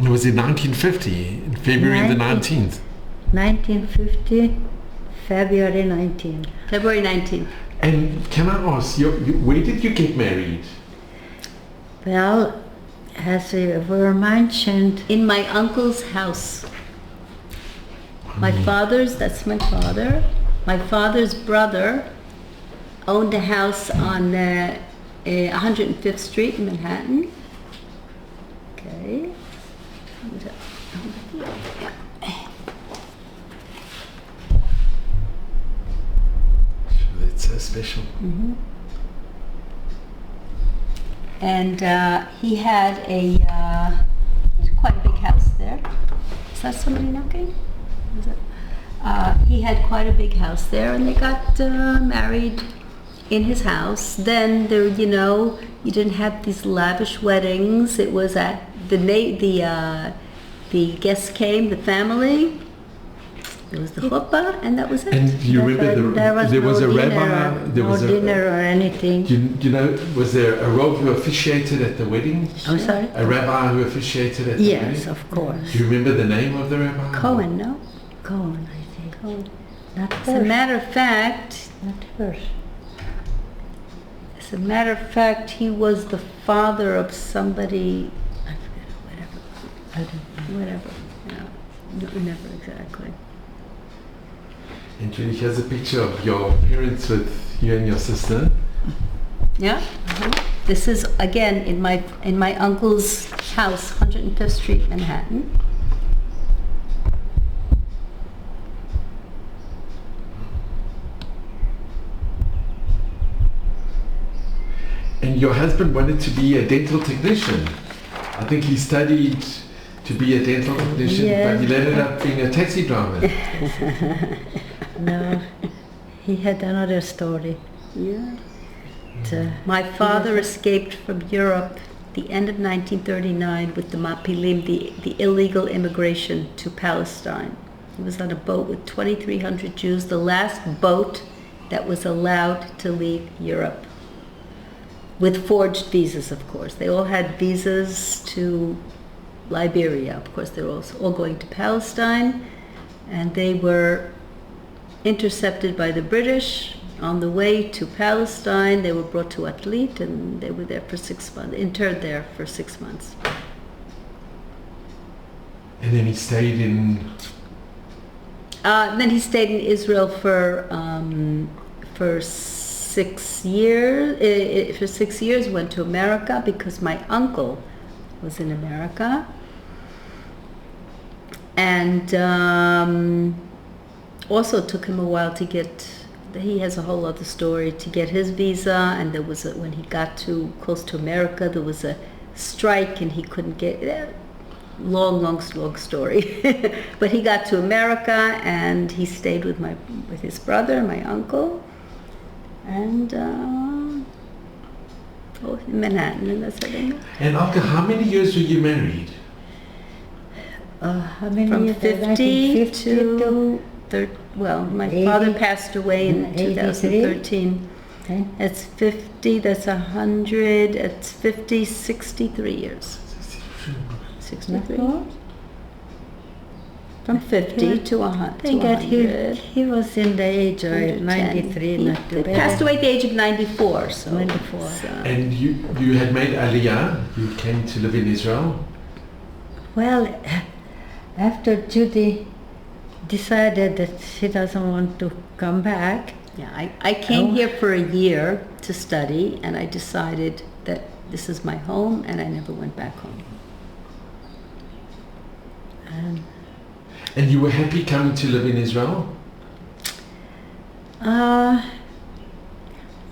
It was in 1950, in February the 19th. 1950, February 19th. February 19th. And can I ask, where did you get married? Well, as we were mentioned, In my uncle's house. That's my father. My father's brother owned a house on 105th Street in Manhattan. Okay. That's so special. Mm-hmm. And he had quite a big house there. Is that somebody knocking? Is it? He had quite a big house there, and they got married in his house. Then there, you didn't have these lavish weddings. It was at the guests came, the family. There was the chuppah, and that was it. And do you remember there was no a dinner, rabbi? There no was dinner or anything. was there a rabbi who officiated at the wedding? I'm sorry? A rabbi who officiated at the wedding? Yes, of course. Do you remember the name of the rabbi? Cohen, no? Cohen, I think. Cohen. Not As a her. matter of fact, Not her. As a matter of fact, he was the father of somebody, I forget, whatever. I don't know. whatever. No, never exactly. And Julie, here's a picture of your parents with you and your sister. Yeah. This is again in my uncle's house, 105th Street, Manhattan. And your husband wanted to be a dental technician. I think he studied to be a dental technician, Yes. but he ended up being a taxi driver. No, he had another story. Yeah. But, My father escaped from Europe the end of 1939 with the Mapilim, the illegal immigration to Palestine. He was on a boat with 2,300 Jews, the last boat that was allowed to leave Europe. With forged visas, of course. They all had visas to Liberia. Of course, they were all going to Palestine, and they were intercepted by the British on the way to Palestine. They were brought to Atlit, and they were there for 6 months, interned there for 6 months. And then he stayed in... Then he stayed in Israel for 6 years. For 6 years, went to America because my uncle was in America, and also took him a while to get. He has a whole other story to get his visa, and there was when he got too close to America, there was a strike, and he couldn't get. Long story, but he got to America, and he stayed with his brother, my uncle, and in Manhattan, and that's how they met. And Olga, how many years were you married? how many From years? 50 to to well, my 80, father passed away in 83. 2013. Okay. It's 50, that's 100, it's 50, 63 years. 63. Not From 50 Yeah. to 100. I think that he was in the age of 110. 93, He not too bad. passed away at the age of 94. So, 94. And you had made Aliyah, you came to live in Israel? Well, after Judy decided that she doesn't want to come back, yeah, I came here for a year to study, and I decided that this is my home, and I never went back home. And you were happy coming to live in Israel?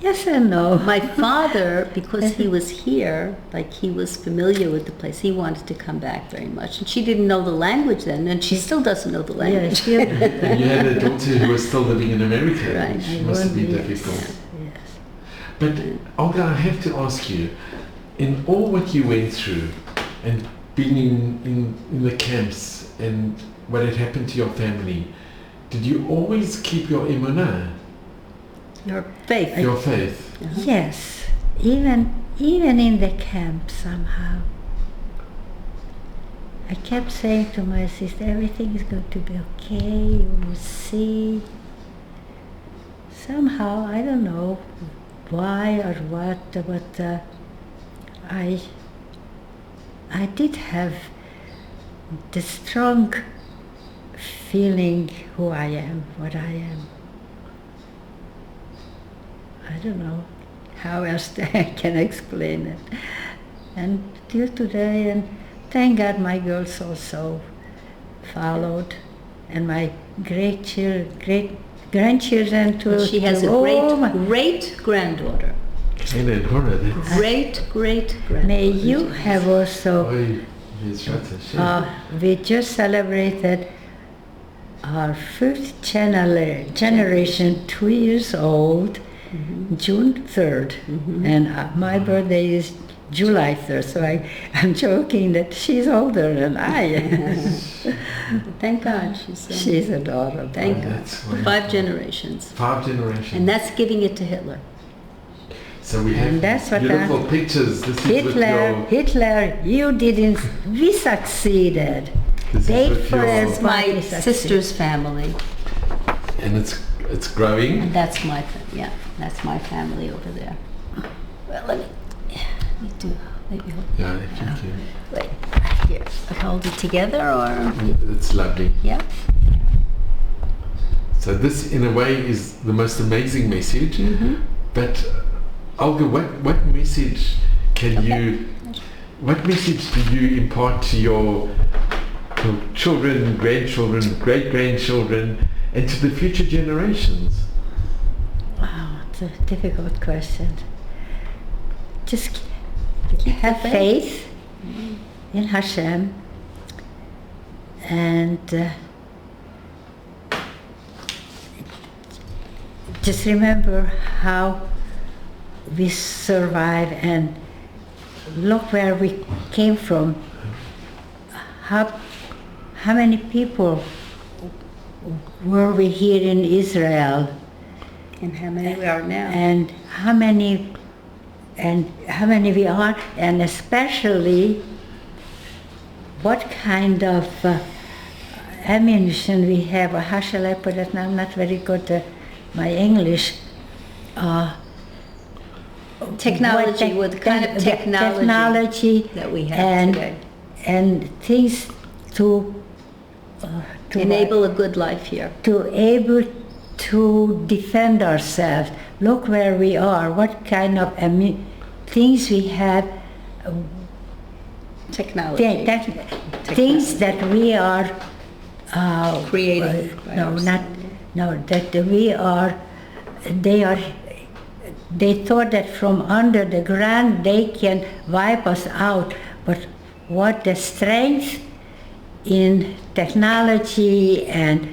yes and no. My father, because he was here, like he was familiar with the place, he wanted to come back very much. And she didn't know the language then, and she still doesn't know the Yeah, language. she, And you had a daughter who was still living in America, Right. which must have been Yes. difficult. yes. But Olga, I have to ask you, in all what you went through, and being in the camps, and what had happened to your family, did you always keep your emunah, Your faith. your faith? Yes, even in the camp somehow. I kept saying to my sister, everything is going to be okay, you will see. Somehow, I don't know why or what, but I did have the strong feeling who I am, what I am. I don't know how else I can explain it. And till today, and thank God my girls also followed, and my great grandchildren too. She has a great granddaughter. Great granddaughter. May you have also. We just celebrated our fifth generation, 2 years old, June 3rd, and my birthday is July 3rd, so I'm joking that she's older than I. Thank God she's adorable. Thank God. 5 generations. 5 generations. And that's giving it to Hitler. So we have beautiful pictures. This Hitler, you didn't. We succeeded. That's my sister's family. And it's growing. And that's my family over there. Well, let me do. Maybe hold. Yeah, if you can. Wait, here. Hold it together, or it's lovely. Yeah. So this, in a way, is the most amazing message. But Olga, what message what message do you impart to your children, grandchildren, great-grandchildren, and to the future generations? Wow, it's a difficult question. Just have faith in Hashem, and just remember how we survive, and look where we came from. How many people were we here in Israel? And how many we are now? And how many we are, and especially what kind of ammunition we have, or how shall I put it? Now, I'm not very good at my English. Technology, what kind of technology that we have today. And things to enable a good life here. To able to defend ourselves. Look where we are, what kind of things we have. Technology. Things that we are creating. They thought that from under the ground they can wipe us out, but what the strength in technology, and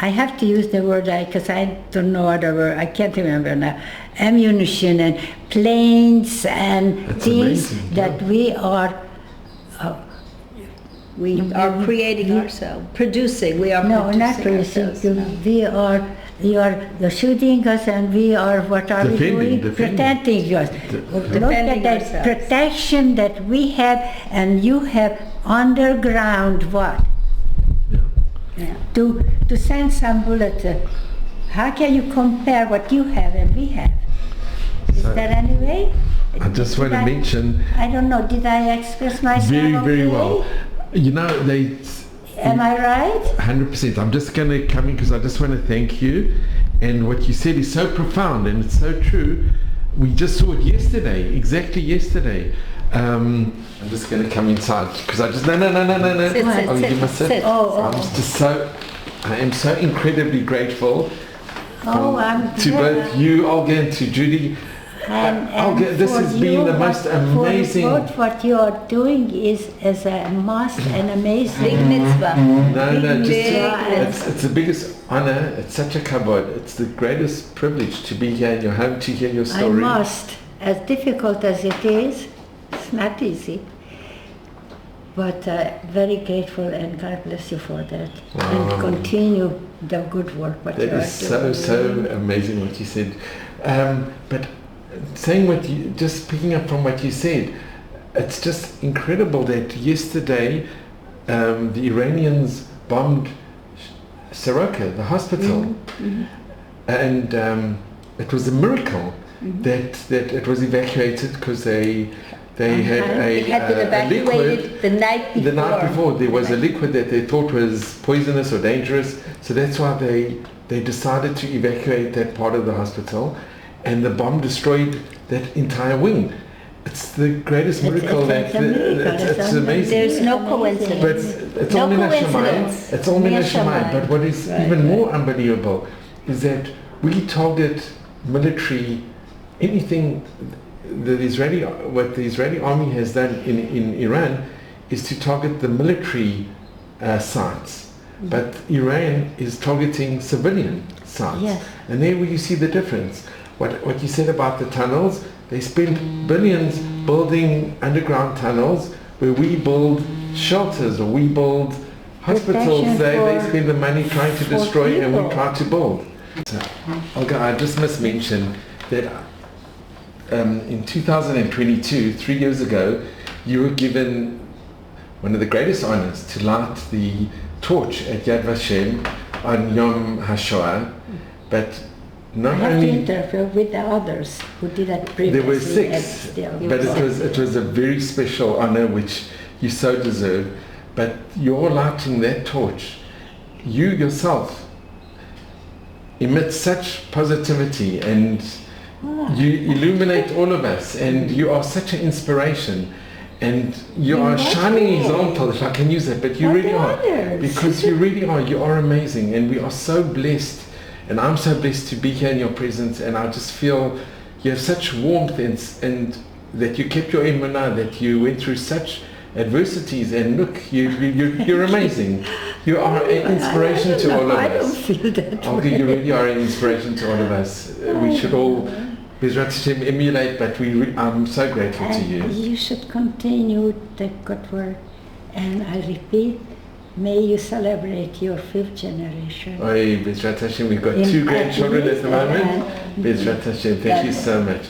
I have to use the word because I don't know other word, I can't remember now, ammunition and planes and things that we are creating ourselves, producing. We are no, not producing. We are. You're shooting us, and we are. What are we doing? Protecting us. Look at that protection that we have, and you have underground. What? Yeah. To send some bullets. How can you compare what you have and we have? Is there any way? I just want to mention. I don't know. Did I express myself very well? You know, am I right? 100%. I'm just going to come in because I just want to thank you. And what you said is so profound and it's so true. We just saw it yesterday, exactly yesterday. I'm just going to come inside because I just no. Sit. I am so incredibly grateful to both you, Olga, and to Judy. Olga, this has been the most amazing. What you are doing is an amazing big mitzvah. It's the biggest honor. It's such a kavod. It's the greatest privilege to be here in your home to hear your story. I must, as difficult as it is, it's not easy. But very grateful, and God bless you for that. And continue the good work. That is so amazing what you said. But saying just picking up from what you said, it's just incredible that yesterday the Iranians bombed Soroka, the hospital, and it was a miracle that it was evacuated because they had it had been evacuated liquid the night before. There was a liquid that they thought was poisonous or dangerous, so that's why they decided to evacuate that part of the hospital, and the bomb destroyed that entire wing. It's the greatest miracle. It's a miracle. It's amazing. There's no But coincidence. it's No all Mina Shamayim. coincidence. It's all Mina Mina Shamayim. Shamayim. But what is Right, even right. more unbelievable is that we target military, anything what the Israeli army has done in Iran is to target the military sites. But Iran is targeting civilian sites. Yes. And there where you see the difference. What you said about the tunnels, they spend billions building underground tunnels where we build shelters or we build hospitals. Protection They for- spend the money trying to for destroy and we people. try to build. So, Olga, I just must mention that in 2022, 3 years ago, you were given one of the greatest honors to light the torch at Yad Vashem on Yom HaShoah. But I not have to only interfere with the others who did that previously. there were and 6, still. but it was a very special honor which you so deserve. But you're lighting that torch, you yourself emit such positivity and you illuminate all of us, and you are such an inspiration, and you are a shining example, if I can use that, but you Not really the are, others. because you are amazing, and we are so blessed, and I'm so blessed to be here in your presence, and I just feel you have such warmth and that you kept your emunah, that you went through such adversities, and look, you're amazing. You are an inspiration to all of I don't us. feel that Olga, way. you really are an inspiration to all of us. We should all, Bezrat Hashem, emulate, but I'm so grateful to And you. you should continue the good work. And I repeat, may you celebrate your 5th generation. Oi, Bezrat Hashem, we've got In 2 grandchildren at the moment. and- Bezrat Hashem, thank you so much.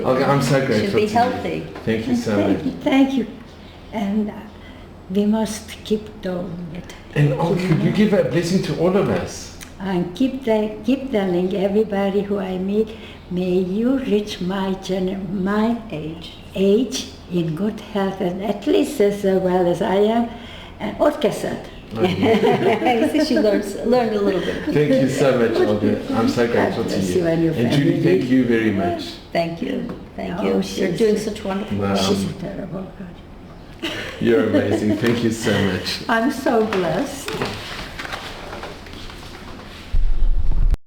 Olga, I'm so grateful Should be to healthy. you. Thank you so Thank much. you, thank you. And we must keep doing it. And Olga, could you give a blessing to all of us? And keep telling everybody who I meet, may you reach my age in good health and at least as well as I am, and orchestra. She learned a little bit. Thank you so much, Olga. I'm so grateful to bless you. you and your Judy, family. thank you very much. Thank you. Thank Oh, you. You're she's- doing such wonderful Wow. work. She's a terrible girl. You're amazing. Thank you so much. I'm so blessed.